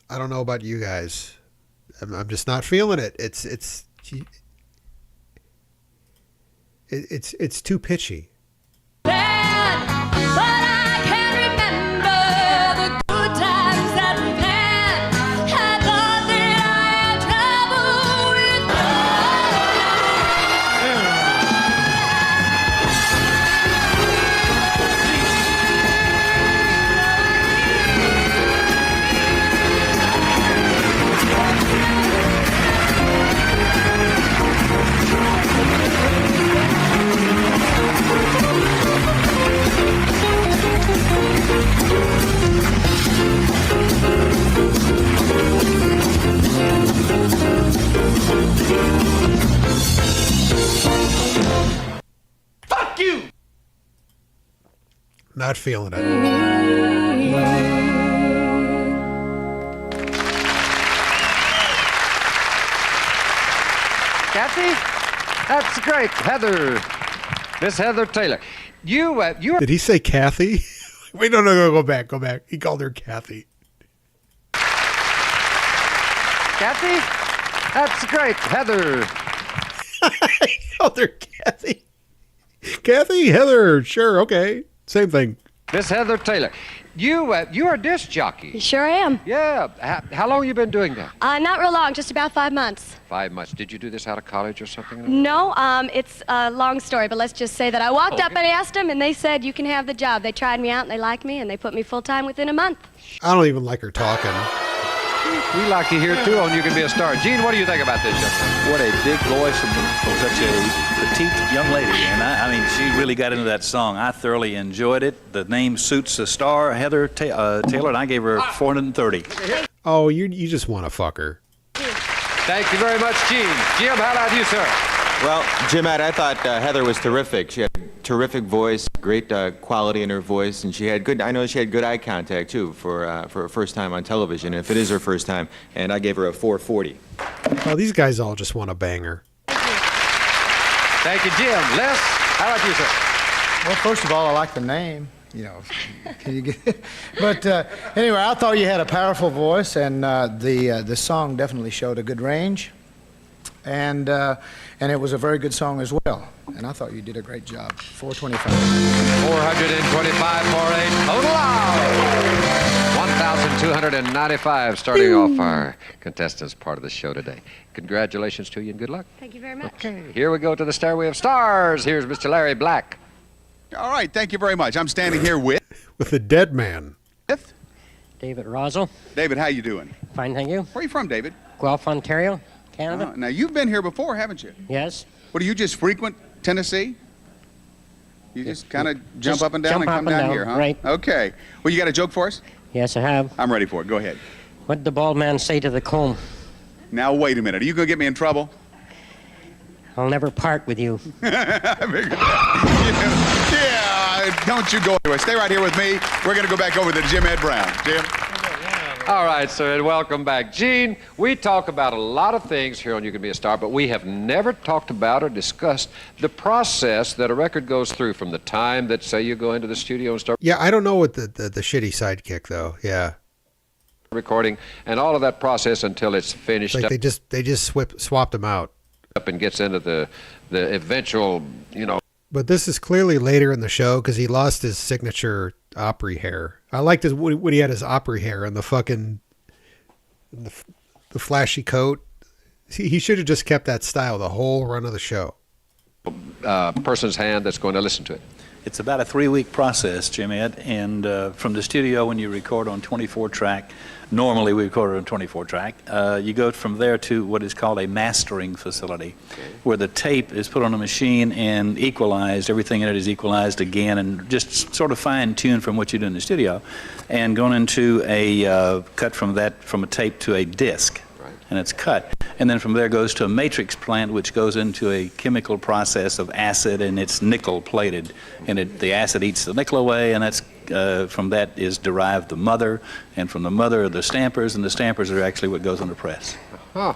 I don't know about you guys. I'm just not feeling it. It's too pitchy. Bad, but I can't remember the good times that we've had. I thought that I had trouble with love. Not feeling it. Kathy? That's great. Heather. Miss Heather Taylor. You are... Did he say Kathy? Wait, no, go back. He called her Kathy. Kathy? That's great. Heather. He called her Kathy. Kathy, Heather, sure, okay. Same thing. Miss Heather Taylor. You are a disc jockey. Sure am. Yeah. How long you been doing that? Not real long, just about 5 months. 5 months. Did you do this out of college or something? No, it's a long story, but let's just say that I walked up and asked them, and they said, you can have the job. They tried me out, and they liked me, and they put me full-time within a month. I don't even like her talking. We like you here, too, on You Can Be a Star. Gene, what do you think about this, young What a big voice from such a petite young lady. And I mean, she really got into that song. I thoroughly enjoyed it. The name suits the star, Heather Taylor, and I gave her 430. Oh, you just want to fuck her. Thank you very much, Gene. Jim, how about you, sir? Well, Jim, I thought Heather was terrific. She had a terrific voice, great quality in her voice, and I know she had good eye contact, too, for her first time on television, if it is her first time, and I gave her a 440. Oh, these guys all just want to bang her. Thank you, Jim. Les, how about you, sir? Well, first of all, I like the name. You know, can you get it? But anyway, I thought you had a powerful voice, and the song definitely showed a good range, and it was a very good song as well. And I thought you did a great job. 425. 425 for a total of 1,295. Starting off our contestants part of the show today. Congratulations to you and good luck. Thank you very much. Okay, here we go to the Stairway of Stars. Here's Mr. Larry Black. All right, thank you very much. I'm standing here with the dead man. David Rosel. David, how you doing? Fine, thank you. Where are you from, David? Guelph, Ontario, Canada. Now, you've been here before, haven't you? Yes. What, do you just frequent Tennessee? You just kind of jump up and down jump and come up and down down, here, huh? right. Okay. Well, you got a joke for us? Yes, I have. I'm ready for it. Go ahead. What did the bald man say to the comb? Now, wait a minute. Are you going to get me in trouble? I'll never part with you. Yeah, don't you go anywhere. Stay right here with me. We're going to go back over to Jim Ed Brown. Jim? All right, sir, and welcome back. Gene, we talk about a lot of things here on You Can Be a Star, but we have never talked about or discussed the process that a record goes through from the time that, say, you go into the studio and start... Yeah, I don't know what the shitty sidekick, though. Yeah. ...recording, and all of that process until it's finished like up. They just swapped them out. ...up and gets into the eventual, you know... But this is clearly later in the show because he lost his signature Opry hair. I liked when he had his Opry hair and the fucking the flashy coat. He should have just kept that style the whole run of the show. Person's hand that's going to listen to it. It's about a 3-week process, Jim Ed, and from the studio when you record on 24-track, normally we record on 24-track, you go from there to what is called a mastering facility, where the tape is put on a machine and equalized, everything in it is equalized again, and just sort of fine-tuned from what you do in the studio, and going into a cut from a tape to a disc. And it's cut. And then from there goes to a matrix plant, which goes into a chemical process of acid, and it's nickel plated. And the acid eats the nickel away, and that's from that is derived the mother, and from the mother are the stampers, and the stampers are actually what goes on the press. Huh.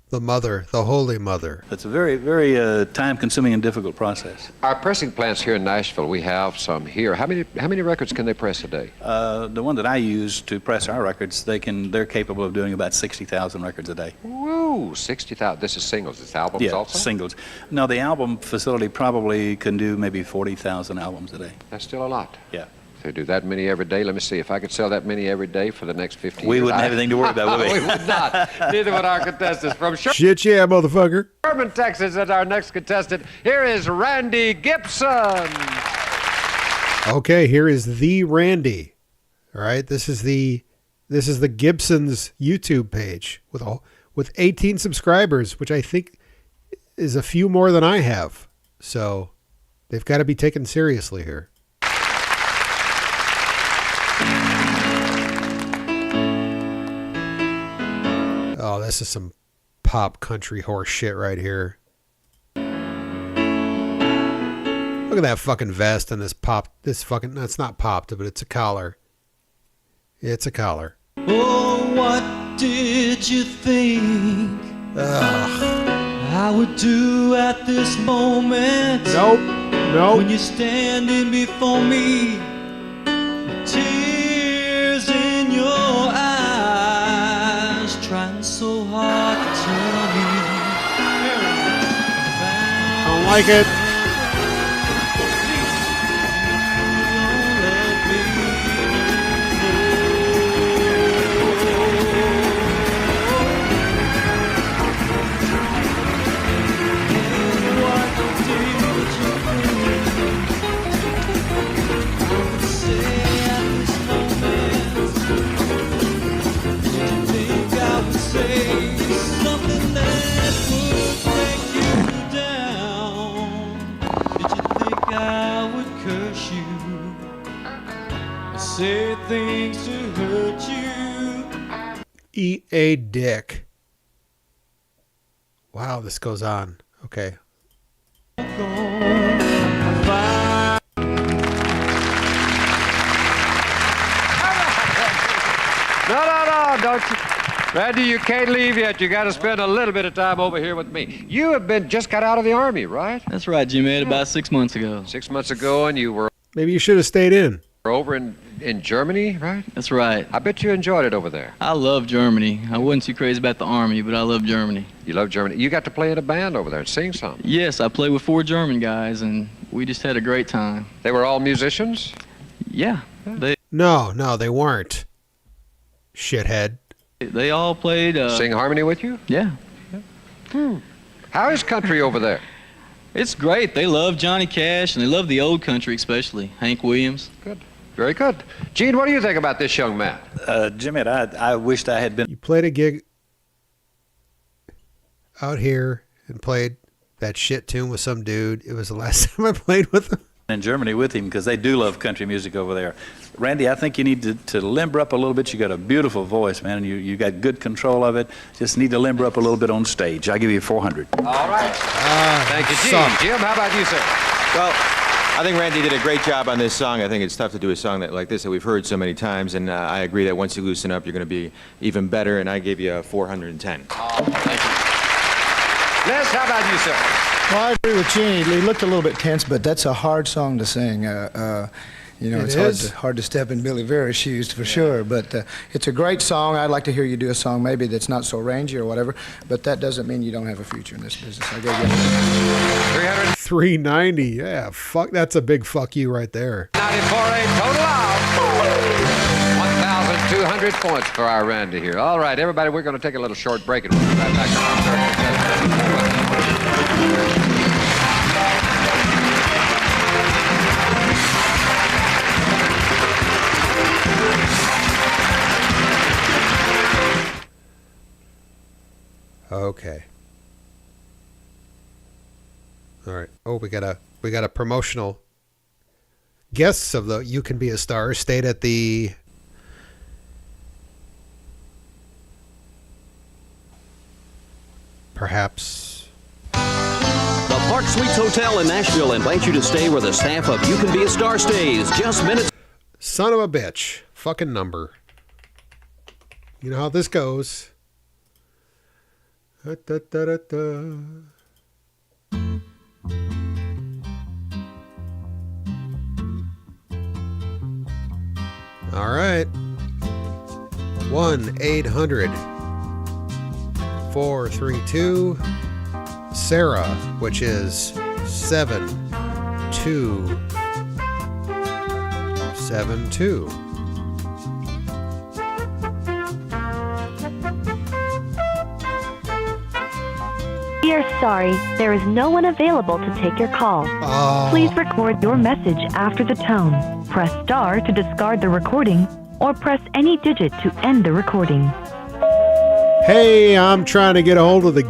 The mother, the Holy Mother. It's a very, very time-consuming and difficult process. Our pressing plants here in Nashville, we have some here. How many records can they press a day? The one that I use to press our records, they're capable of doing about 60,000 records a day. Woo, 60,000. This is singles. It's albums also? Yeah, singles. No, the album facility probably can do maybe 40,000 albums a day. That's still a lot. Yeah. They do that many every day. Let me see. If I could sell that many every day for the next 15 years. We wouldn't have anything to worry about, would we? We would not. Neither would our contestants. From Shit, yeah, motherfucker. Sherman, Texas, is our next contestant. Here is Randy Gibson. Okay, here is the Randy. All right, this is the Gibson's YouTube page with 18 subscribers, which I think is a few more than I have. So they've got to be taken seriously here. Oh, this is some pop country horse shit right here. Look at that fucking vest and this fucking, no, it's not popped, but it's a collar. It's a collar. Oh, what did you think I would do at this moment? Nope. When you're standing before me, tears in your eyes, trying so hard to tell me. I don't like it. Say things to hurt you. Eat a dick. Wow, this goes on. Okay. No, don't you. Randy, you can't leave yet. You got to spend a little bit of time over here with me. You have just got out of the Army, right? That's right, Jimmy. About 6 months ago. 6 months ago, and you were Maybe you should have stayed in. over in Germany, right? That's right. I bet you enjoyed it over there. I love Germany. I wasn't too crazy about the Army, but I love Germany. You love Germany. You got to play in a band over there and sing something. Yes, I played with 4 German guys, and we just had a great time. They were all musicians? Yeah. No, they weren't. Shithead. They all played... Sing harmony with you? Yeah. How is country over there? It's great. They love Johnny Cash, and they love the old country especially. Hank Williams. Good. Very good. Gene, what do you think about this young man? Jimmy, I wished I had been... You played a gig out here and played that shit tune with some dude. It was the last time I played with him. in Germany with him because they do love country music over there. Randy, I think you need to limber up a little bit. You got a beautiful voice, man, and you got good control of it. Just need to limber up a little bit on stage. I'll give you 400. All right. Thank you, Gene. Jim, how about you, sir? Well, I think Randy did a great job on this song. I think it's tough to do a song like this that we've heard so many times, and I agree that once you loosen up, you're going to be even better, and I gave you a 410. Thank you. Les, how about you, sir? Well, I agree with Gene. He looked a little bit tense, but that's a hard song to sing. It's hard to step in Billy Vera's shoes for sure, but it's a great song. I'd like to hear you do a song maybe that's not so rangy or whatever, but that doesn't mean you don't have a future in this business. I gave you 390. Yeah, fuck. That's a big fuck you right there. 90 for a total of 1,200 points for our Randy here. All right, everybody, we're going to take a little short break and we'll be right back to our third. Okay. All right. Oh, we got a promotional. Guests of the You Can Be a Star stayed at the perhaps The Park Suites Hotel in Nashville invites you to stay where the staff of You Can Be a Star stays. Just minutes. Son of a bitch. Fucking number. You know how this goes. Da, da, da, da, da. All right. 1-800-432 Sarah, which is 7272. We are sorry, there is no one available to take your call. Please record your message after the tone. Press star to discard the recording, or press any digit to end the recording. Hey, I'm trying to get a hold of the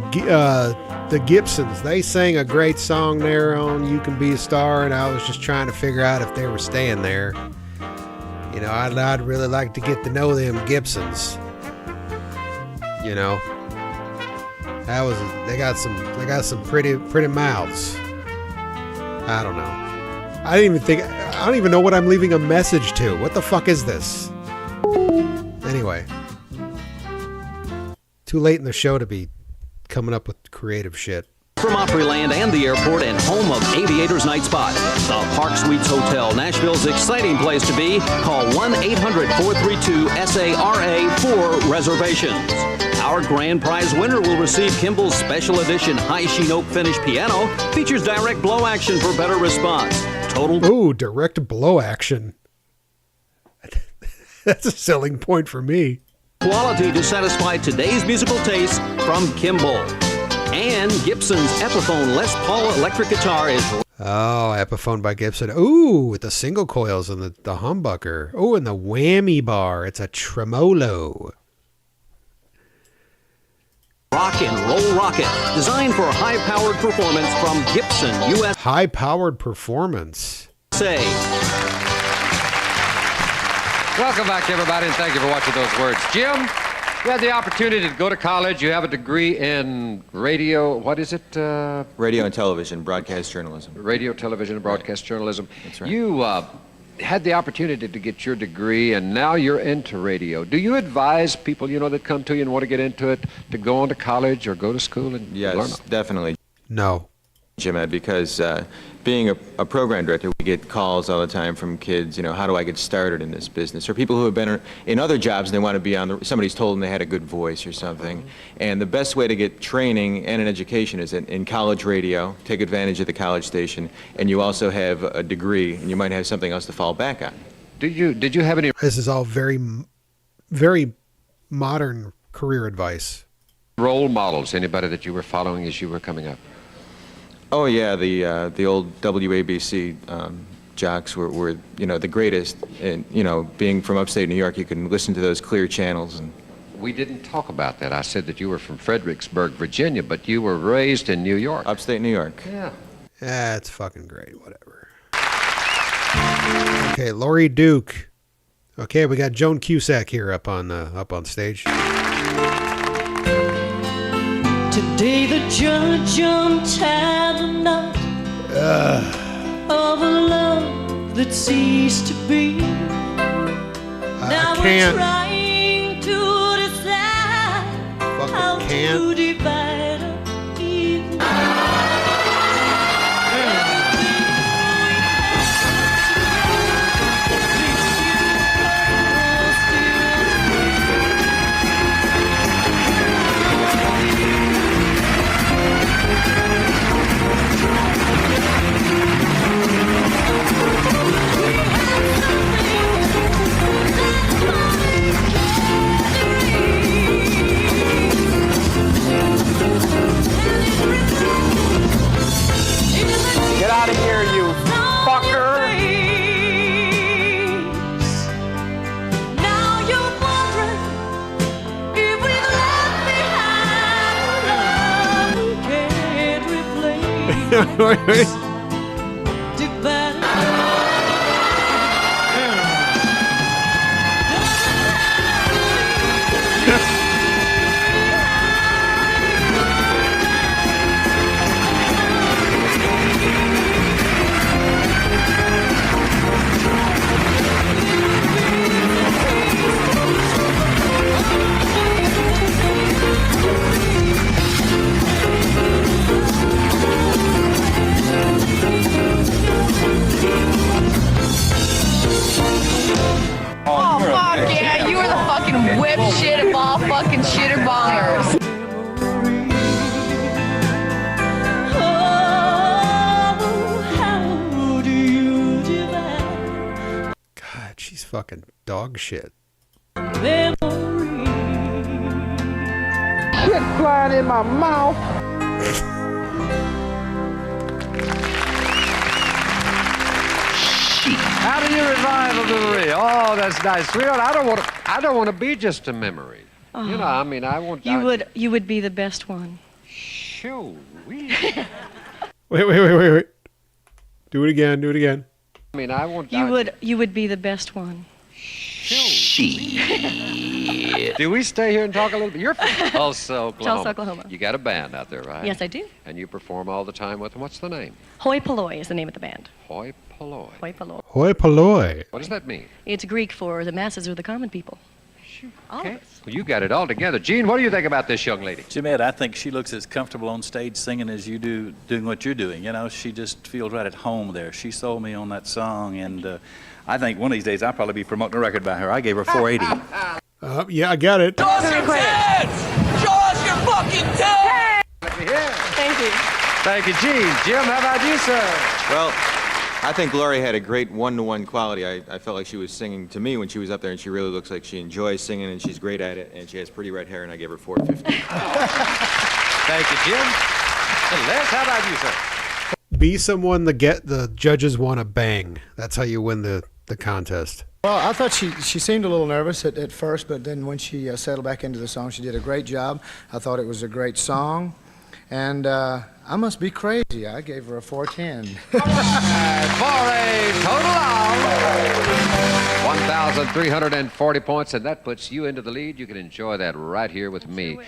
Gibsons. They sang a great song there on You Can Be a Star, and I was just trying to figure out if they were staying there. You know, I'd really like to get to know them Gibsons. You know. They got some pretty mouths. I don't know. I don't even know what I'm leaving a message to. What the fuck is this? Anyway. Too late in the show to be coming up with creative shit. From Opryland and the airport and home of Aviator's Night Spot, the Park Suites Hotel, Nashville's exciting place to be. Call 1-800-432-SARA for reservations. Our grand prize winner will receive Kimball's special edition high sheen oak finish piano. Features direct blow action for better response. Ooh, direct blow action. That's a selling point for me. Quality to satisfy today's musical taste from Kimball. And Gibson's Epiphone Les Paul electric guitar is... Oh, Epiphone by Gibson. Ooh, with the single coils and the humbucker. Oh, and the whammy bar. It's a tremolo. Rock and Roll Rocket, designed for high-powered performance from Gibson USA. High-powered performance. Welcome back, everybody, and thank you for watching those words. Jim, you had the opportunity to go to college. You have a degree in radio. What is it? Radio and television, broadcast journalism. Radio, television, and broadcast journalism. That's right. You had the opportunity to get your degree, and now you're into radio. Do you advise people, that come to you and want to get into it to go on to college or go to school and learn? Yes, definitely. No. Jim Ed, because being a program director, we get calls all the time from kids, how do I get started in this business? Or people who have been in other jobs and they want to be on somebody's told them they had a good voice or something. And the best way to get training and an education is in college radio, take advantage of the college station, and you also have a degree, and you might have something else to fall back on. Did you have any... This is all very, very modern career advice. Role models, anybody that you were following as you were coming up? Oh yeah, the old WABC jocks were the greatest, and being from upstate New York, you can listen to those clear channels. And we didn't talk about that. I said that you were from Fredericksburg, Virginia, but you were raised in New York. Upstate New York. Yeah. Yeah, it's fucking great. Whatever. Okay, Lori Duke. Okay, we got Joan Cusack here up on stage. Today the judge untied the knot of a love that ceased to be. Now can't. we're trying to decide how to divide up even. Get out of here, you fucker! Now you're wondering if we've left behind a love can't replace. Oh, fuck yeah, you are the fucking whip shit of all fucking shitter bongers. God, she's fucking dog shit. Quit flying in my mouth. How do you revive a memory? Oh, that's nice, sweetheart. I don't want to be just a memory. Oh. I want. You would be the best one. Shoo. Wait. Do it again. I want. You would be the best one. Do we stay here and talk a little bit? You're from Tulsa, Oklahoma. Tulsa, Oklahoma. You got a band out there, right? Yes, I do. And you perform all the time with them. What's the name? Hoi Polloi is the name of the band. Hoi polloi. Hoi polloi. Hoi polloi. What does that mean? It's Greek for the masses or the common people. Okay. Well, you got it all together. Gene, what do you think about this young lady? Jim Ed, I think she looks as comfortable on stage singing as you do doing what you're doing. You know, she just feels right at home there. She sold me on that song, and I think one of these days I'll probably be promoting a record by her. I gave her 480. Yeah, I got it. Show us your tits! Show us your fucking tits! Let me hear. Thank you. Thank you, Gene. Jim, how about you, sir? Well, I think Lori had a great one-to-one quality. I felt like she was singing to me when she was up there, and she really looks like she enjoys singing, and she's great at it, and she has pretty red hair, and I gave her 450. Thank you, Jim. And Les, how about you, sir? Be someone the judges want to bang. That's how you win the contest. Well, I thought she seemed a little nervous at first, but then when she settled back into the song, she did a great job. I thought it was a great song, and I must be crazy. I gave her a 410. For a total of 1,340 points, and that puts you into the lead. You can enjoy that right here with me.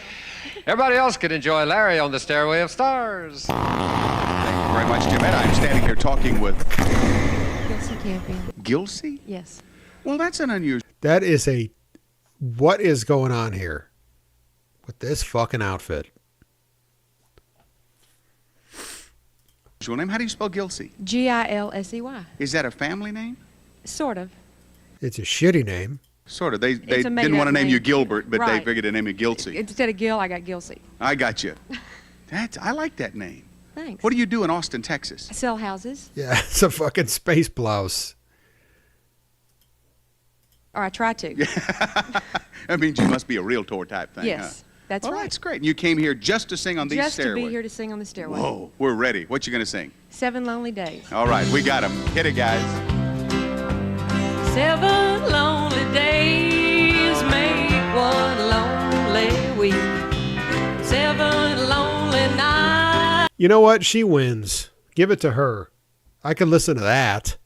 Everybody else can enjoy Larry on the Stairway of Stars. Thank you very much, Jim Ed. I'm standing here talking with Gilsey Campion. Gilsey? Yes. Well, that's an unusual. That is what is going on here with this fucking outfit? Name? How do you spell Gilsey? Gilsey. Is that a family name? Sort of. It's a shitty name. Sort of. They a didn't made-up want to name you name. Gilbert, but Right. they figured to name you Gilsey. Instead of Gil, I got Gilsey. I got you. I like that name. Thanks. What do you do in Austin, Texas? I sell houses, Yeah, it's a fucking space blouse. or I try to. That means you must be a realtor type thing, Yes, huh? that's Well, right. that's great. And you came here just to sing on these Just to stairways. be here to sing on the stairway. Whoa, we're ready. What you going to sing? 7 Lonely Days. All right, we got 'em. Hit it, guys. 7 lonely days make one lonely week. 7 lonely nights. You know what? She wins. Give it to her. I could listen to that.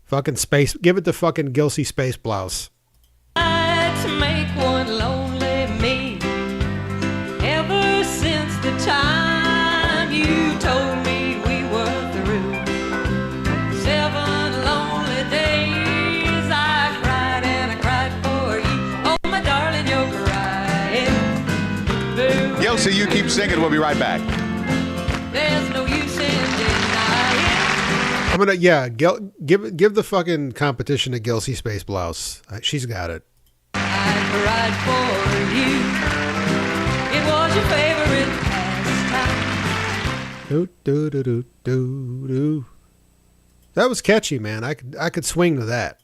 Fucking space. Give it to fucking Gilsey Space Blouse. Make one lonely me. Ever since the time you told me we were through. 7 lonely days I cried and I cried for you. Oh my darling, you're crying. Boo. Gilsey, you keep singing. We'll be right back. There's no use in denying. I'm gonna give the fucking competition to Gilsey Space Blouse. She's got it. Cried for you. It was your favorite pastime. Do do do do do do. That was catchy, man. I could swing to that.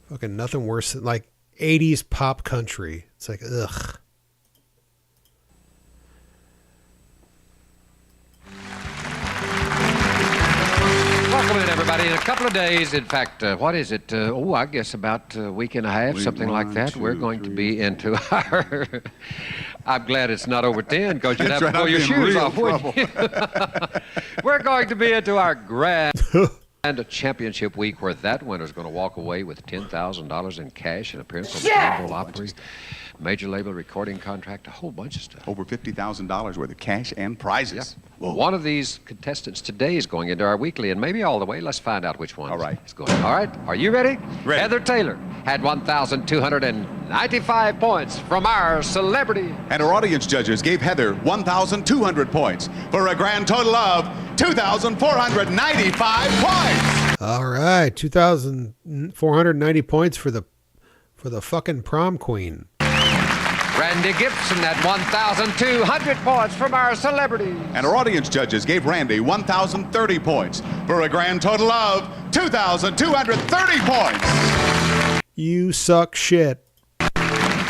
Fucking nothing worse than like 80s pop country. It's like ugh. Welcome in, everybody. In a couple of days, in fact, what is it? I guess about a week and a half, something like that. We're going to be into our... I'm glad it's not over 10, because you'd have to pull your shoes off, wouldn't you? We're going to be into our grand championship week, where that winner's going to walk away with $10,000 in cash, an appearance on the Super Bowl Opry, major label recording contract, a whole bunch of stuff. Over $50,000 worth of cash and prizes. Yep. One of these contestants today is going into our weekly, and maybe all the way. Let's find out which one is going. All right, are you ready? Ready. Heather Taylor had 1,295 points from our celebrity. And our audience judges gave Heather 1,200 points for a grand total of 2,495 points. All right, 2,490 points for the fucking prom queen. Randy Gibson at 1,200 points from our celebrities. And our audience judges gave Randy 1,030 points for a grand total of 2,230 points. You suck shit.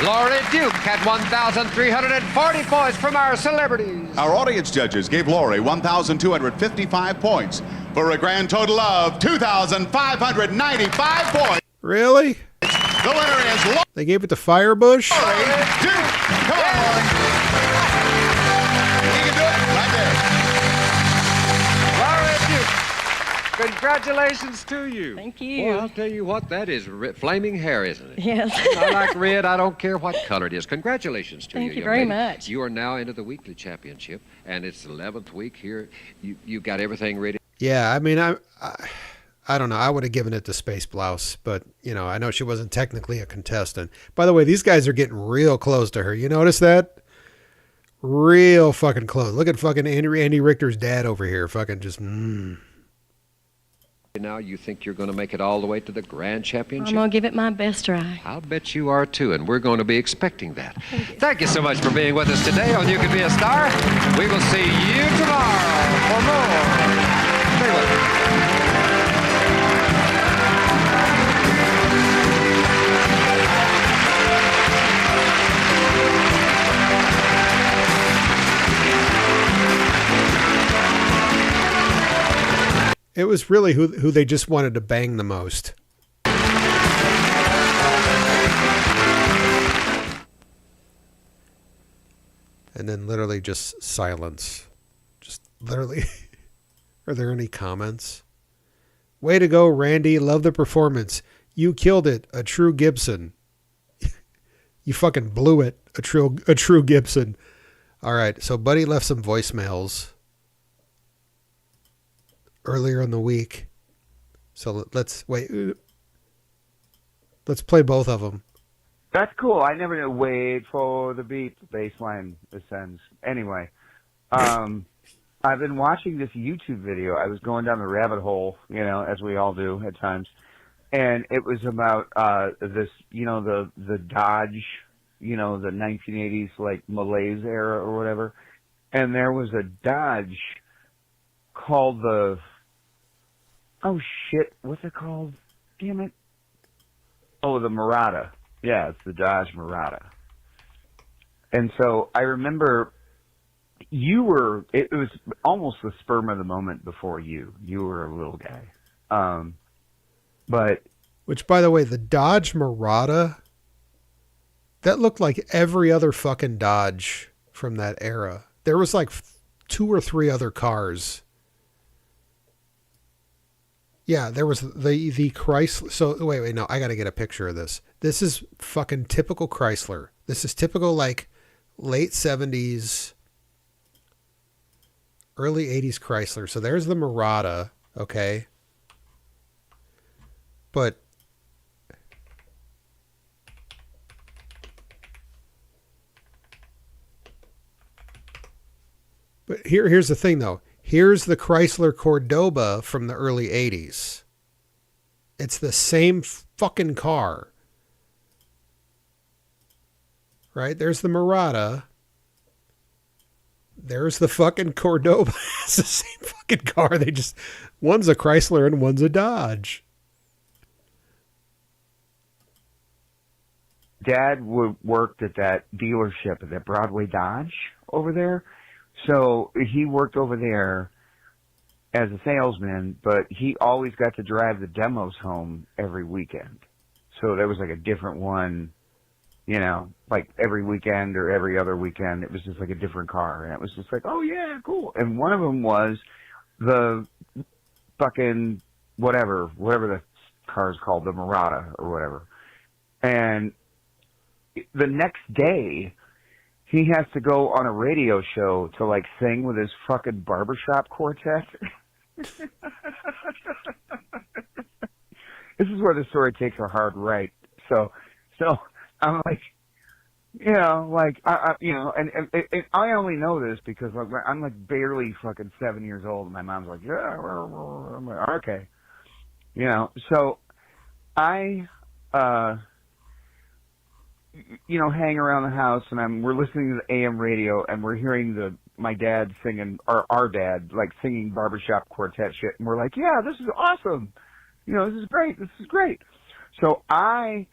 Laurie Duke had 1,340 points from our celebrities. Our audience judges gave Lori 1,255 points for a grand total of 2,595 points. Really? The winner is Lori. They gave it to Firebush? Duke. Come on, Lori. You can do it right there. Laurie Duke. Congratulations to you. Thank you. Well, I'll tell you what, that is flaming hair, isn't it? Yes. I like red. I don't care what color it is. Congratulations to you, Thank you young very lady. much. You are now into the weekly championship, and it's the 11th week here. You've got everything ready. Yeah, I mean, I don't know. I would have given it to Space Blouse, but, you know, I know she wasn't technically a contestant. By the way, these guys are getting real close to her. You notice that? Real fucking close. Look at fucking Andy Richter's dad over here. Fucking just, Now you think you're going to make it all the way to the grand championship? I'm going to give it my best try. I'll bet you are, too, and we're going to be expecting that. Thank you so much for being with us today on You Can Be a Star. We will see you tomorrow for more. Stay with us. it was really who they just wanted to bang the most. And then literally just silence. Just literally. Are there any comments? Way to go, Randy. Love the performance. You killed it. A true Gibson. You fucking blew it. A true Gibson. All right. So Buddy left some voicemails earlier in the week. So let's wait. Let's play both of them. That's cool. I never knew. Wait for the beat. The bass line ascends. Anyway, I've been watching this YouTube video. I was going down the rabbit hole, you know, as we all do at times. And it was about this, you know, the Dodge, you know, the 1980s, like, Malaise era or whatever. And there was a Dodge called the, oh, shit, what's it called? Damn it. Oh, the Murata. Yeah, it's the Dodge Murata. And so I remember it was almost the sperm of the moment before you. You were a little guy. But which, by the way, the Dodge Murata, that looked like every other fucking Dodge from that era. There was like 2 or 3 other cars. Yeah, there was the Chrysler. So wait, no, I got to get a picture of this. This is fucking typical Chrysler. This is typical like late 70s, early 80s Chrysler. So there's the Murata, okay? But here's the thing, though. Here's the Chrysler Cordoba from the early 80s. It's the same fucking car. Right? There's the Murata. There's the fucking Cordoba. It's the same fucking car. One's a Chrysler and one's a Dodge. Dad worked at that dealership at that Broadway Dodge over there. So he worked over there as a salesman, but he always got to drive the demos home every weekend. So there was like a different one, you know, like every weekend or every other weekend. It was just like a different car. And it was just like, oh, yeah, cool. And one of them was the fucking whatever the car's called, the Murata or whatever. And the next day, he has to go on a radio show to, like, sing with his fucking barbershop quartet. This is where the story takes a hard right. So I'm like, you know, like, you know, and I only know this because like, I'm like barely fucking 7 years old, and my mom's like, yeah, I'm like, okay, you know. So I, you know, hang around the house, and we're listening to the AM radio, and we're hearing my dad singing, or our dad, like, singing barbershop quartet shit, and we're like, yeah, this is awesome. You know, this is great. So I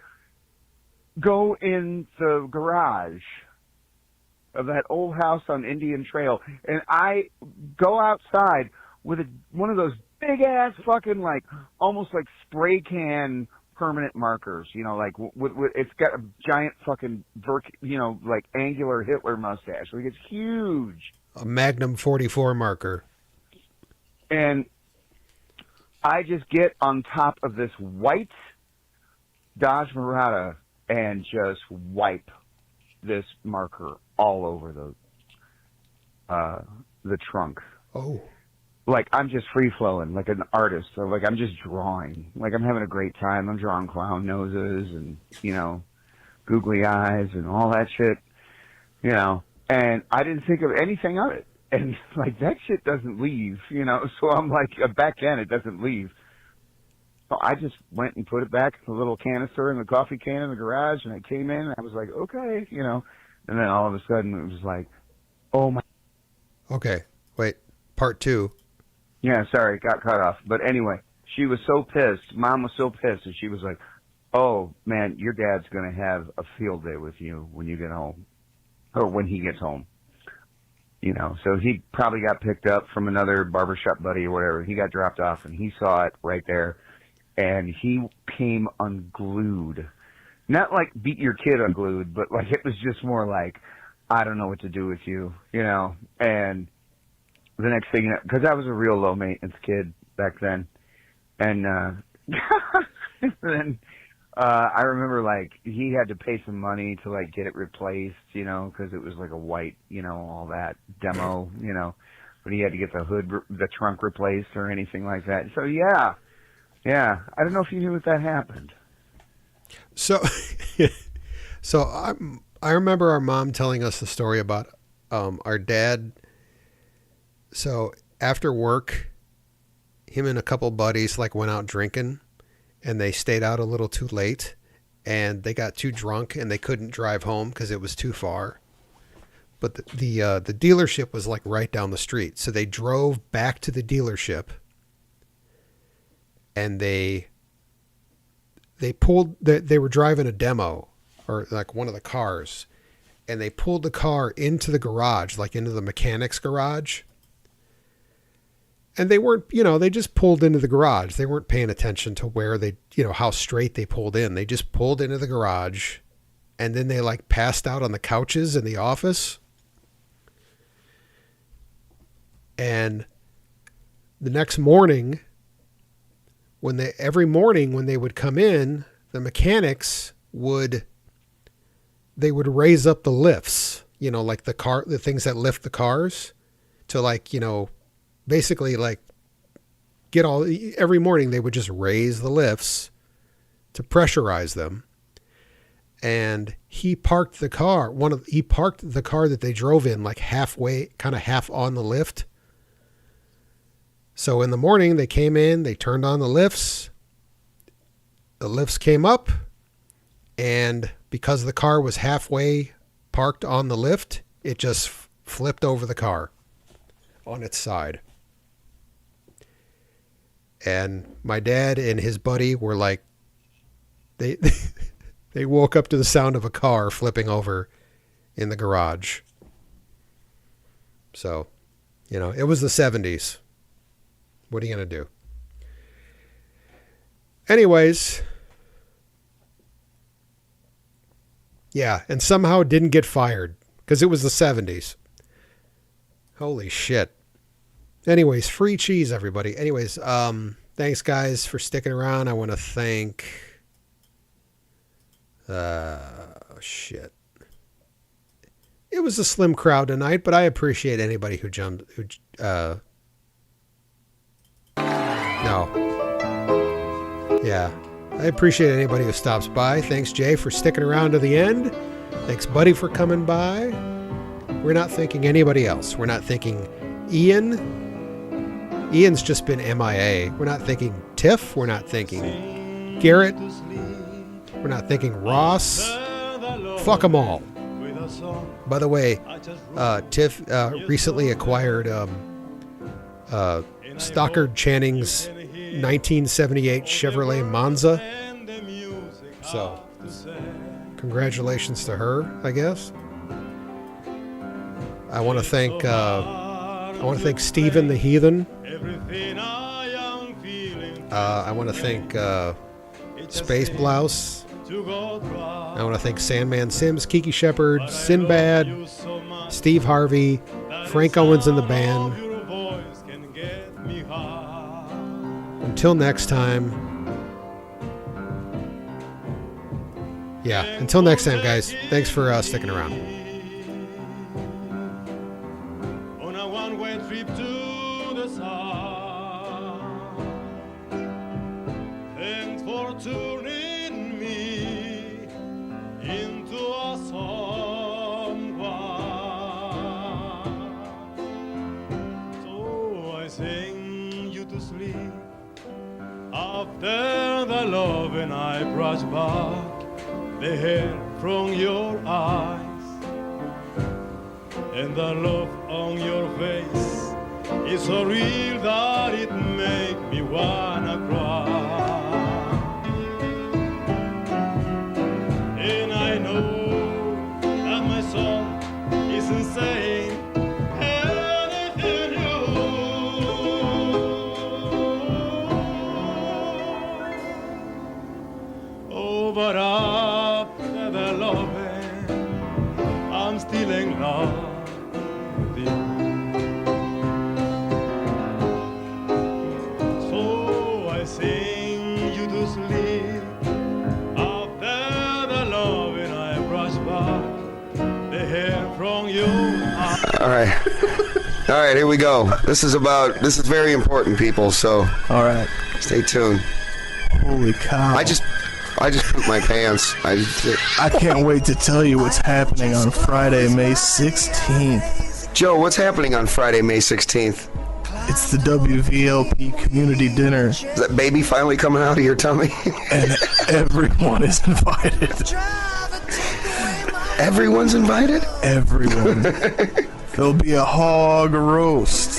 go in the garage of that old house on Indian Trail, and I go outside with one of those big-ass fucking, like, almost like spray can permanent markers, you know, like it's got a giant fucking you know, like angular Hitler mustache. Like, it's huge. A Magnum 44 marker. And I just get on top of this white Dodge Murata and just wipe this marker all over the trunk. Oh. Like I'm just free flowing, like an artist. So like I'm just drawing. Like I'm having a great time. I'm drawing clown noses and, googly eyes and all that shit. And I didn't think of anything of it. And like that shit doesn't leave, so I'm like, back then it doesn't leave. So I just went and put it back in the little canister in the coffee can in the garage, and I came in and I was like, okay, and then all of a sudden it was like, oh my. Okay, wait, part 2. Yeah, sorry, got cut off. But anyway, she was so pissed. Mom was so pissed, and she was like, oh man, your dad's going to have a field day with you when you get home, or when he gets home. So he probably got picked up from another barbershop buddy or whatever. He got dropped off, and he saw it right there, and he came unglued. Not like beat your kid unglued, but like it was just more like, I don't know what to do with you, And the next thing, because I was a real low maintenance kid back then, and then I remember like he had to pay some money to like get it replaced, because it was like a white, all that demo, but he had to get the hood, the trunk replaced or anything like that. So yeah. I don't know if you knew that happened. So, I remember our mom telling us the story about our dad. So after work, him and a couple buddies like went out drinking, and they stayed out a little too late, and they got too drunk and they couldn't drive home because it was too far. But the dealership was like right down the street, so they drove back to the dealership, and they were driving a demo, or like one of the cars, and they pulled the car into the garage, like into the mechanic's garage. And they weren't, they just pulled into the garage. They weren't paying attention to where they, how straight they pulled in. They just pulled into the garage, and then they like passed out on the couches in the office. And the next morning, every morning when they would come in, the mechanics would raise up the lifts, like the things that lift the cars to like, basically like every morning they would just raise the lifts to pressurize them. And he parked the car, he parked the car that they drove in like halfway, kind of half on the lift. So in the morning they came in, they turned on the lifts came up, and because the car was halfway parked on the lift, it just flipped over the car on its side. And my dad and his buddy were like, they woke up to the sound of a car flipping over in the garage. So, it was the 70s. What are you going to do? Anyways. Yeah, and somehow didn't get fired because it was the 70s. Holy shit. Anyways, free cheese, everybody. Anyways, thanks, guys, for sticking around. I want to thank... shit. It was a slim crowd tonight, but I appreciate anybody who jumped... No. Yeah. I appreciate anybody who stops by. Thanks, Jay, for sticking around to the end. Thanks, Buddy, for coming by. We're not thanking anybody else. We're not thanking Ian. Ian's just been MIA. We're not thanking Tiff. We're not thanking Garrett. We're not thanking Ross. Fuck them all. By the way, Tiff recently acquired Stockard Channing's 1978 Chevrolet Monza. So, congratulations to her, I guess. I want to thank Stephen the Heathen. I want to thank Space Blouse. I want to thank Sandman Sims, Kiki Shepard, Sinbad, Steve Harvey, Frank Owens and the band. And until next time. Yeah, until next time, guys. Thanks for sticking around. On a one-way trip to the sun. Thanks for turning me into a someone. So I sing you to sleep. After the love and I brush back the hair from your eyes, and the love on your face is so real that it make me wanna cry. And I know that my song isn't saying anything new. Oh, but after the loving, I'm still in love with you. So I sing you to sleep. After the loving, I brush back the hair from your eyes. All right, here we go. This is very important, people, so. All right. Stay tuned. Holy cow. I just pooped my pants. I can't wait to tell you what's happening on Friday, May 16th. Joe, what's happening on Friday, May 16th? It's the WVLP community dinner. Is that baby finally coming out of your tummy? And everyone is invited. Everyone's invited? Everyone. There'll be a hog roast.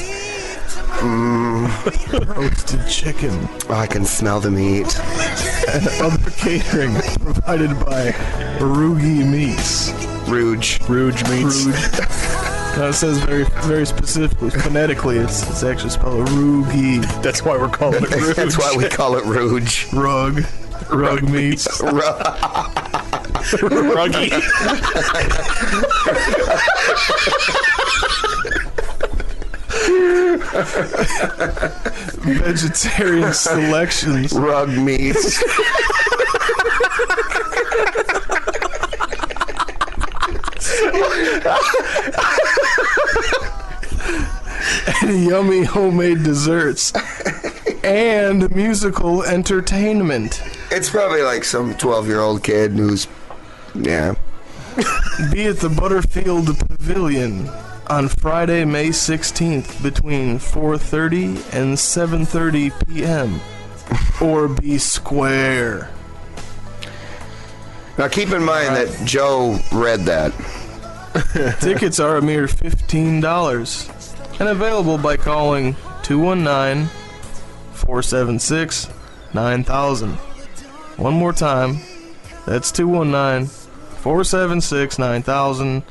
Roasted chicken. Oh, I can smell the meat. And other catering provided by Rugi Meats. Rouge Meats. No, it says very specifically, phonetically, it's actually spelled Rugi. That's why we're calling it Rouge. That's why we call it Rouge. Rug Meats. Ruggy. Vegetarian selections. Rug Meats. And yummy homemade desserts. And musical entertainment. It's probably like some 12-year-old kid who's, yeah. Be at the Butterfield Pavilion on Friday, May 16th between 4:30 and 7:30 p.m. Or be square. Now keep in mind that Joe read that. Tickets are a mere $15 and available by calling 219-476-9000. One more time, that's 219-476-9000,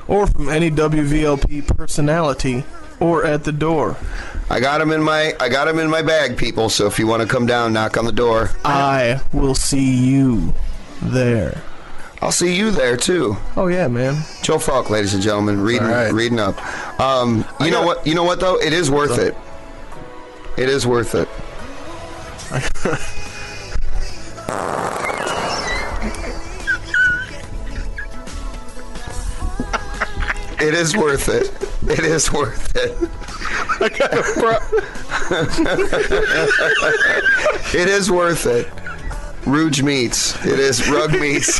or from any WVLP personality or at the door. I got him in my bag, people, so if you want to come down, knock on the door. I will see you there. I'll see you there too. Oh yeah, man. Joe Falk, ladies and gentlemen, reading up. You know what though? It is worth it. It is worth it. It is worth it. It is worth it. It is worth it. Rouge Meats. It is Rug Meats.